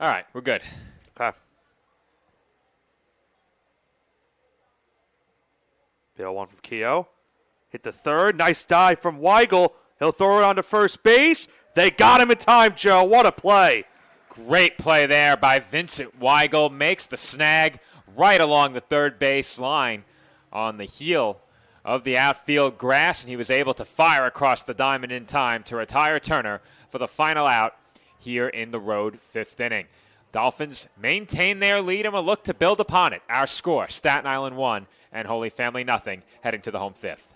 [SPEAKER 3] All right, we're good.
[SPEAKER 7] Okay. The 0-1 from Kehoe. Hit the third. Nice dive from Weigel. He'll throw it on to first base. They got him in time, Joe. What a play.
[SPEAKER 3] Great play there by Vincent Weigel. Makes the snag right along the third base line on the heel of the outfield grass, and he was able to fire across the diamond in time to retire Turner for the final out here in the road 5th inning. Dolphins maintain their lead and will look to build upon it. Our score, Staten Island 1 and Holy Family nothing, heading to the home 5th.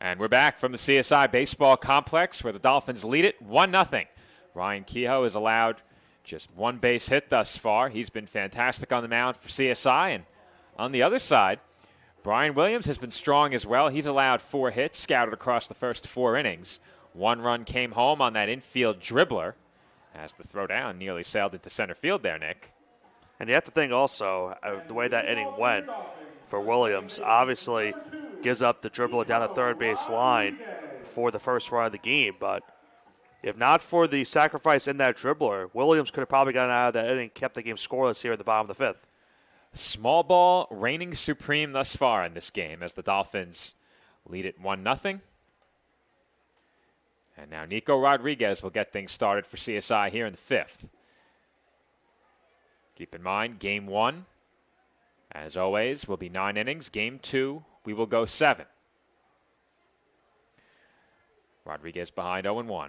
[SPEAKER 3] And we're back from the CSI Baseball Complex where the Dolphins lead it 1-0. Ryan Kehoe has allowed just one base hit thus far. He's been fantastic on the mound for CSI. And on the other side, Brian Williams has been strong as well. He's allowed 4 hits, scouted across the first 4 innings. 1 run came home on that infield dribbler as the throw down nearly sailed into center field there, Nick.
[SPEAKER 7] And you have to think also, the way that inning went for Williams, obviously gives up the dribbler down the third base line for the first run of the game. But if not for the sacrifice in that dribbler, Williams could have probably gotten out of that inning and kept the game scoreless here at the bottom of the 5th.
[SPEAKER 3] Small ball reigning supreme thus far in this game as the Dolphins lead it 1-0. And now Nico Rodriguez will get things started for CSI here in the 5th. Keep in mind, Game 1, as always, will be 9 innings. Game 2, we will go 7. Rodriguez behind 0-1.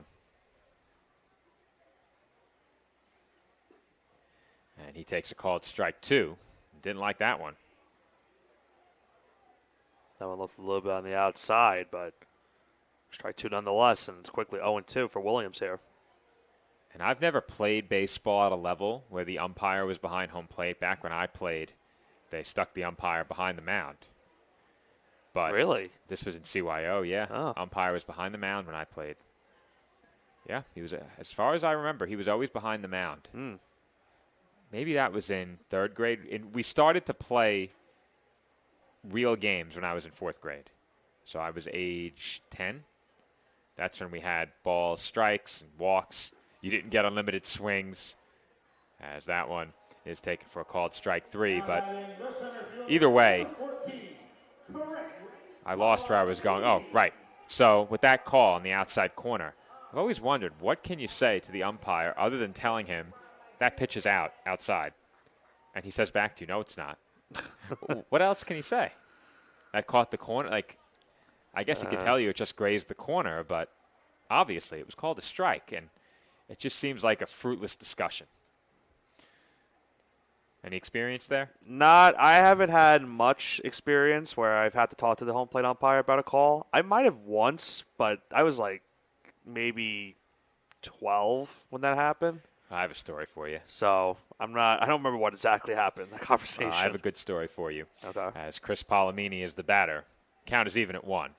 [SPEAKER 3] And he takes a called strike 2. Didn't like that one.
[SPEAKER 7] That one looked a little bit on the outside, but strike 2 nonetheless, and it's quickly 0-2 for Williams here.
[SPEAKER 3] And I've never played baseball at a level where the umpire was behind home plate. Back when I played, they stuck the umpire behind the mound. But
[SPEAKER 7] really?
[SPEAKER 3] This was in CYO, yeah.
[SPEAKER 7] Oh.
[SPEAKER 3] Umpire was behind the mound when I played. Yeah, he was. As far as I remember, he was always behind the mound. Maybe that was in 3rd grade. We started to play real games when I was in 4th grade. So I was age 10. That's when we had balls, strikes, and walks. You didn't get unlimited swings, as that one is taken for a called strike 3. But either way, I lost where I was going. Oh, right. So with that call on the outside corner, I've always wondered, what can you say to the umpire other than telling him that pitch is outside? And he says back to you, no, it's not. What else can he say? That caught the corner. Like, I guess he could tell you it just grazed the corner, but obviously it was called a strike, and it just seems like a fruitless discussion. Any experience there?
[SPEAKER 7] I haven't had much experience where I've had to talk to the home plate umpire about a call. I might have once, but I was like maybe 12 when that happened.
[SPEAKER 3] I have a story for you.
[SPEAKER 7] So I don't remember what exactly happened in the conversation.
[SPEAKER 3] I have a good story for you.
[SPEAKER 7] Okay.
[SPEAKER 3] As Chris Palomini is the batter. Count is even at 1.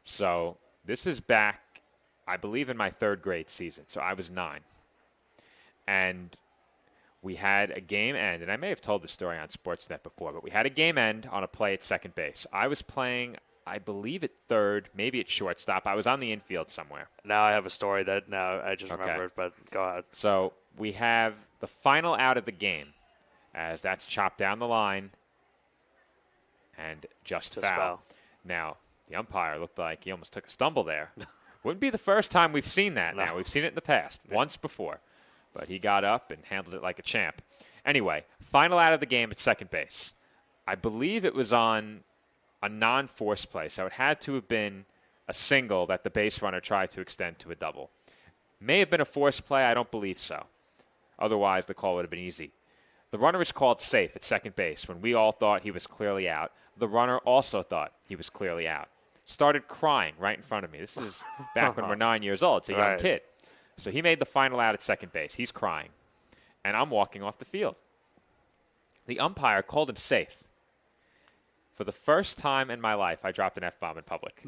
[SPEAKER 3] So this is back, I believe, in my 3rd grade season. So I was 9. And we had a game end, and I may have told the story on Sportsnet before, but we had a game end on a play at second base. I was playing, I believe, at 3rd, maybe at shortstop. I was on the infield somewhere.
[SPEAKER 7] Now I have a story that now I just remembered, but go ahead.
[SPEAKER 3] So we have the final out of the game, as that's chopped down the line and just foul. Now, the umpire looked like he almost took a stumble there. Wouldn't be the first time we've seen that now. We've seen it in the past, once before. But he got up and handled it like a champ. Anyway, final out of the game at second base. I believe it was on a non-force play, so it had to have been a single that the base runner tried to extend to a double. May have been a force play. I don't believe so. Otherwise, the call would have been easy. The runner was called safe at second base when we all thought he was clearly out. The runner also thought he was clearly out. Started crying right in front of me. This is back when we're 9 years old. It's a young kid. So he made the final out at second base. He's crying. And I'm walking off the field. The umpire called him safe. For the first time in my life, I dropped an F-bomb in public.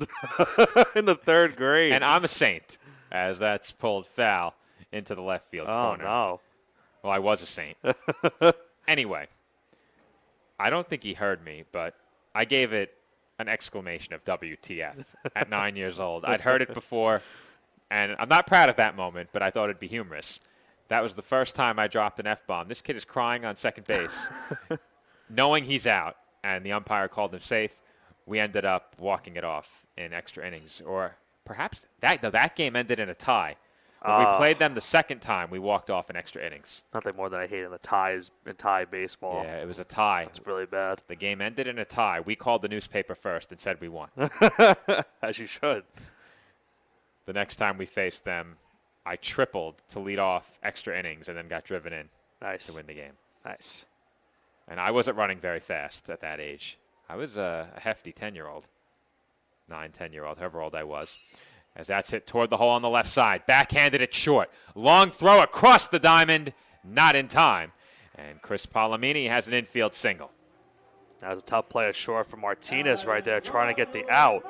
[SPEAKER 7] In the third grade.
[SPEAKER 3] And I'm a saint, as that's pulled foul into the left field corner.
[SPEAKER 7] Oh, no.
[SPEAKER 3] Well, I was a saint. Anyway, I don't think he heard me, but I gave it an exclamation of WTF at 9 years old. I'd heard it before, and I'm not proud of that moment, but I thought it'd be humorous. That was the first time I dropped an F-bomb. This kid is crying on second base, knowing he's out, and the umpire called him safe. We ended up walking it off in extra innings, or perhaps that game ended in a tie. When we played them the second time, we walked off in extra innings.
[SPEAKER 7] Nothing more than I hate in tie baseball.
[SPEAKER 3] Yeah, it was a tie.
[SPEAKER 7] It's really bad.
[SPEAKER 3] The game ended in a tie. We called the newspaper first and said we won.
[SPEAKER 7] As you should.
[SPEAKER 3] The next time we faced them, I tripled to lead off extra innings and then got driven in to win the game.
[SPEAKER 7] Nice.
[SPEAKER 3] And I wasn't running very fast at that age. I was a hefty 10-year-old. 9, 10-year-old, however old I was. As that's hit toward the hole on the left side. Backhanded it short. Long throw across the diamond. Not in time. And Chris Palomini has an infield single.
[SPEAKER 7] That was a tough play ashore for Martinez right there, trying to get the out.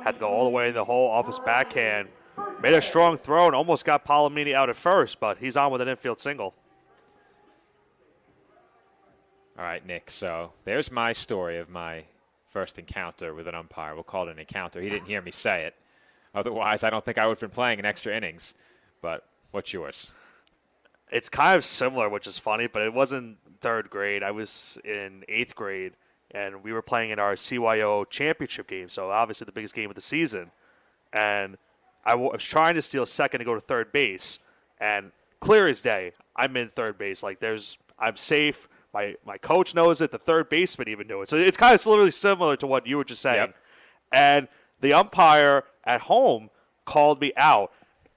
[SPEAKER 7] Had to go all the way in the hole off his backhand. Made a strong throw and almost got Palomini out at first, but he's on with an infield single.
[SPEAKER 3] All right, Nick, so there's my story of my first encounter with an umpire. We'll call it an encounter. He didn't hear me say it. Otherwise, I don't think I would have been playing in extra innings. But what's yours?
[SPEAKER 7] It's kind of similar, which is funny, but it wasn't third grade. I was in 8th grade, and we were playing in our CYO championship game, so obviously the biggest game of the season. And I was trying to steal second to go to third base, and clear as day, I'm in third base. Like, I'm safe. My coach knows it. The third baseman even knew it. So it's kind of literally similar to what you were just saying.
[SPEAKER 3] Yep.
[SPEAKER 7] And the umpire at home called me out,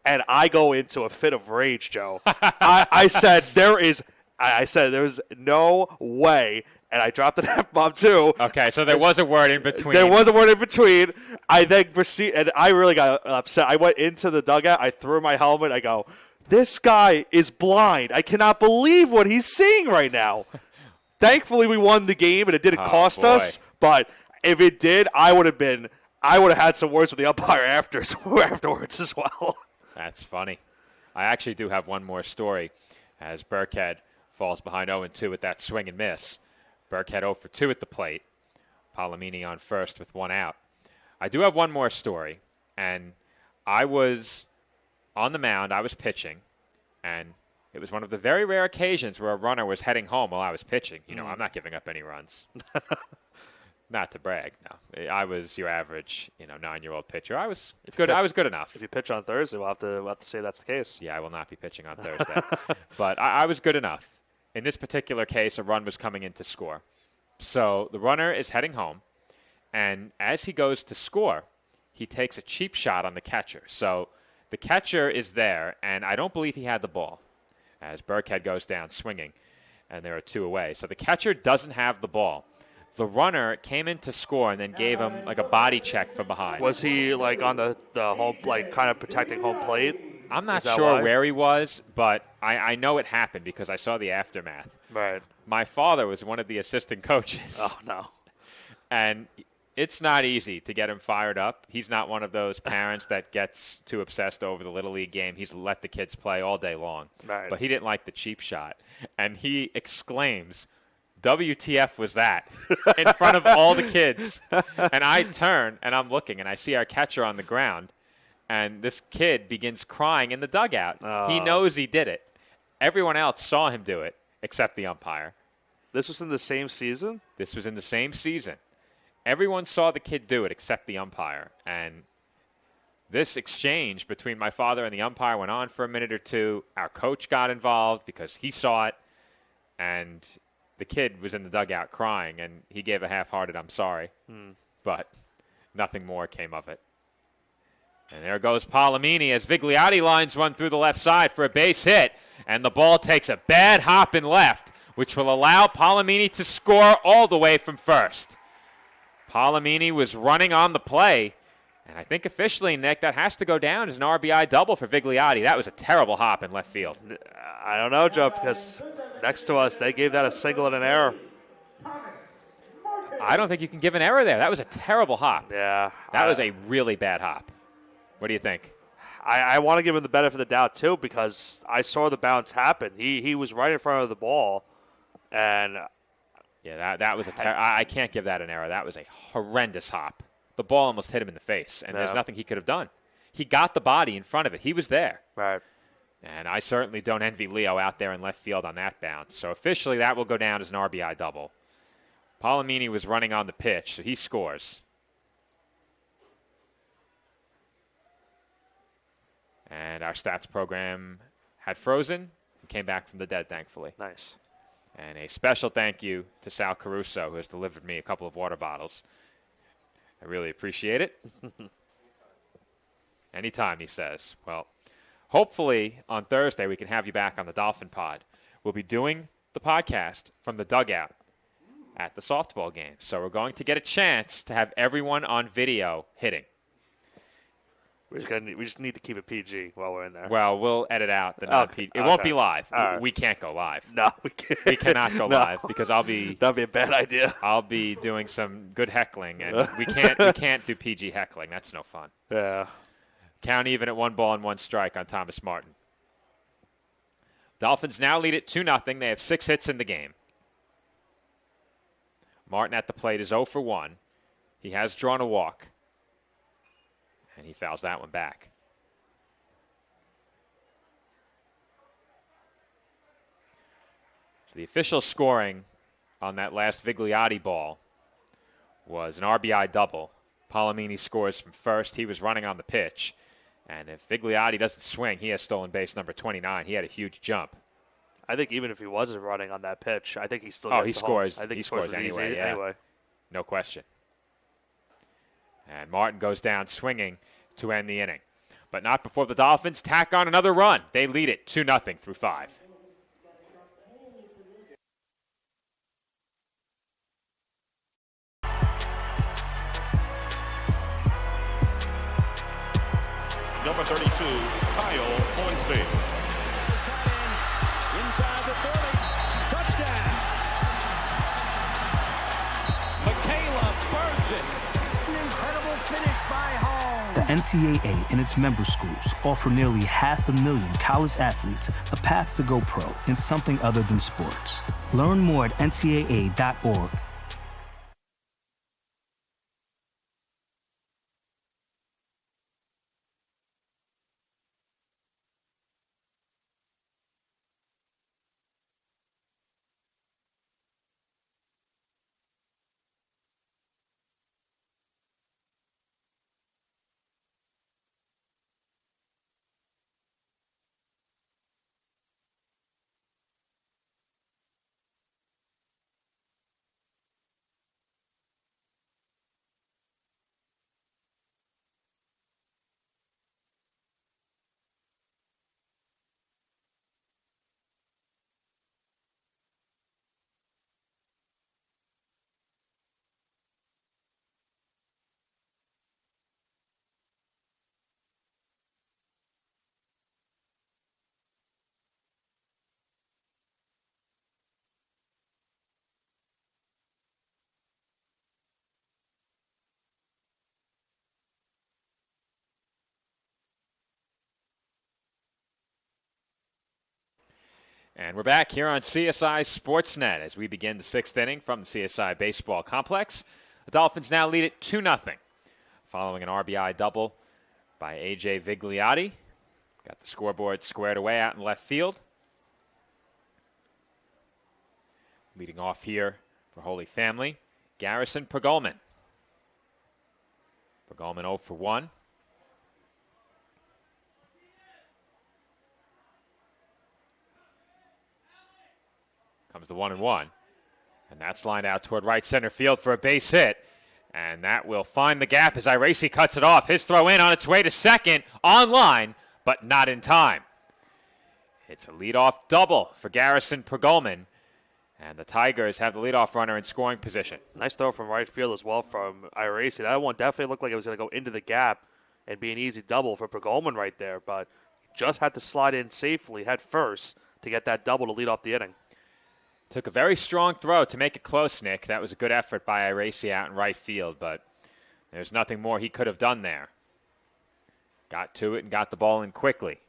[SPEAKER 7] and I go into a fit of rage, Joe. I said, there's no way, and I dropped an F-bomb too.
[SPEAKER 3] Okay, so there was a word in between.
[SPEAKER 7] There was a word in between. I then proceed, and I really got upset. I went into the dugout. I threw my helmet. I go, this guy is blind. I cannot believe what he's seeing right now. Thankfully, we won the game, and it didn't cost us. But if it did, I would have had some words with the umpire afterwards as well.
[SPEAKER 3] That's funny. I actually do have one more story as Burkhead falls behind 0-2 with that swing and miss. Burkhead 0 for 2 at the plate. Palomini on first with 1 out. I do have one more story, and I was on the mound. I was pitching, and it was one of the very rare occasions where a runner was heading home while I was pitching. You know, I'm not giving up any runs. Not to brag, no. I was your average, 9-year-old pitcher. I was good. I was good enough.
[SPEAKER 7] If you pitch on Thursday, we'll have to say that's the case.
[SPEAKER 3] Yeah, I will not be pitching on Thursday. But I was good enough. In this particular case, a run was coming in to score. So the runner is heading home, and as he goes to score, he takes a cheap shot on the catcher. So the catcher is there, and I don't believe he had the ball as Burkhead goes down swinging, and there are 2 away. So the catcher doesn't have the ball. The runner came in to score and then gave him like a body check from behind.
[SPEAKER 7] Was he like on the home, like kind of protecting home plate?
[SPEAKER 3] I'm not sure where he was, but I know it happened because I saw the aftermath.
[SPEAKER 7] Right.
[SPEAKER 3] My father was one of the assistant coaches.
[SPEAKER 7] Oh, no.
[SPEAKER 3] And it's not easy to get him fired up. He's not one of those parents that gets too obsessed over the Little League game. He's let the kids play all day long.
[SPEAKER 7] Right.
[SPEAKER 3] But he didn't like the cheap shot. And he exclaims, WTF was that? In front of all the kids. And I turn, and I'm looking, and I see our catcher on the ground. And this kid begins crying in the dugout. He knows he did it. Everyone else saw him do it, except the umpire.
[SPEAKER 7] This was in the same season?
[SPEAKER 3] This was in the same season. everyone saw the kid do it except the umpire. And this exchange between my father and the umpire went on for a minute or two. Our coach got involved because he saw it, and the kid was in the dugout crying, and he gave a half-hearted "I'm sorry," but nothing more came of it. And there goes Palomini as Vigliotti lines one through the left side for a base hit, and the ball takes a bad hop in left, which will allow Palomini to score all the way from first. Palomini was running on the play, and I think officially, Nick, that has to go down as an RBI double for Vigliotti. That was a terrible hop in left field.
[SPEAKER 7] I don't know, Joe, because next to us, they gave that a single and an error.
[SPEAKER 3] I don't think you can give an error there. That was a terrible hop.
[SPEAKER 7] Yeah.
[SPEAKER 3] That was a really bad hop. What do you think?
[SPEAKER 7] I want to give him the benefit of the doubt, too, because I saw the bounce happen. He was right in front of the ball, and
[SPEAKER 3] yeah, that was I can't give that an error. That was a horrendous hop. The ball almost hit him in the face, and there's nothing he could have done. He got the body in front of it. He was there.
[SPEAKER 7] Right.
[SPEAKER 3] And I certainly don't envy Leo out there in left field on that bounce. So officially that will go down as an RBI double. Palomini was running on the pitch, so he scores. And our stats program had frozen and came back from the dead, thankfully.
[SPEAKER 7] Nice.
[SPEAKER 3] And a special thank you to Sal Caruso, who has delivered me a couple of water bottles. I really appreciate it. Anytime, he says. Well, hopefully on Thursday we can have you back on the Dolphin Pod. We'll be doing the podcast from the dugout at the softball game. So we're going to get a chance to have everyone on video hitting.
[SPEAKER 7] We just need to keep it PG while we're in there.
[SPEAKER 3] Well, we'll edit out the non-PG. It won't be live.
[SPEAKER 7] Right.
[SPEAKER 3] We can't go live.
[SPEAKER 7] No, we can't.
[SPEAKER 3] We cannot go live because
[SPEAKER 7] that'd be a bad idea.
[SPEAKER 3] I'll be doing some good heckling, and we can't do PG heckling. That's no fun.
[SPEAKER 7] Yeah.
[SPEAKER 3] Count even at 1 ball and 1 strike on Thomas Martin. Dolphins now lead it 2-0. They have 6 hits in the game. Martin at the plate is 0 for 1. He has drawn a walk. And he fouls that one back. So the official scoring on that last Vigliotti ball was an RBI double. Palomini scores from first. He was running on the pitch. And if Vigliotti doesn't swing, he has stolen base number 29. He had a huge jump.
[SPEAKER 7] I think even if he wasn't running on that pitch, I think he still
[SPEAKER 3] he
[SPEAKER 7] gets the
[SPEAKER 3] scores.
[SPEAKER 7] home. I think
[SPEAKER 3] he scores anyway. Yeah.
[SPEAKER 7] Anyway.
[SPEAKER 3] No question. And Martin goes down swinging to end the inning. But not before the Dolphins tack on another run. They lead it 2-0 through 5.
[SPEAKER 14] Number 32, Kyle Hornsby.
[SPEAKER 10] Inside the 30. Touchdown. Michaela Burgess. An incredible finish by Holmes.
[SPEAKER 15] The NCAA and its member schools offer nearly 500,000 college athletes a path to go pro in something other than sports. Learn more at ncaa.org.
[SPEAKER 3] And we're back here on CSI Sportsnet as we begin the 6th inning from the CSI Baseball Complex. The Dolphins now lead it 2-0 following an RBI double by A.J. Vigliotti. Got the scoreboard squared away out in left field. Leading off here for Holy Family, Garrison Pergolman. Burgolman 0 for 1. Comes the 1-1. And that's lined out toward right center field for a base hit. And that will find the gap as Iracy cuts it off. His throw in on its way to second, on line, but not in time. It's a leadoff double for Garrison Burgolman. And the Tigers have the leadoff runner in scoring position.
[SPEAKER 7] Nice throw from right field as well from Iracy. That one definitely looked like it was going to go into the gap and be an easy double for Burgolman right there. But just had to slide in safely head first to get that double to lead off the inning.
[SPEAKER 3] Took a very strong throw to make it close, Nick. That was a good effort by Iracy out in right field, but there's nothing more he could have done there. Got to it and got the ball in quickly.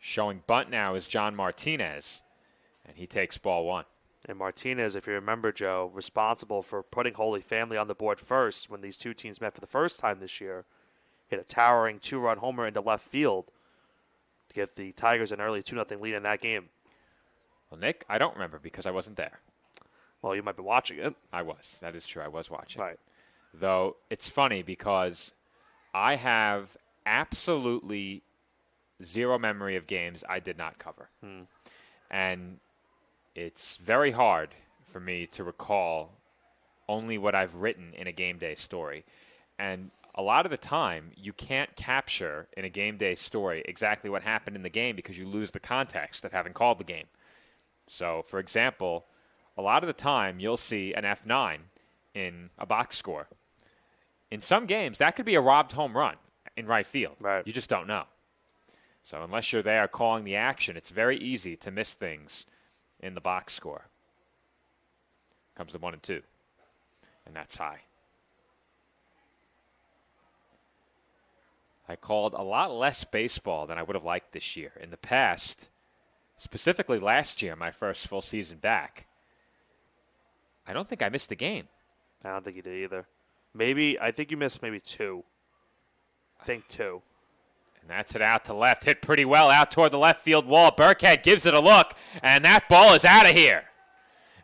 [SPEAKER 3] Showing bunt now is John Martinez, and he takes ball 1.
[SPEAKER 7] And Martinez, if you remember, Joe, responsible for putting Holy Family on the board first when these two teams met for the first time this year. Hit a towering 2-run homer into left field to give the Tigers an early 2-0 lead in that game.
[SPEAKER 3] Well, Nick, I don't remember because I wasn't there.
[SPEAKER 7] Well, you might be watching it.
[SPEAKER 3] I was. That is true. I was watching.
[SPEAKER 7] Right.
[SPEAKER 3] Though it's funny because I have absolutely zero memory of games I did not cover. And it's very hard for me to recall only what I've written in a game day story. And a lot of the time, you can't capture in a game day story exactly what happened in the game because you lose the context of having called the game. So, for example, a lot of the time you'll see an F9 in a box score. In some games, that could be a robbed home run in right field.
[SPEAKER 7] Right.
[SPEAKER 3] You just don't know. So unless you're there calling the action, it's very easy to miss things in the box score. Comes the 1-2, and that's high. I called a lot less baseball than I would have liked this year. In the past, specifically last year, my first full season back, I don't think I missed a game.
[SPEAKER 7] I don't think you did either. I think you missed maybe 2. I think 2.
[SPEAKER 3] And that's it out to left. Hit pretty well out toward the left field wall. Burkhead gives it a look, and that ball is out of here.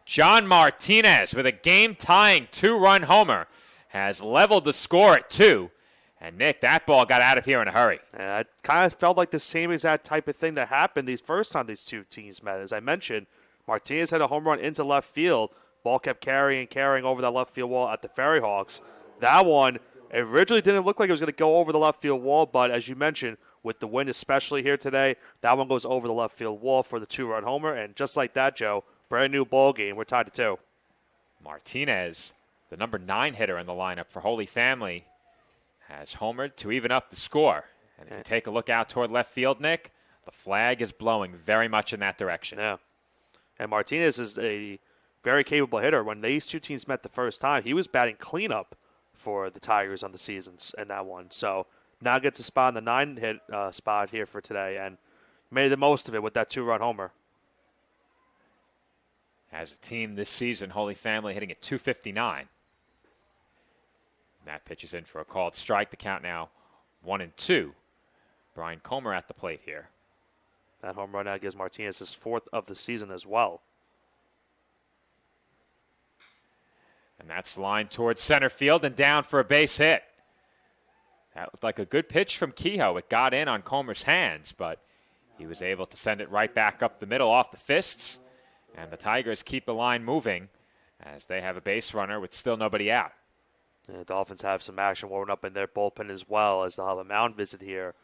[SPEAKER 3] John Martinez with a game-tying 2-run homer has leveled the score at 2. And, Nick, that ball got out of here in a hurry.
[SPEAKER 7] Yeah, it kind of felt like the same exact type of thing that happened these first time these two teams met. As I mentioned, Martinez had a home run into left field. Ball kept carrying over that left field wall at the Ferry Hawks. That one, it originally didn't look like it was going to go over the left field wall, but as you mentioned, with the wind especially here today, that one goes over the left field wall for the 2-run homer. And just like that, Joe, brand new ball game. We're tied to 2.
[SPEAKER 3] Martinez, the number 9 hitter in the lineup for Holy Family, has homered to even up the score. And if you take a look out toward left field, Nick, the flag is blowing very much in that direction.
[SPEAKER 7] Yeah. And Martinez is a very capable hitter. When these two teams met the first time, he was batting cleanup for the Tigers on the seasons in that one. So now gets a spot in the 9-hit spot here for today and made the most of it with that 2-run homer.
[SPEAKER 3] As a team this season, Holy Family hitting at .259. That pitch is in for a called strike. The count now 1-2. Brian Comer at the plate here.
[SPEAKER 7] That home run now gives Martinez his 4th of the season as well.
[SPEAKER 3] And that's lined towards center field and down for a base hit. That looked like a good pitch from Kehoe. It got in on Comer's hands, but he was able to send it right back up the middle off the fists. And the Tigers keep the line moving as they have a base runner with still nobody out.
[SPEAKER 7] The Dolphins have some action warming up in their bullpen as well as they'll have a mound visit here.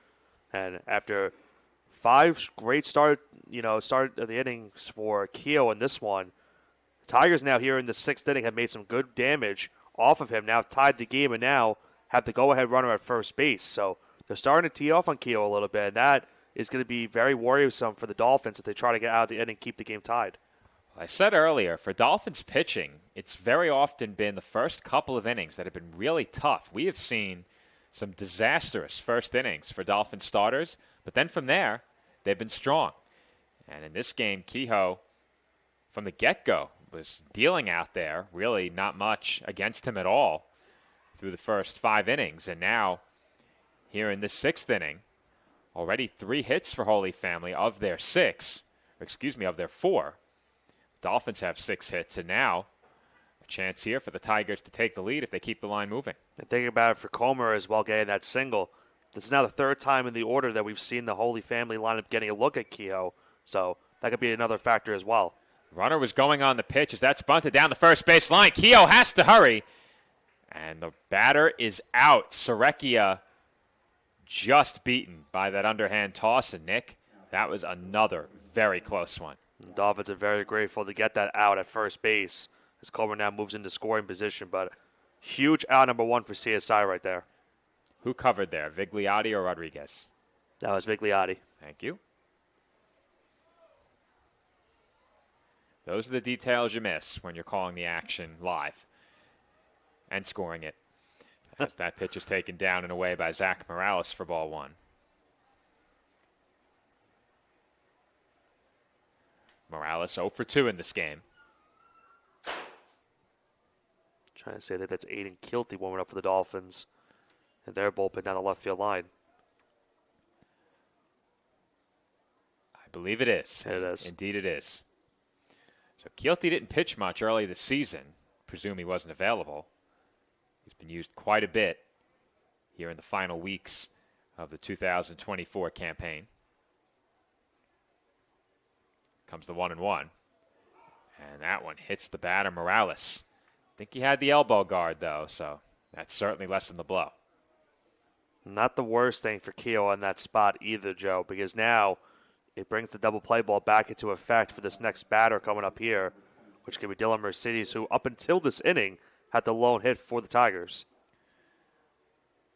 [SPEAKER 7] And after 5 great start of the innings for Kehoe in this one, the Tigers now here in the 6th inning have made some good damage off of him. Now tied the game and now have the go-ahead runner at first base. So they're starting to tee off on Kehoe a little bit, and that is going to be very worrisome for the Dolphins if they try to get out of the inning and keep the game tied.
[SPEAKER 3] I said earlier, for Dolphins pitching, it's very often been the first couple of innings that have been really tough. We have seen some disastrous first innings for Dolphins starters, but then from there, they've been strong. And in this game, Kehoe, from the get-go, was dealing out there, really not much against him at all through the first 5 innings. And now, here in the 6th inning, already 3 hits for Holy Family of their 4. Dolphins have 6 hits, and now A chance here for the Tigers to take the lead if they keep the line moving.
[SPEAKER 7] And thinking about it for Comer as well, getting that single. This is now the third time in the order that we've seen the Holy Family lineup getting a look at Kehoe. So that could be another factor as well.
[SPEAKER 3] Runner was going on the pitch as that's bunted down the first base line. Kehoe has to hurry. And the batter is out. Serecchia just beaten by that underhand toss. And Nick, that was another very close one.
[SPEAKER 7] The Dolphins are very grateful to get that out at first base as Comer now moves into scoring position. But huge out number one for CSI right there.
[SPEAKER 3] Who covered there, Vigliotti or Rodriguez?
[SPEAKER 7] That was Vigliotti.
[SPEAKER 3] Thank you. Those are the details you miss when you're calling the action live and scoring it. As that pitch is taken down and away by Zach Morales for ball one. Morales 0 for 2 in this game.
[SPEAKER 7] Trying to say that that's Aiden Kilty warming up for the Dolphins. And their bullpen down the left field line.
[SPEAKER 3] I believe it is.
[SPEAKER 7] It is.
[SPEAKER 3] Indeed it is. So Kilty didn't pitch much early this season. Presume he wasn't available. He's been used quite a bit here in the final weeks of the 2024 campaign. Comes the 1-1. And that one hits the batter, Morales. I think he had the elbow guard, though, so that certainly lessened the blow.
[SPEAKER 7] Not the worst thing for Kehoe on that spot either, Joe, because now it brings the double play ball back into effect for this next batter coming up here, which can be Dylan Mercedes, who up until this inning had the lone hit for the Tigers.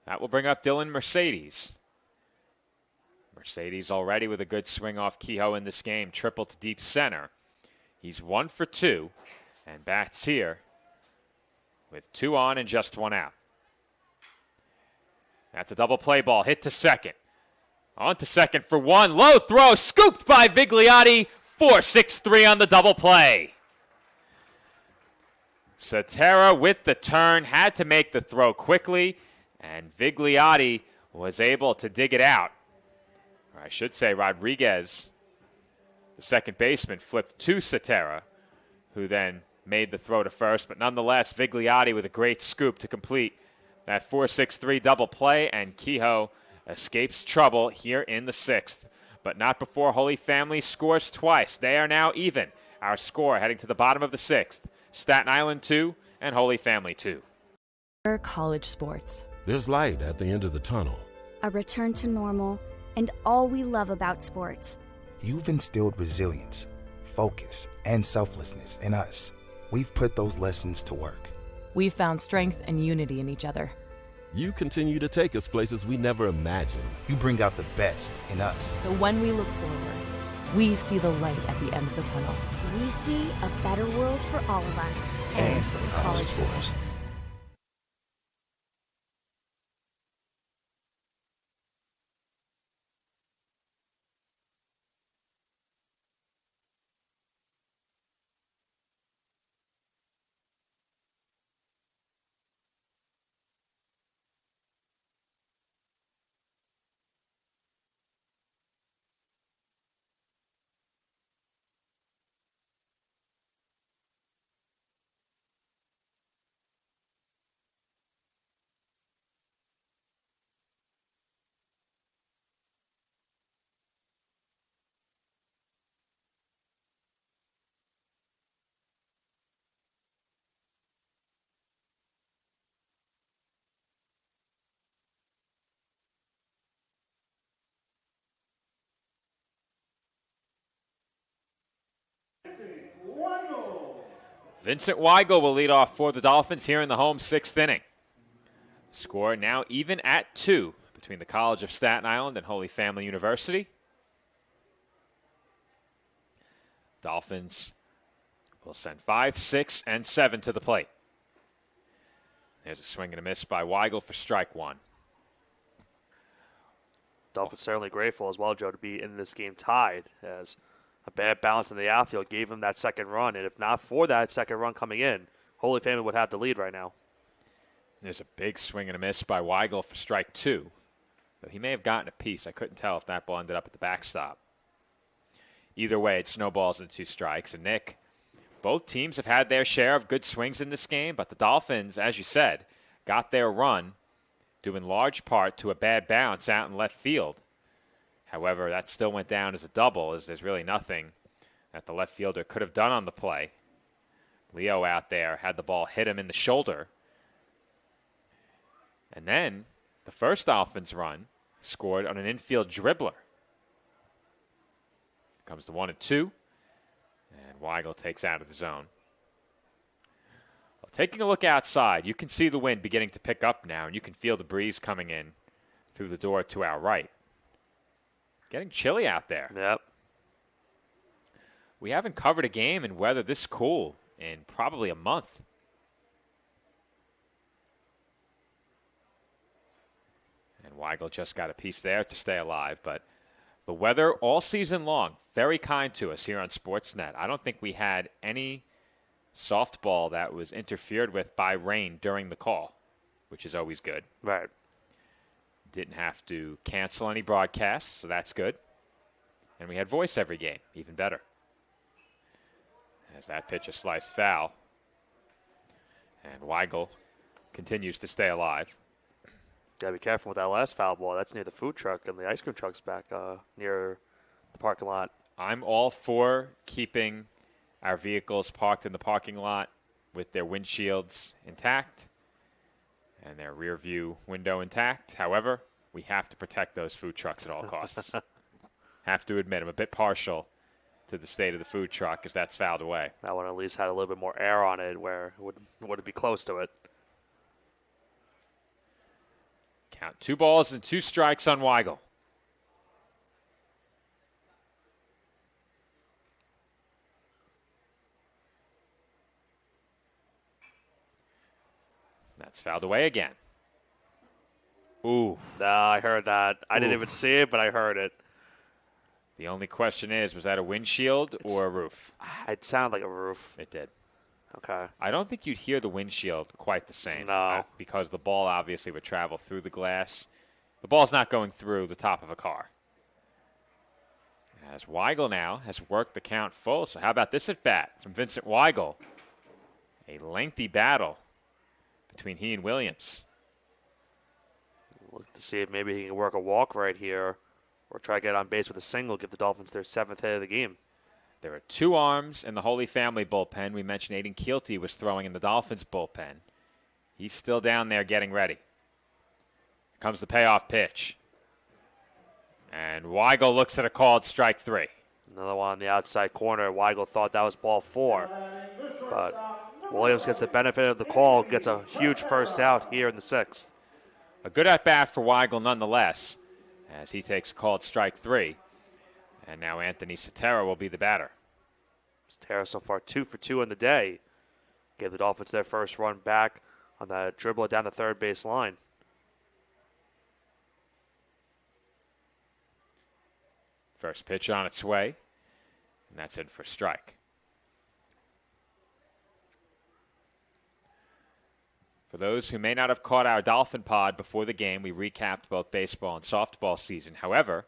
[SPEAKER 3] That will bring up Dylan Mercedes. Mercedes already with a good swing off Kehoe in this game, triple to deep center. He's 1 for 2 and bats here with 2 on and just 1 out. That's a double play ball, hit to second. On to second for 1, low throw, scooped by Vigliotti, 4-6-3 on the double play. Cetera with the turn, had to make the throw quickly, and Vigliotti was able to dig it out. Or I should say Rodriguez, the second baseman, flipped to Cetera, who then made the throw to first, but nonetheless, Vigliotti with a great scoop to complete that 4-6-3 double play, and Kehoe escapes trouble here in the 6th. But not before Holy Family scores twice. They are now even. Our score heading to the bottom of the 6th. Staten Island 2 and Holy Family 2.
[SPEAKER 16] College sports.
[SPEAKER 17] There's light at the end of the tunnel.
[SPEAKER 18] A return to normal, and all we love about sports.
[SPEAKER 19] You've instilled resilience, focus, and selflessness in us. We've put those lessons to work.
[SPEAKER 16] We've found strength and unity in each other.
[SPEAKER 17] You continue to take us places we never imagined.
[SPEAKER 19] You bring out the best in us.
[SPEAKER 16] So when we look forward, we see the light at the end of the tunnel.
[SPEAKER 18] We see a better world for all of us and for college sports.
[SPEAKER 3] Vincent Weigel will lead off for the Dolphins here in the home 6th inning. Score now even at 2 between the College of Staten Island and Holy Family University. Dolphins will send 5, 6, and 7 to the plate. There's a swing and a miss by Weigel for strike 1.
[SPEAKER 7] Dolphins certainly grateful as well, Joe, to be in this game tied, as a bad bounce in the outfield gave them that second run. And if not for that second run coming in, Holy Family would have the lead right now.
[SPEAKER 3] There's a big swing and a miss by Weigel for strike 2. But he may have gotten a piece. I couldn't tell if that ball ended up at the backstop. Either way, it snowballs into 2 strikes. And Nick, Both teams have had their share of good swings in this game, but the Dolphins, as you said, got their run due in large part to a bad bounce out in left field. However, that still went down as a double, as there's really nothing that the left fielder could have done on the play. Leo out there had the ball hit him in the shoulder. And then the first Dolphins run scored on an infield dribbler. Comes the 1-2, and Weigel takes out of the zone. Well, taking a look outside, you can see the wind beginning to pick up now, and you can feel the breeze coming in through the door to our right. Getting chilly out there.
[SPEAKER 7] Yep.
[SPEAKER 3] We haven't covered a game in weather this cool in probably a month. And Weigel just got a piece there to stay alive, but the weather all season long, very kind to us here on Sportsnet. I don't think we had any softball that was interfered with by rain during the call, which is always good.
[SPEAKER 7] Right.
[SPEAKER 3] Didn't have to cancel any broadcasts, so that's good. And we had voice every game, even better. As that pitch is sliced foul. And Weigel continues to stay alive.
[SPEAKER 7] Got to be careful with that last foul ball. That's near the food truck, and the ice cream truck's back near the parking lot.
[SPEAKER 3] I'm all for keeping our vehicles parked in the parking lot with their windshields intact and their rear view window intact. However, we have to protect those food trucks at all costs. Have to admit, I'm a bit partial to the state of the food truck because that's fouled away.
[SPEAKER 7] That one at least had a little bit more air on it where it wouldn't be close to it.
[SPEAKER 3] Count 2 balls and 2 strikes on Weigel. That's fouled away again. Ooh.
[SPEAKER 7] I heard that. I didn't even see it, but I heard it.
[SPEAKER 3] The only question is, was that a windshield or a roof?
[SPEAKER 7] It sounded like a roof.
[SPEAKER 3] It did.
[SPEAKER 7] Okay.
[SPEAKER 3] I don't think you'd hear the windshield quite the same.
[SPEAKER 7] No.
[SPEAKER 3] Because the ball obviously would travel through the glass. The ball's not going through the top of a car. As Weigel now has worked the count full. So how about this at bat from Vincent Weigel? A lengthy battle between he and Williams.
[SPEAKER 7] Look to see if maybe he can work a walk right here or try to get on base with a single, give the Dolphins their 7th hit of the game.
[SPEAKER 3] There are 2 arms in the Holy Family bullpen. We mentioned Aiden Keelty was throwing in the Dolphins bullpen. He's still down there getting ready. Here comes the payoff pitch. And Weigel looks at a called strike 3.
[SPEAKER 7] Another one on the outside corner. Weigel thought that was ball 4. But Williams gets the benefit of the call, gets a huge first out here in the 6th.
[SPEAKER 3] A good at-bat for Weigel nonetheless, as he takes a called strike 3. And now Anthony Cetera will be the batter.
[SPEAKER 7] Cetera so far 2 for 2 in the day. Gave the Dolphins their first run back on the dribble down the third base line.
[SPEAKER 3] First pitch on its way, and that's in for a strike. For those who may not have caught our Dolphin Pod before the game, we recapped both baseball and softball season. However,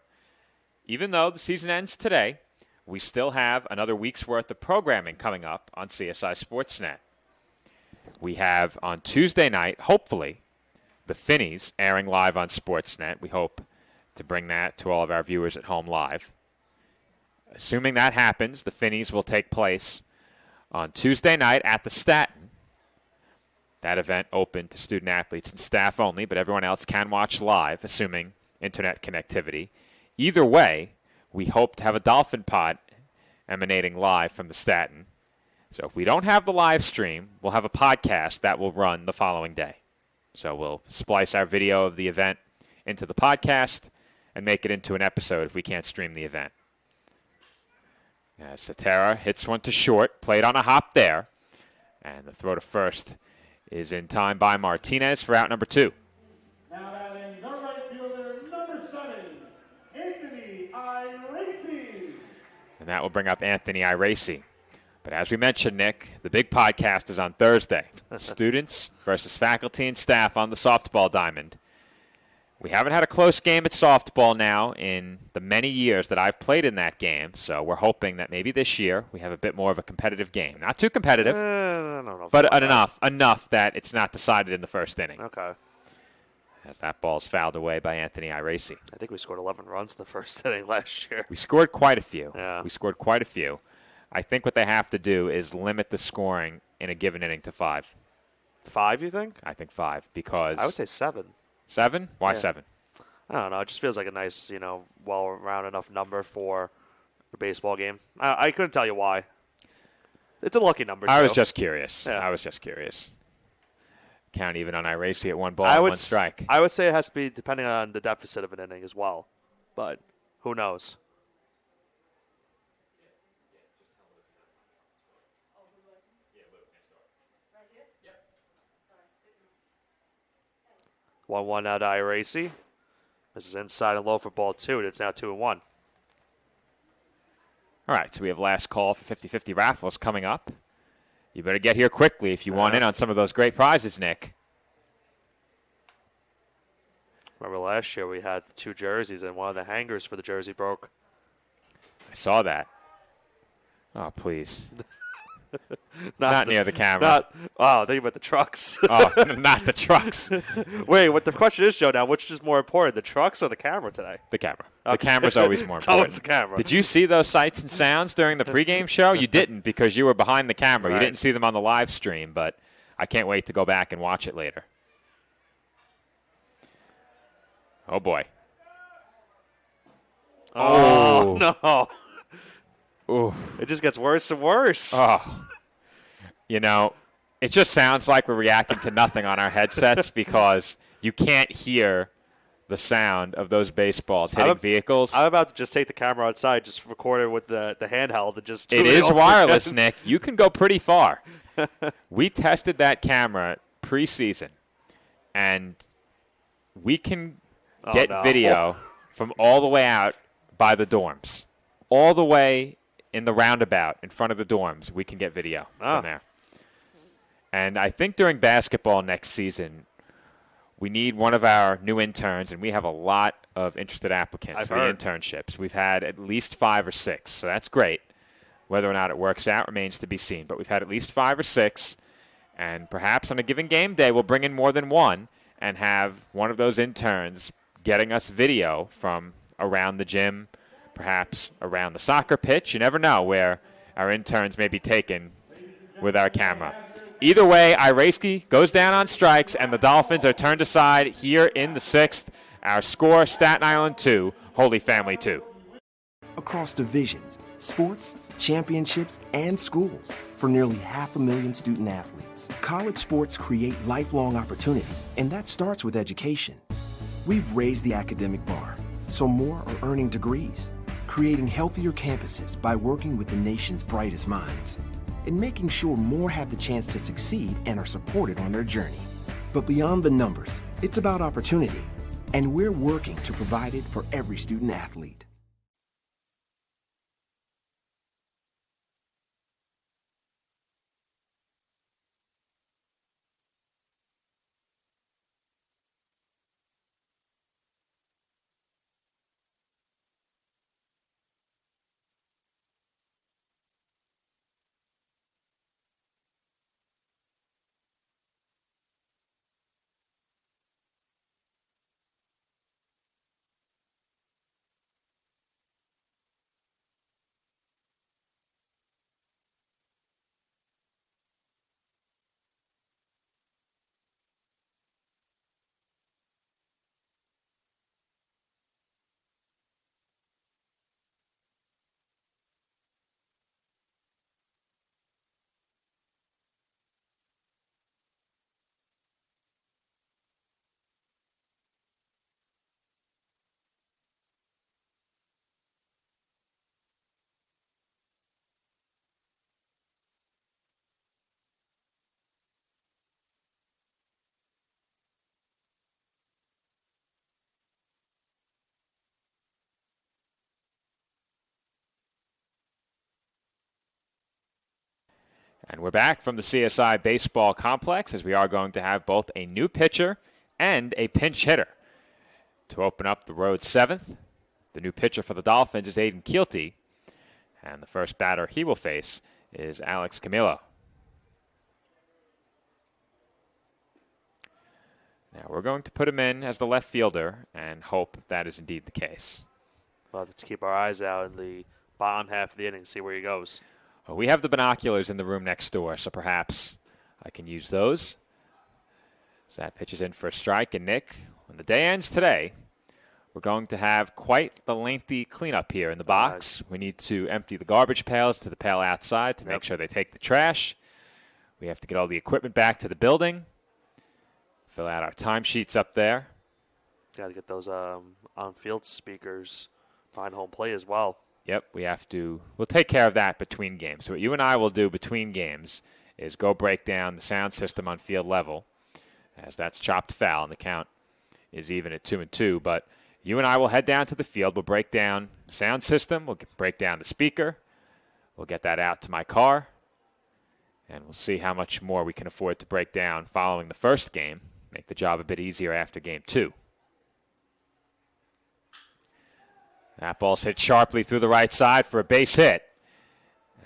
[SPEAKER 3] even though the season ends today, we still have another week's worth of programming coming up on CSI Sportsnet. We have on Tuesday night, hopefully, the Finnies airing live on Sportsnet. We hope to bring that to all of our viewers at home live. Assuming that happens, the Finnies will take place on Tuesday night at the Staten. That event open to student athletes and staff only, but everyone else can watch live, assuming internet connectivity. Either way, we hope to have a Dolphin Pod emanating live from the Staten. So if we don't have the live stream, we'll have a podcast that will run the following day. So we'll splice our video of the event into the podcast and make it into an episode if we can't stream the event. Cetera hits one to short, played on a hop there, and the throw to first is in time by Martinez for out number 2.
[SPEAKER 10] Now batting the right fielder, number 7, Anthony Iracey.
[SPEAKER 3] And that will bring up Anthony Iracey. But as we mentioned, Nick, the big podcast is on Thursday. Students versus faculty and staff on the softball diamond. We haven't had a close game at softball now in the many years that I've played in that game, so we're hoping that maybe this year we have a bit more of a competitive game. Not too competitive, but enough that it's not decided in the first inning.
[SPEAKER 7] Okay.
[SPEAKER 3] As that ball's fouled away by Anthony Iracy.
[SPEAKER 7] I think we scored 11 runs in the first inning last year.
[SPEAKER 3] We scored quite a few.
[SPEAKER 7] Yeah.
[SPEAKER 3] We scored quite a few. I think what they have to do is limit the scoring in a given inning to 5.
[SPEAKER 7] 5, you think?
[SPEAKER 3] I think 5 because...
[SPEAKER 7] I would say 7.
[SPEAKER 3] 7? Why
[SPEAKER 7] Yeah.
[SPEAKER 3] 7?
[SPEAKER 7] I don't know. It just feels like a nice, well-rounded enough number for a baseball game. I couldn't tell you why. It's a lucky number,
[SPEAKER 3] I
[SPEAKER 7] too.
[SPEAKER 3] was just curious. Count even on Iracy at 1 ball and 1 strike.
[SPEAKER 7] I would say it has to be depending on the deficit of an inning as well. But who knows? One one now to Iracy. This is inside and low for ball 2, and it's now 2-1.
[SPEAKER 3] All right, so we have last call for 50-50 raffles coming up. You better get here quickly if you want in on some of those great prizes, Nick.
[SPEAKER 7] Remember last year we had 2 jerseys, and one of the hangers for the jersey broke.
[SPEAKER 3] I saw that. Oh, please. Not near the camera.
[SPEAKER 7] Think about the trucks.
[SPEAKER 3] Oh, not the trucks.
[SPEAKER 7] Wait, what the question is, Joe, now, which is more important, the trucks or the camera today?
[SPEAKER 3] The camera.
[SPEAKER 7] Okay.
[SPEAKER 3] The camera's always more
[SPEAKER 7] It's
[SPEAKER 3] important.
[SPEAKER 7] always the camera.
[SPEAKER 3] Did you see those sights and sounds during the pregame show? You didn't because you were behind the camera.
[SPEAKER 7] Right.
[SPEAKER 3] You didn't see them on the live stream, but I can't wait to go back and watch it later. Oh, boy.
[SPEAKER 7] Oh, no.
[SPEAKER 3] Ooh.
[SPEAKER 7] It just gets worse and worse.
[SPEAKER 3] Oh. It just sounds like we're reacting to nothing on our headsets because you can't hear the sound of those baseballs hitting vehicles.
[SPEAKER 7] I'm about to just take the camera outside, just record it with the handheld, and just do
[SPEAKER 3] It is
[SPEAKER 7] over
[SPEAKER 3] wireless,
[SPEAKER 7] again.
[SPEAKER 3] Nick. You can go pretty far. We tested that camera preseason, and we can get video from all the way out by the dorms. All the way in the roundabout in front of the dorms, we can get video from there. And I think during basketball next season, we need one of our new interns, and we have a lot of interested applicants for the internships. We've had at least 5 or 6, so that's great. Whether or not it works out remains to be seen. But we've had at least 5 or 6, and perhaps on a given game day, we'll bring in more than one and have one of those interns getting us video from around the gym, perhaps around the soccer pitch. You never know where our interns may be taken with our camera. Either way, Iracy goes down on strikes, and the Dolphins are turned aside here in the 6th. Our score, Staten Island 2, Holy Family 2.
[SPEAKER 20] Across divisions, sports, championships, and schools for nearly 500,000 student athletes. College sports create lifelong opportunity, and that starts with education. We've raised the academic bar, so more are earning degrees, creating healthier campuses by working with the nation's brightest minds, and making sure more have the chance to succeed and are supported on their journey. But beyond the numbers, it's about opportunity, and we're working to provide it for every student athlete.
[SPEAKER 3] And we're back from the CSI Baseball Complex as we are going to have both a new pitcher and a pinch hitter. To open up the road 7th, the new pitcher for the Dolphins is Aiden Keelty. And the first batter he will face is Alex Camilo. Now we're going to put him in as the left fielder and hope that is indeed the case.
[SPEAKER 7] We'll have to keep our eyes out in the bottom half of the inning, see where he goes.
[SPEAKER 3] Well, we have the binoculars in the room next door, so perhaps I can use those. So that pitch is in for a strike. And Nick, when the day ends today, we're going to have quite the lengthy cleanup here in the box. We need to empty the garbage pails to the pail outside to make sure they take the trash. We have to get all the equipment back to the building. Fill out our timesheets up there.
[SPEAKER 7] Got to get those on-field speakers behind home plate as well.
[SPEAKER 3] Yep, we'll take care of that between games. So what you and I will do between games is go break down the sound system on field level, as that's chopped foul, and the count is even at 2-2. But you and I will head down to the field. We'll break down the sound system. We'll break down the speaker. We'll get that out to my car, and we'll see how much more we can afford to break down following the first game. Make the job a bit easier after game 2. That ball's hit sharply through the right side for a base hit.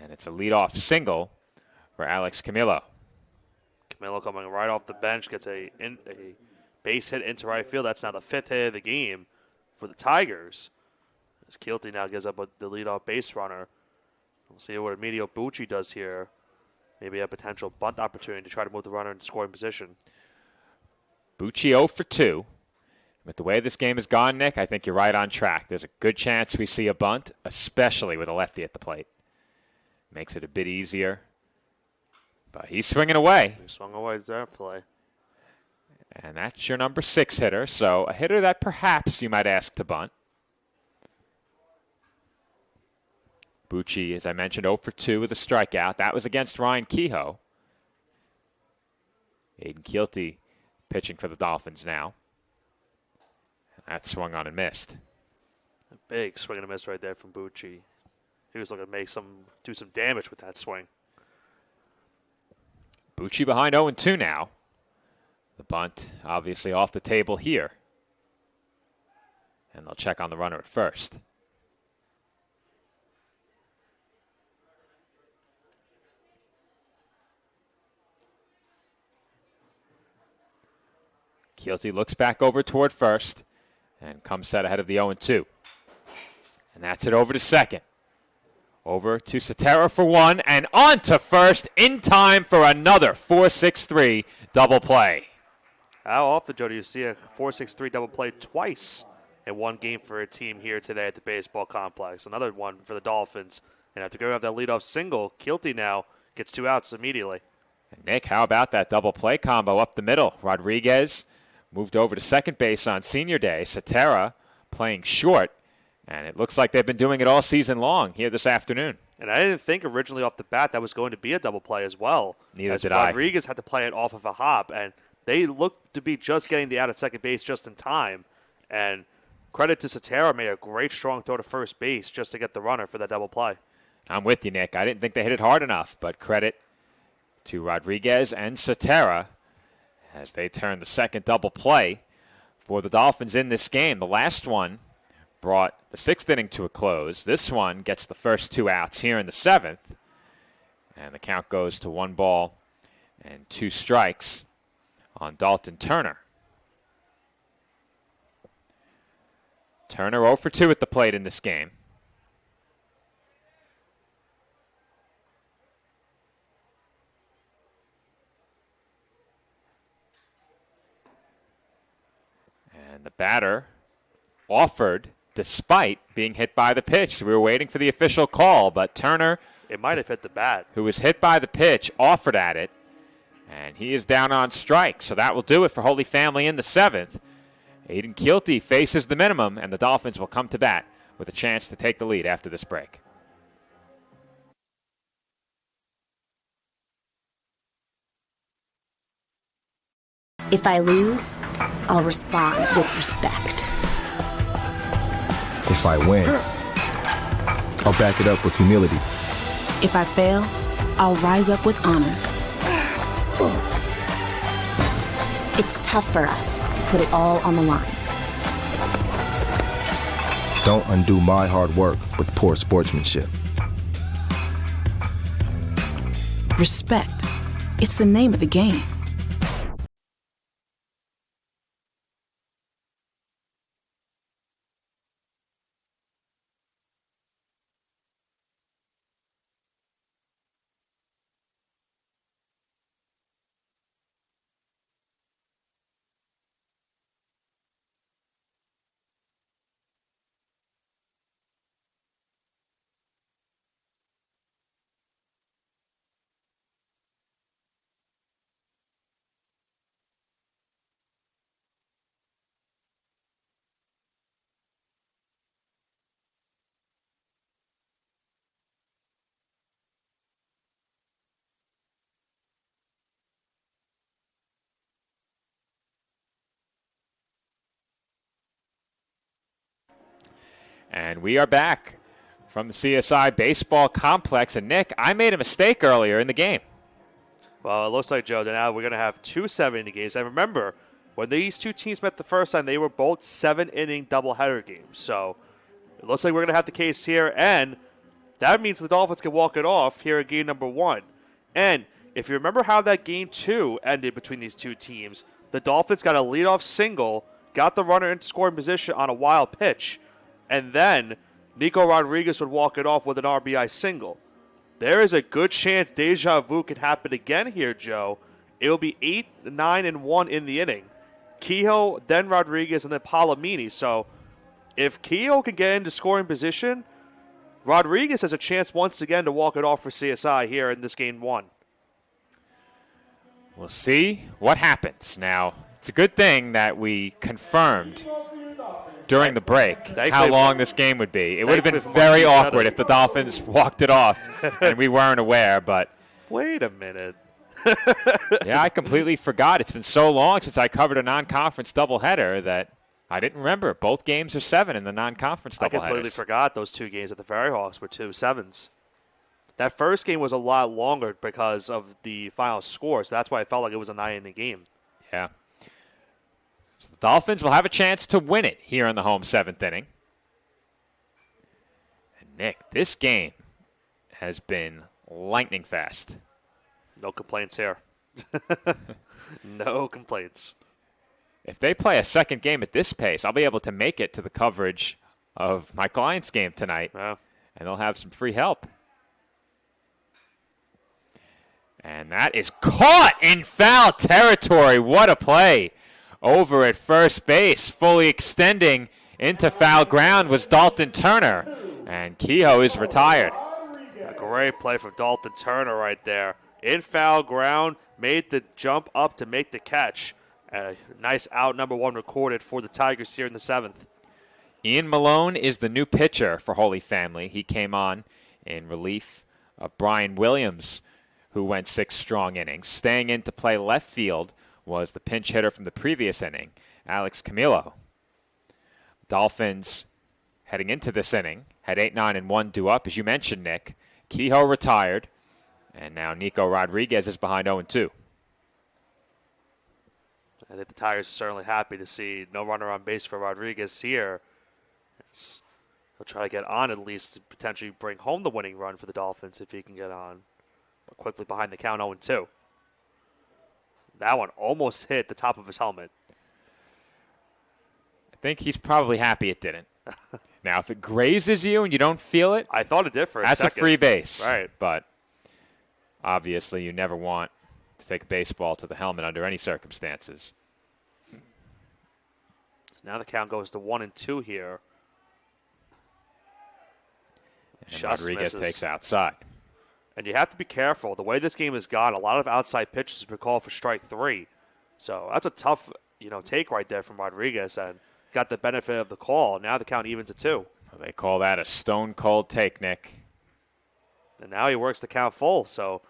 [SPEAKER 3] And it's a leadoff single for Alex Camilo.
[SPEAKER 7] Camilo coming right off the bench, gets a base hit into right field. That's now the 5th hit of the game for the Tigers. As Keelty now gives up the leadoff base runner. We'll see what Emilio Bucci does here. Maybe a potential bunt opportunity to try to move the runner into scoring position.
[SPEAKER 3] Bucci 0 for 2. With the way this game has gone, Nick, I think you're right on track. There's a good chance we see a bunt, especially with a lefty at the plate. Makes it a bit easier. But he's swinging away.
[SPEAKER 7] He swung away to that play.
[SPEAKER 3] And that's your number 6 hitter, so a hitter that perhaps you might ask to bunt. Bucci, as I mentioned, 0 for 2 with a strikeout. That was against Ryan Kehoe. Aiden Keelty pitching for the Dolphins now. That swung on and missed.
[SPEAKER 7] A big swing and a miss right there from Bucci. He was looking to do some damage with that swing.
[SPEAKER 3] Bucci behind 0-2 now. The bunt obviously off the table here. And they'll check on the runner at first. Keelty looks back over toward first and comes set ahead of the 0-2. And that's it over to second. Over to Cetera for 1 and on to first in time for another 4-6-3 double play.
[SPEAKER 7] How often, Joe, do you see a 4-6-3 double play twice in one game for a team here today at the baseball complex? Another one for the Dolphins. And after going off that leadoff single, Keelty now gets 2 outs immediately.
[SPEAKER 3] And Nick, how about that double play combo up the middle? Rodriguez moved over to second base on senior day. Cetera playing short. And it looks like they've been doing it all season long here this afternoon.
[SPEAKER 7] And I didn't think originally off the bat that was going to be a double play as well.
[SPEAKER 3] Neither did I.
[SPEAKER 7] Rodriguez had to play it off of a hop, and they looked to be just getting the out at second base just in time. And credit to Cetera, made a great strong throw to first base just to get the runner for that double play.
[SPEAKER 3] I'm with you, Nick. I didn't think they hit it hard enough, but credit to Rodriguez and Cetera as they turn the second double play for the Dolphins in this game. The last one brought the 6th inning to a close. This one gets the first 2 outs here in the 7th. And the count goes to 1 ball and 2 strikes on Dalton Turner. Turner 0 for 2 at the plate in this game. And the batter offered despite being hit by the pitch. So we were waiting for the official call, but Turner,
[SPEAKER 7] it might have hit the bat,
[SPEAKER 3] who was hit by the pitch, offered at it, and he is down on strike. So that will do it for Holy Family in the 7th. Aiden Keelty faces the minimum, and the Dolphins will come to bat with a chance to take the lead after this break.
[SPEAKER 18] If I lose, I'll respond with respect.
[SPEAKER 21] If I win, I'll back it up with humility.
[SPEAKER 22] If I fail, I'll rise up with honor.
[SPEAKER 18] It's tough for us to put it all on the line.
[SPEAKER 21] Don't undo my hard work with poor sportsmanship.
[SPEAKER 22] Respect. It's the name of the game.
[SPEAKER 3] And we are back from the CSI Baseball Complex. And, Nick, I made a mistake earlier in the game.
[SPEAKER 7] Well, it looks like, Joe, that now we're going to have 2 7-inning games. And remember, when these two teams met the first time, they were both 7-inning doubleheader games. So it looks like we're going to have the case here. And that means the Dolphins can walk it off here in game number 1. And if you remember how that game 2 ended between these two teams, the Dolphins got a leadoff single, got the runner into scoring position on a wild pitch, and then Nico Rodriguez would walk it off with an RBI single. There is a good chance deja vu could happen again here, Joe. It will be 8-9-1 in the inning. Kehoe, then Rodriguez, and then Palomini. So if Kehoe can get into scoring position, Rodriguez has a chance once again to walk it off for CSI here in this game 1.
[SPEAKER 3] We'll see what happens. Now, it's a good thing that we confirmed during the break how long this game would be. It would have been very awkward if the Dolphins walked it off and we weren't aware, but...
[SPEAKER 7] Wait a minute.
[SPEAKER 3] Yeah, I completely forgot. It's been so long since I covered a non-conference doubleheader that I didn't remember. Both games are 7 in the non-conference doubleheaders.
[SPEAKER 7] I completely forgot those 2 games at the Ferry Hawks were 2 7s. That first game was a lot longer because of the final score, so that's why I felt like it was a 9-inning game.
[SPEAKER 3] Yeah. So the Dolphins will have a chance to win it here in the home 7th inning. And Nick, this game has been lightning fast.
[SPEAKER 7] No complaints here. No complaints.
[SPEAKER 3] If they play a second game at this pace, I'll be able to make it to the coverage of my client's game tonight, and they'll have some free help. And that is caught in foul territory. What a play. Over at first base, fully extending into foul ground was Dalton Turner. And Kehoe is retired.
[SPEAKER 7] A great play from Dalton Turner right there. In foul ground, made the jump up to make the catch. A nice out number 1 recorded for the Tigers here in the 7th.
[SPEAKER 3] Ian Malone is the new pitcher for Holy Family. He came on in relief of Brian Williams, who went 6 strong innings. Staying in to play left field was the pinch hitter from the previous inning, Alex Camilo. Dolphins, heading into this inning, had 8-9-1 due up. As you mentioned, Nick, Kehoe retired, and now Nico Rodriguez is behind 0-2.
[SPEAKER 7] I think the Tigers are certainly happy to see no runner on base for Rodriguez here. He'll try to get on at least to potentially bring home the winning run for the Dolphins if he can get on. But quickly behind the count, 0-2. That one almost hit the top of his helmet.
[SPEAKER 3] I think he's probably happy it didn't. Now, if it grazes you and you don't feel it,
[SPEAKER 7] I thought it did for a second.
[SPEAKER 3] That's a free base.
[SPEAKER 7] Right.
[SPEAKER 3] But obviously you never want to take a baseball to the helmet under any circumstances.
[SPEAKER 7] So now the count goes to 1-2 here.
[SPEAKER 3] And Rodriguez takes outside.
[SPEAKER 7] And you have to be careful. The way this game has gone, a lot of outside pitches have been called for strike 3. So that's a tough, take right there from Rodriguez, and got the benefit of the call. Now the count evens at 2.
[SPEAKER 3] They call that a stone-cold take, Nick.
[SPEAKER 7] And now he works the count full. So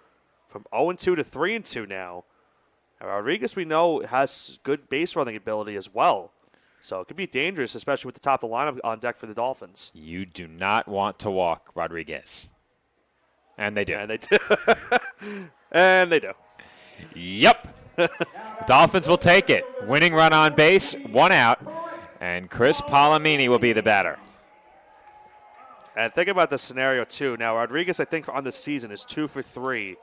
[SPEAKER 7] from 0-2 to 3-2 now. And Rodriguez, we know, has good base running ability as well. So it could be dangerous, especially with the top of the lineup on deck for the Dolphins.
[SPEAKER 3] You do not want to walk Rodriguez. And they do.
[SPEAKER 7] And they do. And they do.
[SPEAKER 3] Yep. The Dolphins will take it. Winning run on base, 1 out. And Chris Palomini will be the batter.
[SPEAKER 7] And think about the scenario, too. Now, Rodriguez, I think, on the season is 2 for 3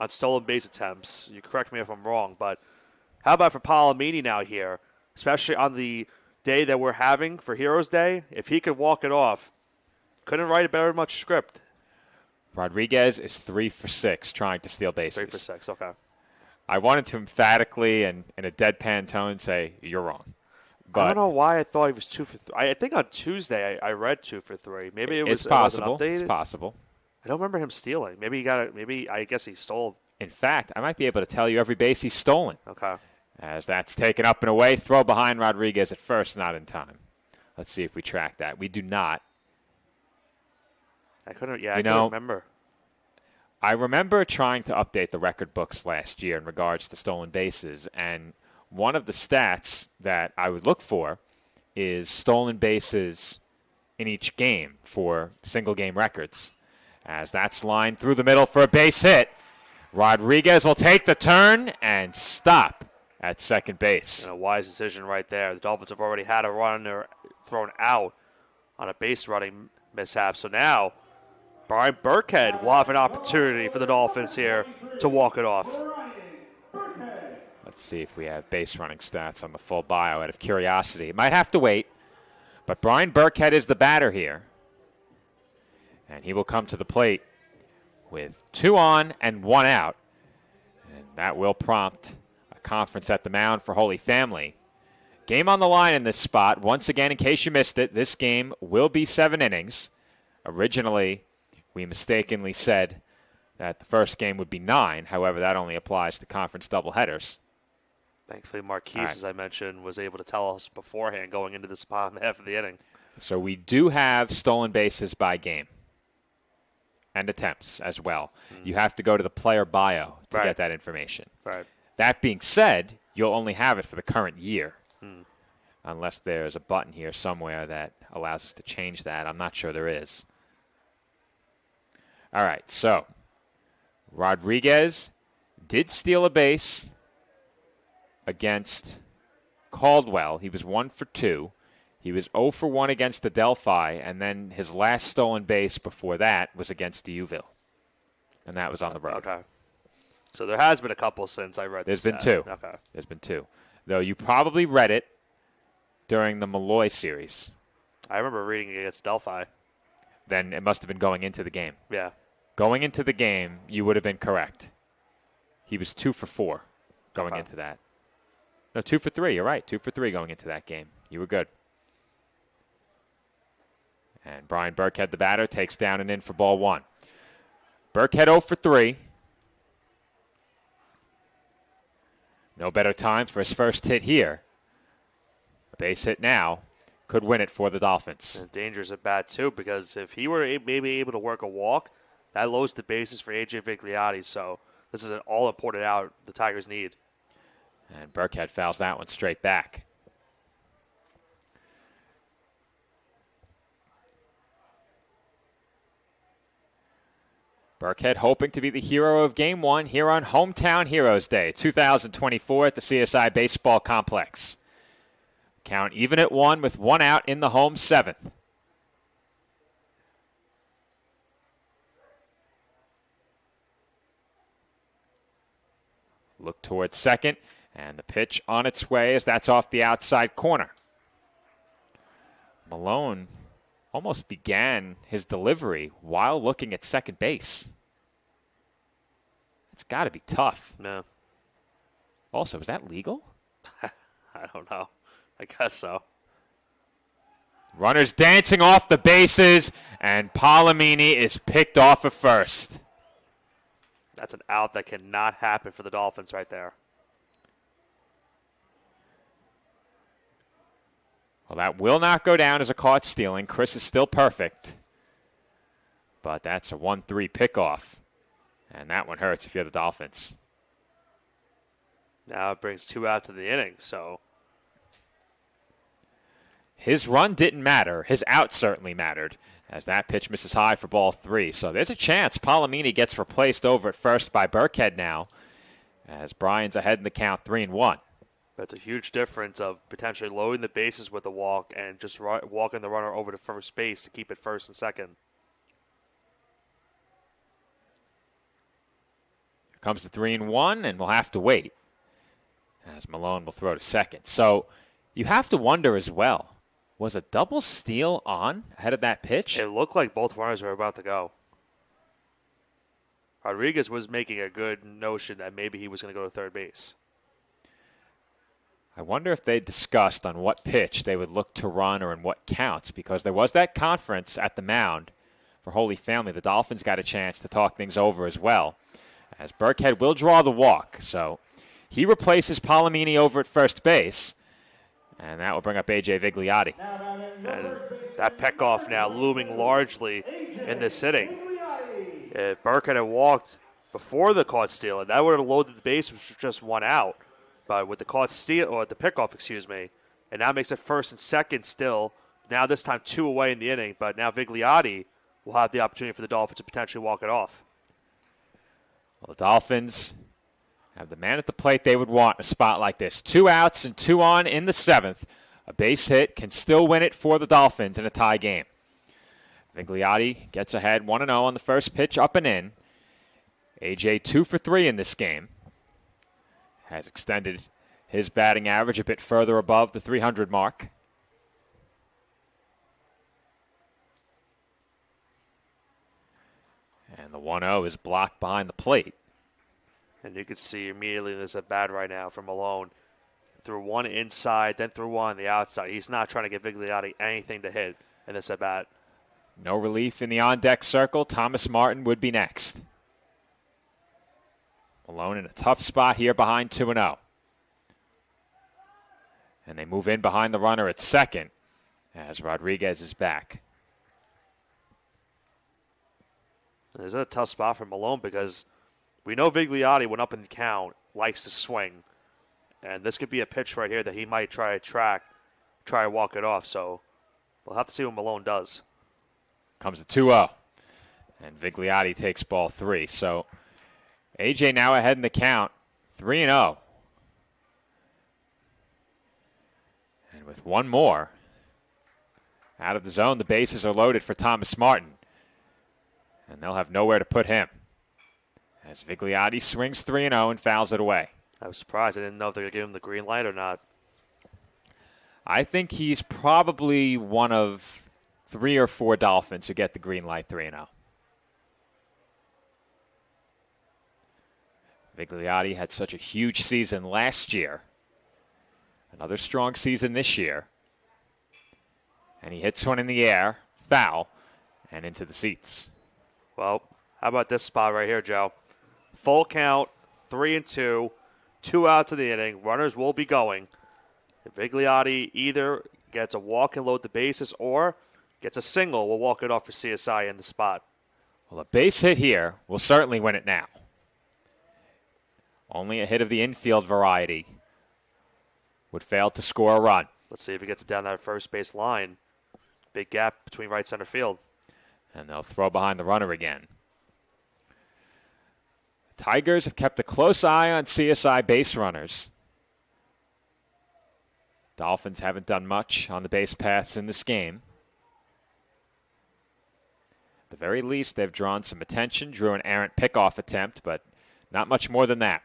[SPEAKER 7] on stolen base attempts. You correct me if I'm wrong, but how about for Palomini now here, especially on the day that we're having for Heroes Day? If he could walk it off, couldn't write a very much script.
[SPEAKER 3] Rodriguez is 3 for 6 trying to steal bases.
[SPEAKER 7] 3 for 6, okay.
[SPEAKER 3] I wanted to emphatically and in a deadpan tone say, you're wrong. But
[SPEAKER 7] I don't know why I thought he was 2 for 3. I think on Tuesday I read 2 for 3. Maybe it was
[SPEAKER 3] it's possible.
[SPEAKER 7] It wasn't updated.
[SPEAKER 3] It's possible.
[SPEAKER 7] I don't remember him stealing. Maybe he got it. Maybe I guess he stole.
[SPEAKER 3] In fact, I might be able to tell you every base he's stolen.
[SPEAKER 7] Okay.
[SPEAKER 3] As that's taken up and away, throw behind Rodriguez at first, not in time. Let's see if we track that. We do not.
[SPEAKER 7] I couldn't remember.
[SPEAKER 3] I remember trying to update the record books last year in regards to stolen bases, and one of the stats that I would look for is stolen bases in each game for single game records. As that's lined through the middle for a base hit, Rodriguez will take the turn and stop at second base.
[SPEAKER 7] And a wise decision right there. The Dolphins have already had a runner thrown out on a base running mishap. So now Brian Burkhead will have an opportunity for the Dolphins here to walk it off.
[SPEAKER 3] Let's see if we have base running stats on the full bio out of curiosity. Might have to wait, but Brian Burkhead is the batter here. And he will come to the plate with 2 on and 1 out. And that will prompt a conference at the mound for Holy Family. Game on the line in this spot. Once again, in case you missed it, this game will be 7 innings. Originally, we mistakenly said that the first game would be 9. However, that only applies to conference doubleheaders.
[SPEAKER 7] Thankfully, Marquise, as I mentioned, was able to tell us beforehand going into this bottom half of the inning.
[SPEAKER 3] So we do have stolen bases by game. And attempts as well. You have to go to the player bio to get that information.
[SPEAKER 7] Right.
[SPEAKER 3] That being said, you'll only have it for the current year. Unless there's a button here somewhere that allows us to change that. I'm not sure there is. All right, so Rodriguez did steal a base against Caldwell. He was 1 for 2. He was 0 for 1 against the Delphi, and then his last stolen base before that was against Deauville. And that was on the road.
[SPEAKER 7] Okay. So there has been a couple since I read this.
[SPEAKER 3] There's been 2.
[SPEAKER 7] Okay.
[SPEAKER 3] There's been 2. Though you probably read it during the Malloy series.
[SPEAKER 7] I remember reading it against Delphi.
[SPEAKER 3] Then it must have been going into the game.
[SPEAKER 7] Yeah.
[SPEAKER 3] Going into the game, you would have been correct. He was 2 for 4 going into that. No, 2 for 3. You're right. 2 for 3 going into that game. You were good. And Brian Burkhead, the batter, takes down and in for ball 1. Burkhead 0 for 3. No better time for his first hit here. A base hit now could win it for the Dolphins.
[SPEAKER 7] And danger's at bat, too, because if he were maybe able to work a walk, that loads the bases for A.J. Vigliotti. So this is an all-important out the Tigers need.
[SPEAKER 3] And Burkhead fouls that one straight back. Burkhead hoping to be the hero of Game 1 here on Hometown Heroes Day 2024 at the CSI Baseball Complex. Count even at 1 with 1 out in the home 7th. Look towards second, and the pitch on its way as that's off the outside corner. Malone almost began his delivery while looking at second base. It's got to be tough.
[SPEAKER 7] No.
[SPEAKER 3] Also, is that legal?
[SPEAKER 7] I don't know. I guess so.
[SPEAKER 3] Runners dancing off the bases, and Palomini is picked off at first.
[SPEAKER 7] That's an out that cannot happen for the Dolphins right there.
[SPEAKER 3] Well, that will not go down as a caught stealing. Chris is still perfect. But that's a 1-3 pickoff. And that one hurts if you're the Dolphins.
[SPEAKER 7] Now it brings 2 outs in the inning, so.
[SPEAKER 3] His run didn't matter. His out certainly mattered, as that pitch misses high for ball 3. So there's a chance Palomini gets replaced over at first by Burkhead now, as Brian's ahead in the count 3-1.
[SPEAKER 7] That's a huge difference of potentially loading the bases with a walk and just walking the runner over to first base to keep it first and second.
[SPEAKER 3] comes the 3-1, and we'll have to wait as Malone will throw to second. So you have to wonder as well, was a double steal on ahead of that pitch?
[SPEAKER 7] It looked like both runners were about to go. Rodriguez was making a good notion that maybe he was going to go to third base.
[SPEAKER 3] I wonder if they discussed on what pitch they would look to run or in what counts, because there was that conference at the mound for Holy Family. The Dolphins got a chance to talk things over as well, as Burkhead will draw the walk. So he replaces Palomini over at first base, and that will bring up A.J. Vigliotti.
[SPEAKER 7] And that pickoff now looming largely in this inning. If Burkhead had walked before the caught steal, and that would have loaded the base, which was just one out. But with the caught steal, or the pickoff, and now makes it first and second still. Now this time 2 away in the inning, but now Vigliotti will have the opportunity for the Dolphins to potentially walk it off.
[SPEAKER 3] Well, the Dolphins have the man at the plate they would want in a spot like this. 2 outs and 2 on in the 7th. A base hit can still win it for the Dolphins in a tie game. Vigliotti gets ahead 1-0 on the first pitch, up and in. AJ 2 for 3 in this game. Has extended his batting average a bit further above the 300 mark. And the 1-0 is blocked behind the plate.
[SPEAKER 7] And you can see immediately this at bat right now from Malone. Threw one inside, then threw one on the outside. He's not trying to give Vigliotti anything to hit in this at bat.
[SPEAKER 3] No relief in the on-deck circle. Thomas Martin would be next. Malone in a tough spot here behind 2-0. And they move in behind the runner at second as Rodriguez is back.
[SPEAKER 7] This is a tough spot for Malone because we know Vigliotti, when up in the count, likes to swing. And this could be a pitch right here that he might try to walk it off. So we'll have to see what Malone does.
[SPEAKER 3] Comes the 2-0. And Vigliotti takes ball 3. So AJ now ahead in the count, 3-0. And with one more out of the zone, the bases are loaded for Thomas Martin. And they'll have nowhere to put him, as Vigliotti swings 3-0 and fouls it away.
[SPEAKER 7] I was surprised. I didn't know if they were going to give him the green light or not.
[SPEAKER 3] I think he's probably one of 3 or 4 Dolphins who get the green light 3-0. Vigliotti had such a huge season last year. Another strong season this year. And he hits one in the air, foul, and into the seats.
[SPEAKER 7] Well, how about this spot right here, Joe? Full count, 3-2, 2 outs of the inning. Runners will be going. If Vigliotti either gets a walk and load the bases or gets a single, we'll walk it off for CSI in the spot.
[SPEAKER 3] Well, a base hit here will certainly win it now. Only a hit of the infield variety would fail to score a run.
[SPEAKER 7] Let's see if he gets it down that first base line. Big gap between right center field.
[SPEAKER 3] And they'll throw behind the runner again. The Tigers have kept a close eye on CSI base runners. Dolphins haven't done much on the base paths in this game. At the very least, they've drawn some attention, drew an errant pickoff attempt, but not much more than that.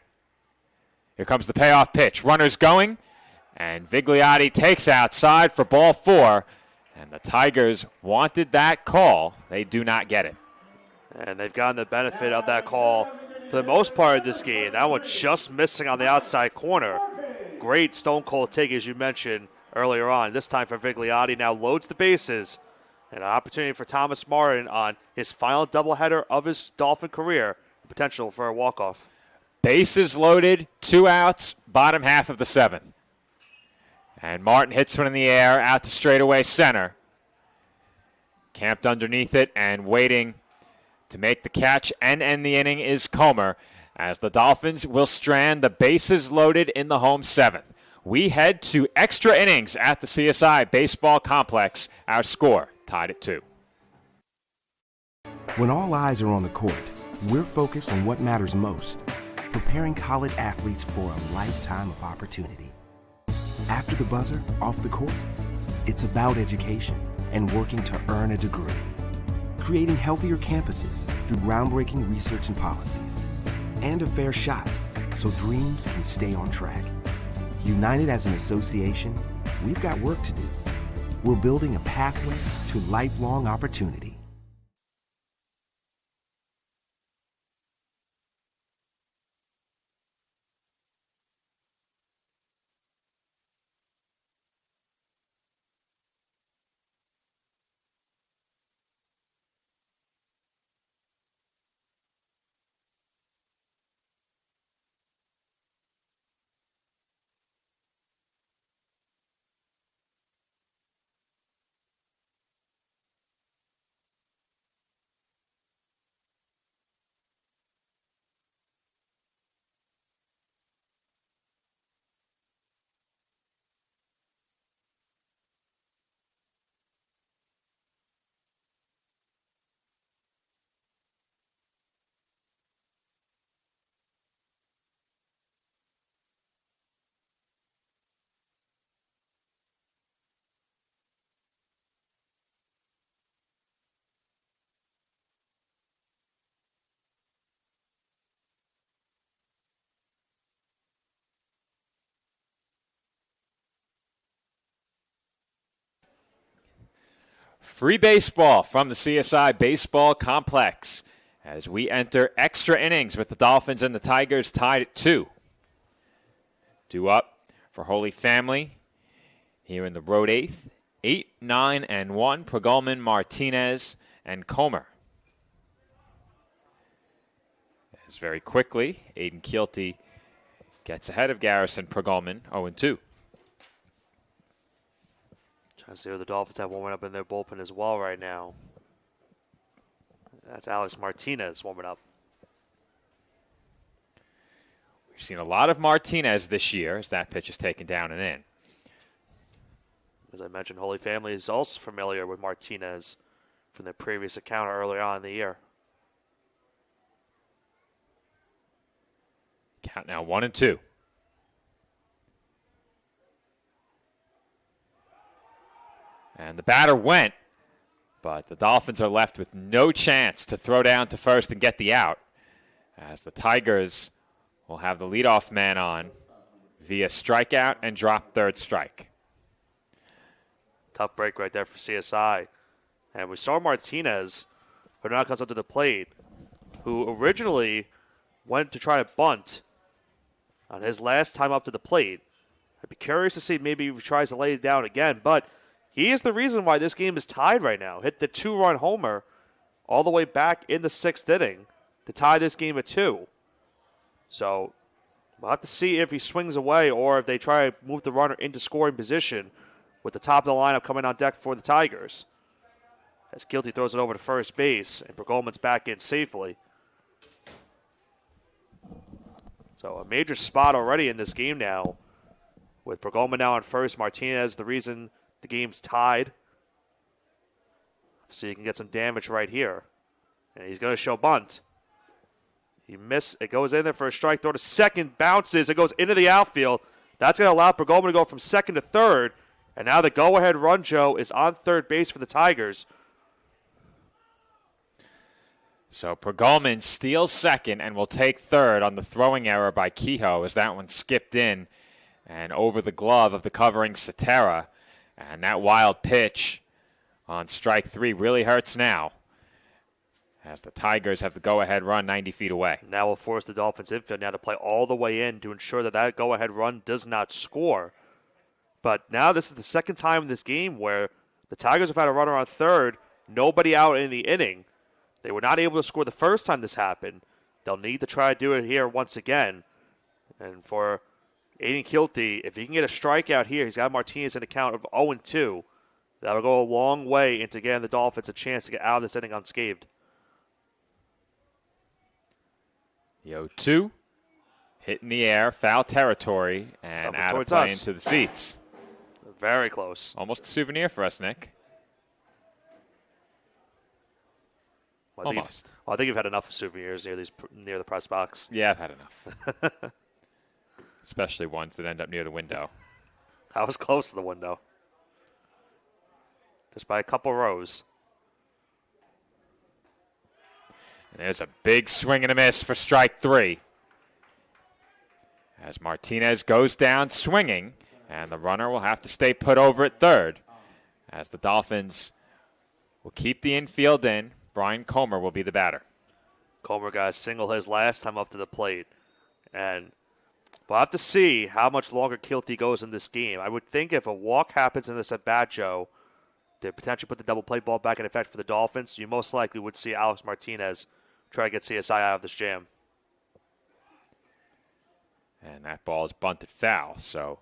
[SPEAKER 3] Here comes the payoff pitch. Runners going, and Vigliotti takes outside for ball 4. And the Tigers wanted that call. They do not get it.
[SPEAKER 7] And they've gotten the benefit of that call for the most part of this game. That one just missing on the outside corner. Great stone cold take, as you mentioned earlier on. This time for Vigliotti, now loads the bases. And an opportunity for Thomas Martin on his final doubleheader of his Dolphin career. Potential for a walk-off.
[SPEAKER 3] Bases loaded, 2 outs, bottom half of the 7th. And Martin hits one in the air out to straightaway center. Camped underneath it and waiting to make the catch and end the inning is Comer, as the Dolphins will strand the bases loaded in the home 7th. We head to extra innings at the CSI Baseball Complex. Our score tied at 2.
[SPEAKER 20] When all eyes are on the court, we're focused on what matters most, preparing college athletes for a lifetime of opportunity. After the buzzer, off the court, it's about education and working to earn a degree. Creating healthier campuses through groundbreaking research and policies. and a fair shot so dreams can stay on track. United as an association, we've got work to do. We're building a pathway to lifelong opportunity.
[SPEAKER 3] Free baseball from the CSI Baseball Complex as we enter extra innings with the Dolphins and the Tigers tied at 2. Due up for Holy Family here in the road 8th. 8, 9, and 1, Pregulman, Martinez, and Comer. As very quickly, Aiden Keelty gets ahead of Garrison Pregulman, 0-2.
[SPEAKER 7] Trying to see what the Dolphins have warming up in their bullpen as well right now. That's Alex Martinez warming up.
[SPEAKER 3] We've seen a lot of Martinez this year as that pitch is taken down and in.
[SPEAKER 7] As I mentioned, Holy Family is also familiar with Martinez from their previous encounter earlier on in the year.
[SPEAKER 3] Count now 1-2. And the batter went, but the Dolphins are left with no chance to throw down to first and get the out, as the Tigers will have the leadoff man on via strikeout and drop third strike.
[SPEAKER 7] Tough break right there for CSI. And we saw Martinez, who now comes up to the plate, who originally went to try to bunt on his last time up to the plate. I'd be curious to see maybe if he tries to lay it down again, but he is the reason why this game is tied right now. Hit the 2-run homer all the way back in the 6th inning to tie this game at 2. So we'll have to see if he swings away or if they try to move the runner into scoring position with the top of the lineup coming on deck for the Tigers. As Keelty throws it over to first base and Pregulman's back in safely. So a major spot already in this game now with Pregulman now on first. Martinez the reason the game's tied. So you can get some damage right here. And he's going to show bunt. He missed. It goes in there for a strike. Throw to second. Bounces. It goes into the outfield. That's going to allow Pregulman to go from second to third. And now the go-ahead run, Joe, is on third base for the Tigers.
[SPEAKER 3] So Pregulman steals second and will take third on the throwing error by Kehoe as that one skipped in and over the glove of the covering Cetera. And that wild pitch on strike 3 really hurts now as the Tigers have the go-ahead run 90 feet away.
[SPEAKER 7] Now will force the Dolphins infield now to play all the way in to ensure that that go-ahead run does not score. But now this is the second time in this game where the Tigers have had a runner on third, nobody out in the inning. They were not able to score the first time this happened. They'll need to try to do it here once again. And for Aiden Keelty, if he can get a strikeout here, he's got Martinez in a count of 0-2. That'll go a long way into getting the Dolphins a chance to get out of this inning unscathed.
[SPEAKER 3] The 0-2, hit in the air, foul territory, and out of play into the seats.
[SPEAKER 7] Very close.
[SPEAKER 3] Almost a souvenir for us, Nick. Almost.
[SPEAKER 7] I think you've had enough of souvenirs near the press box.
[SPEAKER 3] Yeah, I've had enough. Especially ones that end up near the window.
[SPEAKER 7] I was close to the window. Just by a couple rows.
[SPEAKER 3] And there's a big swing and a miss for strike 3. as Martinez goes down swinging, and the runner will have to stay put over at third, as the Dolphins will keep the infield in. Brian Comer will be the batter.
[SPEAKER 7] Comer got a single his last time up to the plate. And we'll have to see how much longer Kilty goes in this game. I would think if a walk happens in this at-bat, Joe, they potentially put the double play ball back in effect for the Dolphins. You most likely would see Alex Martinez try to get CSI out of this jam.
[SPEAKER 3] And that ball is bunted foul. So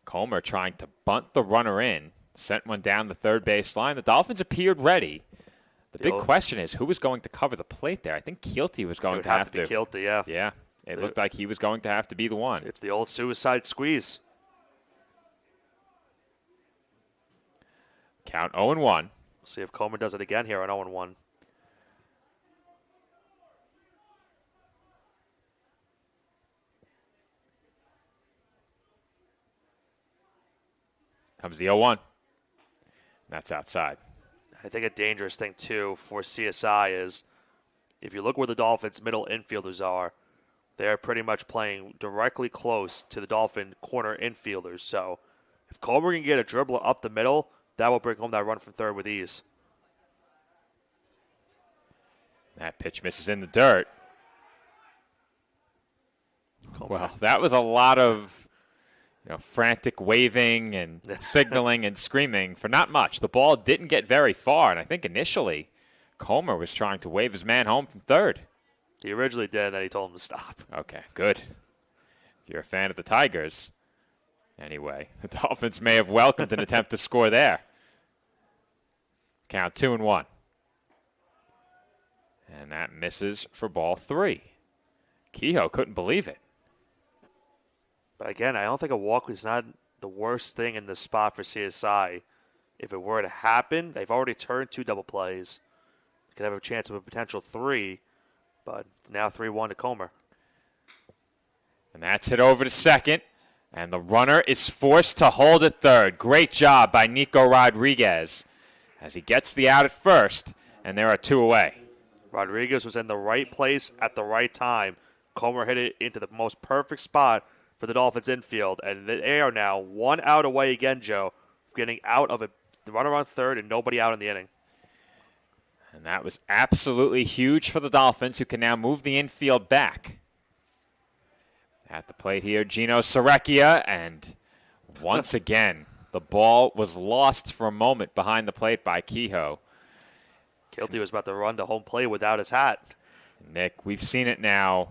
[SPEAKER 3] Comer trying to bunt the runner in, sent one down the third base line. The Dolphins appeared ready. The big question is who was going to cover the plate there. I think Kilty was going to have to.
[SPEAKER 7] Kilty, yeah.
[SPEAKER 3] Yeah, it looked like he was going to have to be the one.
[SPEAKER 7] It's the old suicide squeeze.
[SPEAKER 3] Count 0-1.
[SPEAKER 7] We'll see if Comer does it again here on 0-1.
[SPEAKER 3] Comes the 0-1. That's outside.
[SPEAKER 7] I think a dangerous thing, too, for CSI is if you look where the Dolphins' middle infielders are, they're pretty much playing directly close to the Dolphin corner infielders. So if Comer can get a dribbler up the middle, that will bring home that run from third with ease.
[SPEAKER 3] That pitch misses in the dirt. Well, that was a lot of frantic waving and signaling and screaming for not much. The ball didn't get very far, and I think initially Comer was trying to wave his man home from third.
[SPEAKER 7] He originally did, then he told him to stop.
[SPEAKER 3] Okay, good. If you're a fan of the Tigers. Anyway, the Dolphins may have welcomed an attempt to score there. Count 2-1. And that misses for ball 3. Kehoe couldn't believe it.
[SPEAKER 7] But again, I don't think a walk is not the worst thing in this spot for CSI. If it were to happen, they've already turned 2 double plays. Could have a chance of a potential 3, but now 3-1 to Comer.
[SPEAKER 3] And that's hit over to second, and the runner is forced to hold at third. Great job by Nico Rodriguez as he gets the out at first, and there are 2 away.
[SPEAKER 7] Rodriguez was in the right place at the right time. Comer hit it into the most perfect spot for the Dolphins infield, and they are now 1 out away again, Joe, getting out of the runner on third and nobody out in the inning.
[SPEAKER 3] And that was absolutely huge for the Dolphins, who can now move the infield back. At the plate here, Gino Serecchia, and once again, the ball was lost for a moment behind the plate by Kehoe.
[SPEAKER 7] Kilty was about to run to home plate without his hat.
[SPEAKER 3] Nick, we've seen it now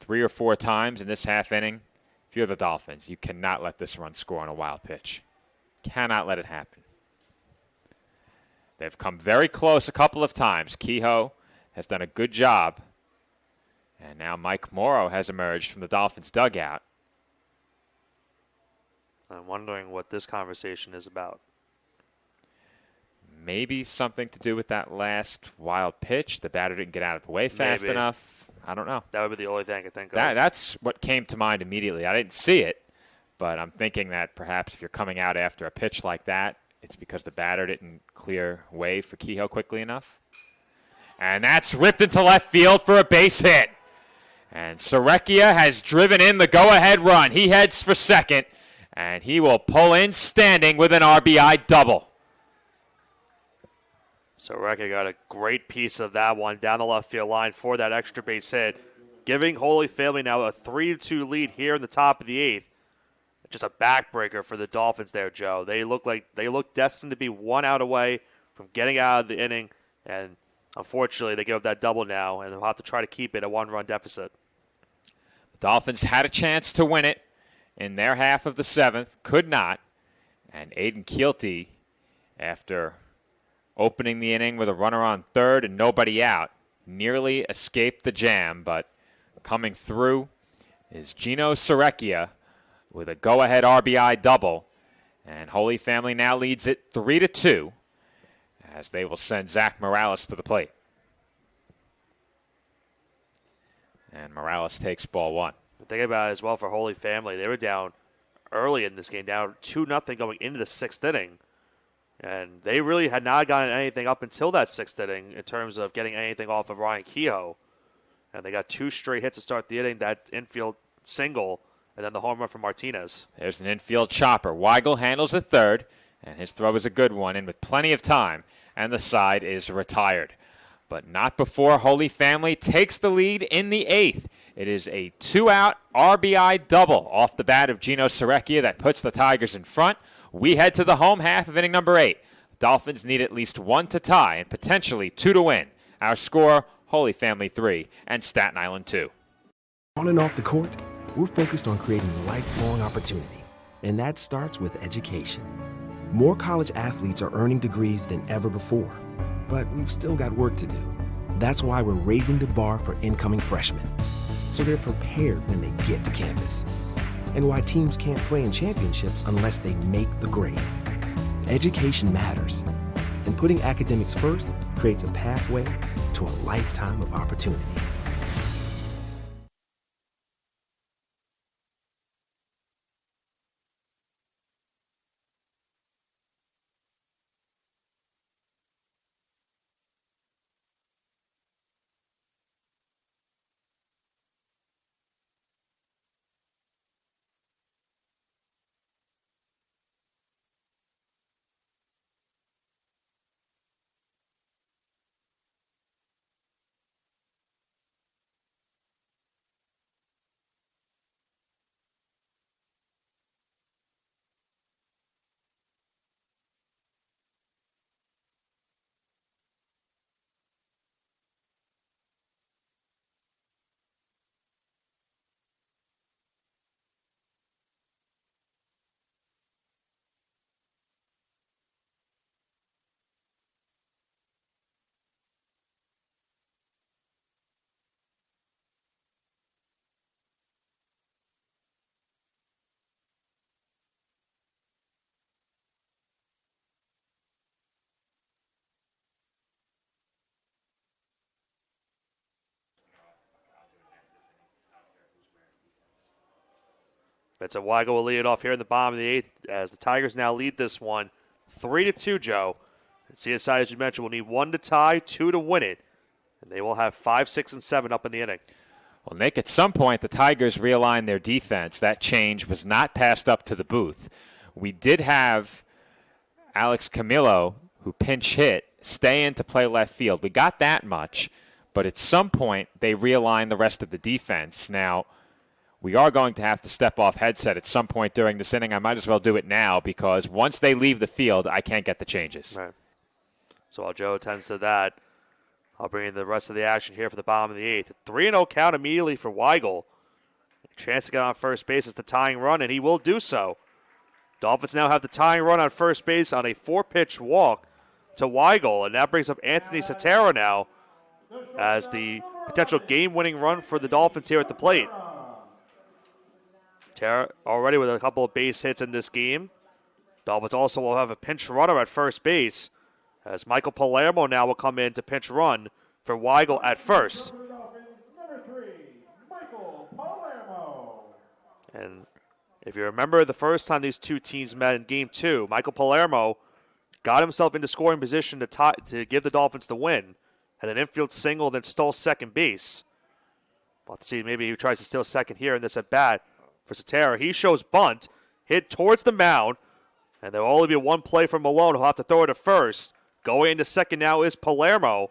[SPEAKER 3] 3 or 4 times in this half inning. If you're the Dolphins, you cannot let this run score on a wild pitch. Cannot let it happen. They've come very close a couple of times. Kehoe has done a good job. And now Mike Morrow has emerged from the Dolphins dugout.
[SPEAKER 7] I'm wondering what this conversation is about.
[SPEAKER 3] Maybe something to do with that last wild pitch. The batter didn't get out of the way fast enough. I don't know.
[SPEAKER 7] That would be the only thing I could think of.
[SPEAKER 3] That's what came to mind immediately. I didn't see it, but I'm thinking that perhaps if you're coming out after a pitch like that, it's because the batter didn't clear way for Kehoe quickly enough. And that's ripped into left field for a base hit. And Serecchia has driven in the go-ahead run. He heads for second, and he will pull in standing with an RBI double.
[SPEAKER 7] Serecchia got a great piece of that one down the left field line for that extra base hit, giving Holy Family now a 3-2 lead here in the top of the 8th. Just a backbreaker for the Dolphins there, Joe. They look destined to be 1 out away from getting out of the inning, and unfortunately they give up that double now, and they'll have to try to keep it a 1-run deficit.
[SPEAKER 3] The Dolphins had a chance to win it in their half of the 7th, could not, and Aiden Kilty, after opening the inning with a runner on third and nobody out, nearly escaped the jam, but coming through is Gino Serecchia with a go-ahead RBI double, and Holy Family now leads it 3-2 as they will send Zach Morales to the plate. And Morales takes ball 1.
[SPEAKER 7] The thing about it as well for Holy Family, they were down early in this game, down 2-0 going into the 6th inning. And they really had not gotten anything up until that 6th inning in terms of getting anything off of Ryan Kehoe. And they got 2 straight hits to start the inning. That infield single, and then the home run from Martinez.
[SPEAKER 3] There's an infield chopper. Weigel handles at third, and his throw is a good one, and with plenty of time, and the side is retired. But not before Holy Family takes the lead in the 8th. It is a 2-out RBI double off the bat of Gino Serecchia that puts the Tigers in front. We head to the home half of inning number 8. Dolphins need at least 1 to tie and potentially 2 to win. Our score, Holy Family 3 and Staten Island 2.
[SPEAKER 20] On and off the court, we're focused on creating lifelong opportunity, and that starts with education. More college athletes are earning degrees than ever before, but we've still got work to do. That's why we're raising the bar for incoming freshmen, so they're prepared when they get to campus. And why teams can't play in championships unless they make the grade. Education matters, and putting academics first creates a pathway to a lifetime of opportunity.
[SPEAKER 7] Vincent Weigel will lead it off here in the bottom of the 8th as the Tigers now lead this one 3-2, Joe. And CSI, as you mentioned, will need 1 to tie, 2 to win it. And they will have 5, 6, and 7 up in the inning.
[SPEAKER 3] Well, Nick, at some point, the Tigers realigned their defense. That change was not passed up to the booth. We did have Alex Camilo, who pinch hit, stay in to play left field. We got that much, but at some point, they realigned the rest of the defense. Now, we are going to have to step off headset at some point during this inning. I might as well do it now because once they leave the field, I can't get the changes.
[SPEAKER 7] Right. So while Joe attends to that, I'll bring in the rest of the action here for the bottom of the 8th. 3-0 count immediately for Weigel. A chance to get on first base as the tying run, and he will do so. Dolphins now have the tying run on first base on a 4-pitch walk to Weigel, and that brings up Anthony Sotero now as the potential game-winning run for the Dolphins here at the plate. Terra already with a couple of base hits in this game. Dolphins also will have a pinch runner at first base as Michael Palermo now will come in to pinch run for Weigel at first.
[SPEAKER 10] Number 3, Michael Palermo.
[SPEAKER 7] And if you remember the first time these two teams met in Game 2, Michael Palermo got himself into scoring position to give the Dolphins the win. Had an infield single, then stole second base. We'll have to see, maybe he tries to steal second here in this at-bat for Sotero. He shows bunt, hit towards the mound, and there will only be one play from Malone. He'll have to throw it to first. Going into second now is Palermo.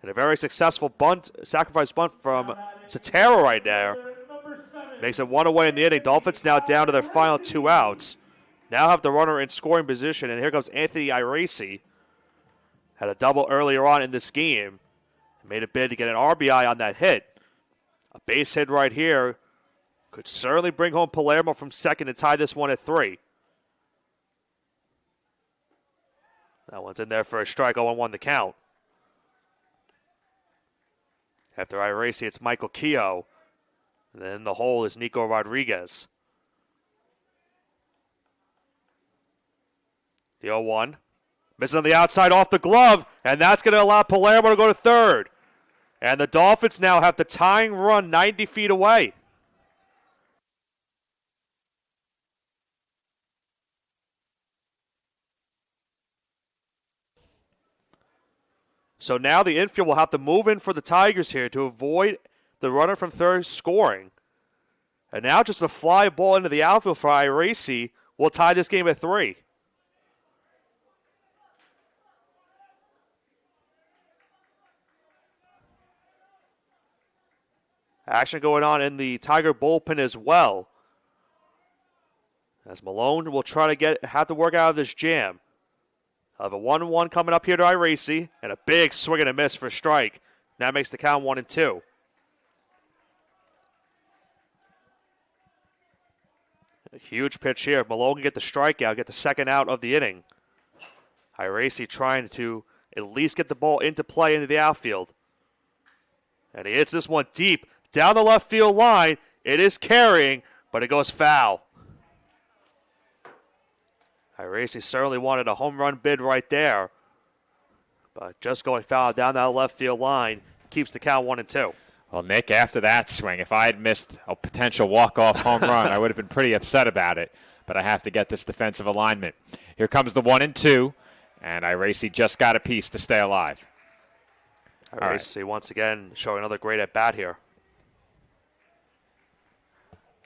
[SPEAKER 7] And a very successful bunt, sacrifice bunt from Sotero right there. Makes it 1 away in the inning. Dolphins now down to their final 2 outs. Now have the runner in scoring position, and here comes Anthony Irace. Had a double earlier on in this game. Made a bid to get an RBI on that hit. A base hit right here could certainly bring home Palermo from second and tie this one at 3. That one's in there for a strike, 0-1 the count. After Irace, it's Michael Keogh. And then in the hole is Nico Rodriguez. The 0-1. Misses on the outside off the glove, and that's going to allow Palermo to go to third. And the Dolphins now have the tying run 90 feet away. So now the infield will have to move in for the Tigers here to avoid the runner from third scoring. And now just a fly ball into the outfield for Iracy will tie this game at 3. Action going on in the Tiger bullpen as well. As Malone will try to have to work out of this jam. I'll have a 1-1 coming up here to Iracy, and a big swing and a miss for a strike. Now makes the count 1-2. A huge pitch here. Malone can get the strikeout, get the second out of the inning. Iracy trying to at least get the ball into play into the outfield. And he hits this one deep down the left field line. It is carrying, but it goes foul. Iracy certainly wanted a home run bid right there. But just going foul down that left field line keeps the count 1-2.
[SPEAKER 3] Well, Nick, after that swing, if I had missed a potential walk-off home run, I would have been pretty upset about it. But I have to get this defensive alignment. Here comes the 1-2, and Iracy just got a piece to stay alive.
[SPEAKER 7] Iracy once again showing another great at-bat here.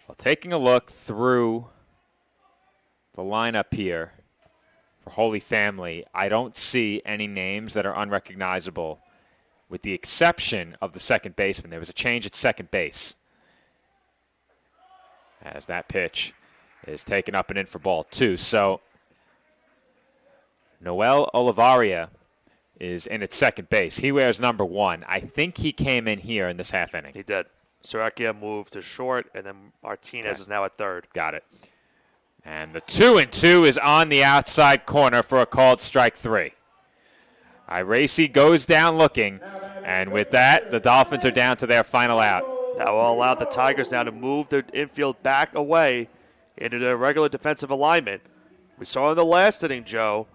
[SPEAKER 3] Well, taking a look through the lineup here for Holy Family, I don't see any names that are unrecognizable, with the exception of the second baseman. There was a change at second base, as that pitch is taken up and in for ball 2. So Noel Olivaria is in at second base. He wears number 1. I think he came in here in this half inning.
[SPEAKER 7] He did. Sarakia moved to short, and then Martinez is now at third.
[SPEAKER 3] Got it. And the 2-2 is on the outside corner for a called strike 3. Iracy goes down looking, and with that, the Dolphins are down to their final out.
[SPEAKER 7] That will allow the Tigers now to move their infield back away into their regular defensive alignment. We saw in the last inning, Joe,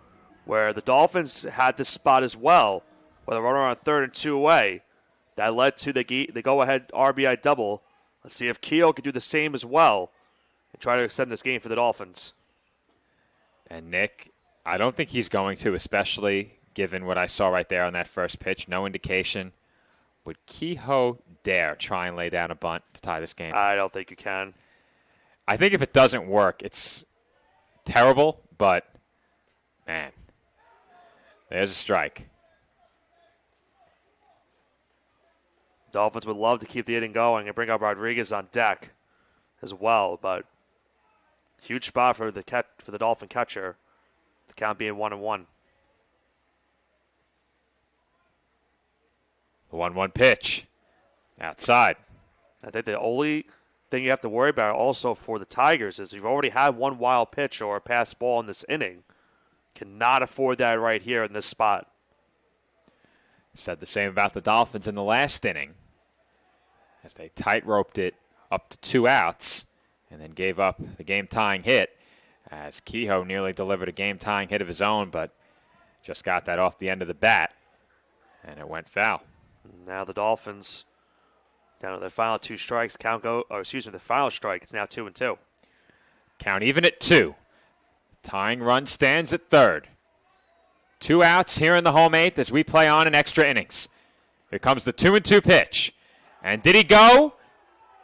[SPEAKER 7] where the Dolphins had this spot as well, with a runner on 3rd and 2 away. That led to the go-ahead RBI double. Let's see if Kehoe can do the same as well and try to extend this game for the Dolphins.
[SPEAKER 3] And Nick, I don't think he's going to, especially given what I saw right there on that first pitch. No indication. Would Kehoe dare try and lay down a bunt to tie this game?
[SPEAKER 7] I don't think you can.
[SPEAKER 3] I think if it doesn't work, it's terrible, but, man, there's a strike.
[SPEAKER 7] Dolphins would love to keep the inning going and bring up Rodriguez on deck as well, but huge spot for the Dolphin catcher. The count being 1-1.
[SPEAKER 3] The 1-1 pitch outside.
[SPEAKER 7] I think the only thing you have to worry about also for the Tigers is you've already had one wild pitch or a pass ball in this inning. Cannot afford that right here in this spot.
[SPEAKER 3] Said the same about the Dolphins in the last inning, as they tight-roped it up to 2 outs and then gave up the game-tying hit, as Kehoe nearly delivered a game-tying hit of his own, but just got that off the end of the bat, and it went foul.
[SPEAKER 7] Now the Dolphins down to their final 2 strikes. The final strike is now 2-2.
[SPEAKER 3] Count even at 2. Tying run stands at 3rd. 2 outs here in the home 8th as we play on in extra innings. Here comes the 2-2 pitch. And did he go?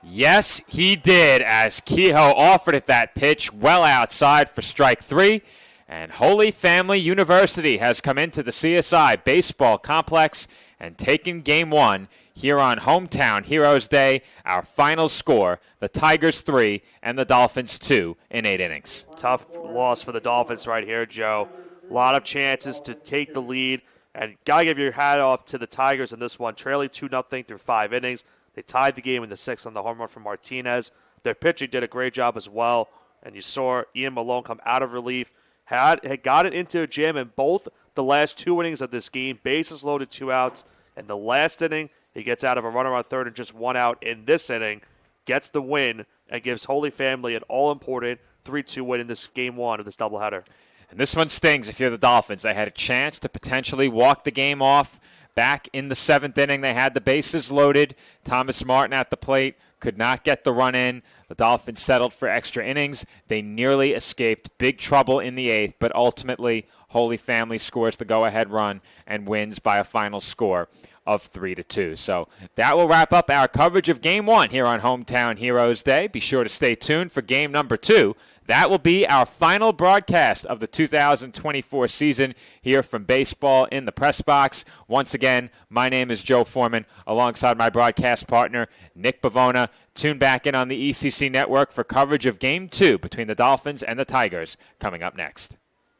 [SPEAKER 3] Yes, he did, as Kehoe offered it that pitch well outside for strike 3. And Holy Family University has come into the CSI Baseball Complex and taken Game 1 here on Hometown Heroes Day. Our final score, the Tigers 3 and the Dolphins 2 in 8 innings.
[SPEAKER 7] Tough loss for the Dolphins right here, Joe. A lot of chances to take the lead, and got to give your hat off to the Tigers in this one. Trailing 2-0 through 5 innings. They tied the game in the 6th on the home run from Martinez. Their pitching did a great job as well, and you saw Ian Malone come out of relief. Had gotten into a jam in both the last 2 innings of this game. Bases loaded, 2 outs. In the last inning, he gets out of a runner on 3rd and just 1 out in this inning, gets the win, and gives Holy Family an all-important 3-2 win in this Game 1 of this doubleheader.
[SPEAKER 3] And this one stings if you're the Dolphins. They had a chance to potentially walk the game off. Back in the 7th inning, they had the bases loaded. Thomas Martin at the plate could not get the run in. The Dolphins settled for extra innings. They nearly escaped big trouble in the 8th, but ultimately Holy Family scores the go-ahead run and wins by a final score of 3-2. So that will wrap up our coverage of Game 1 here on Hometown Heroes Day. Be sure to stay tuned for Game number 2. That will be our final broadcast of the 2024 season here from Baseball in the Press Box. Once again, my name is Joe Foreman, alongside my broadcast partner, Nick Bavona. Tune back in on the ECC Network for coverage of Game 2 between the Dolphins and the Tigers coming up next.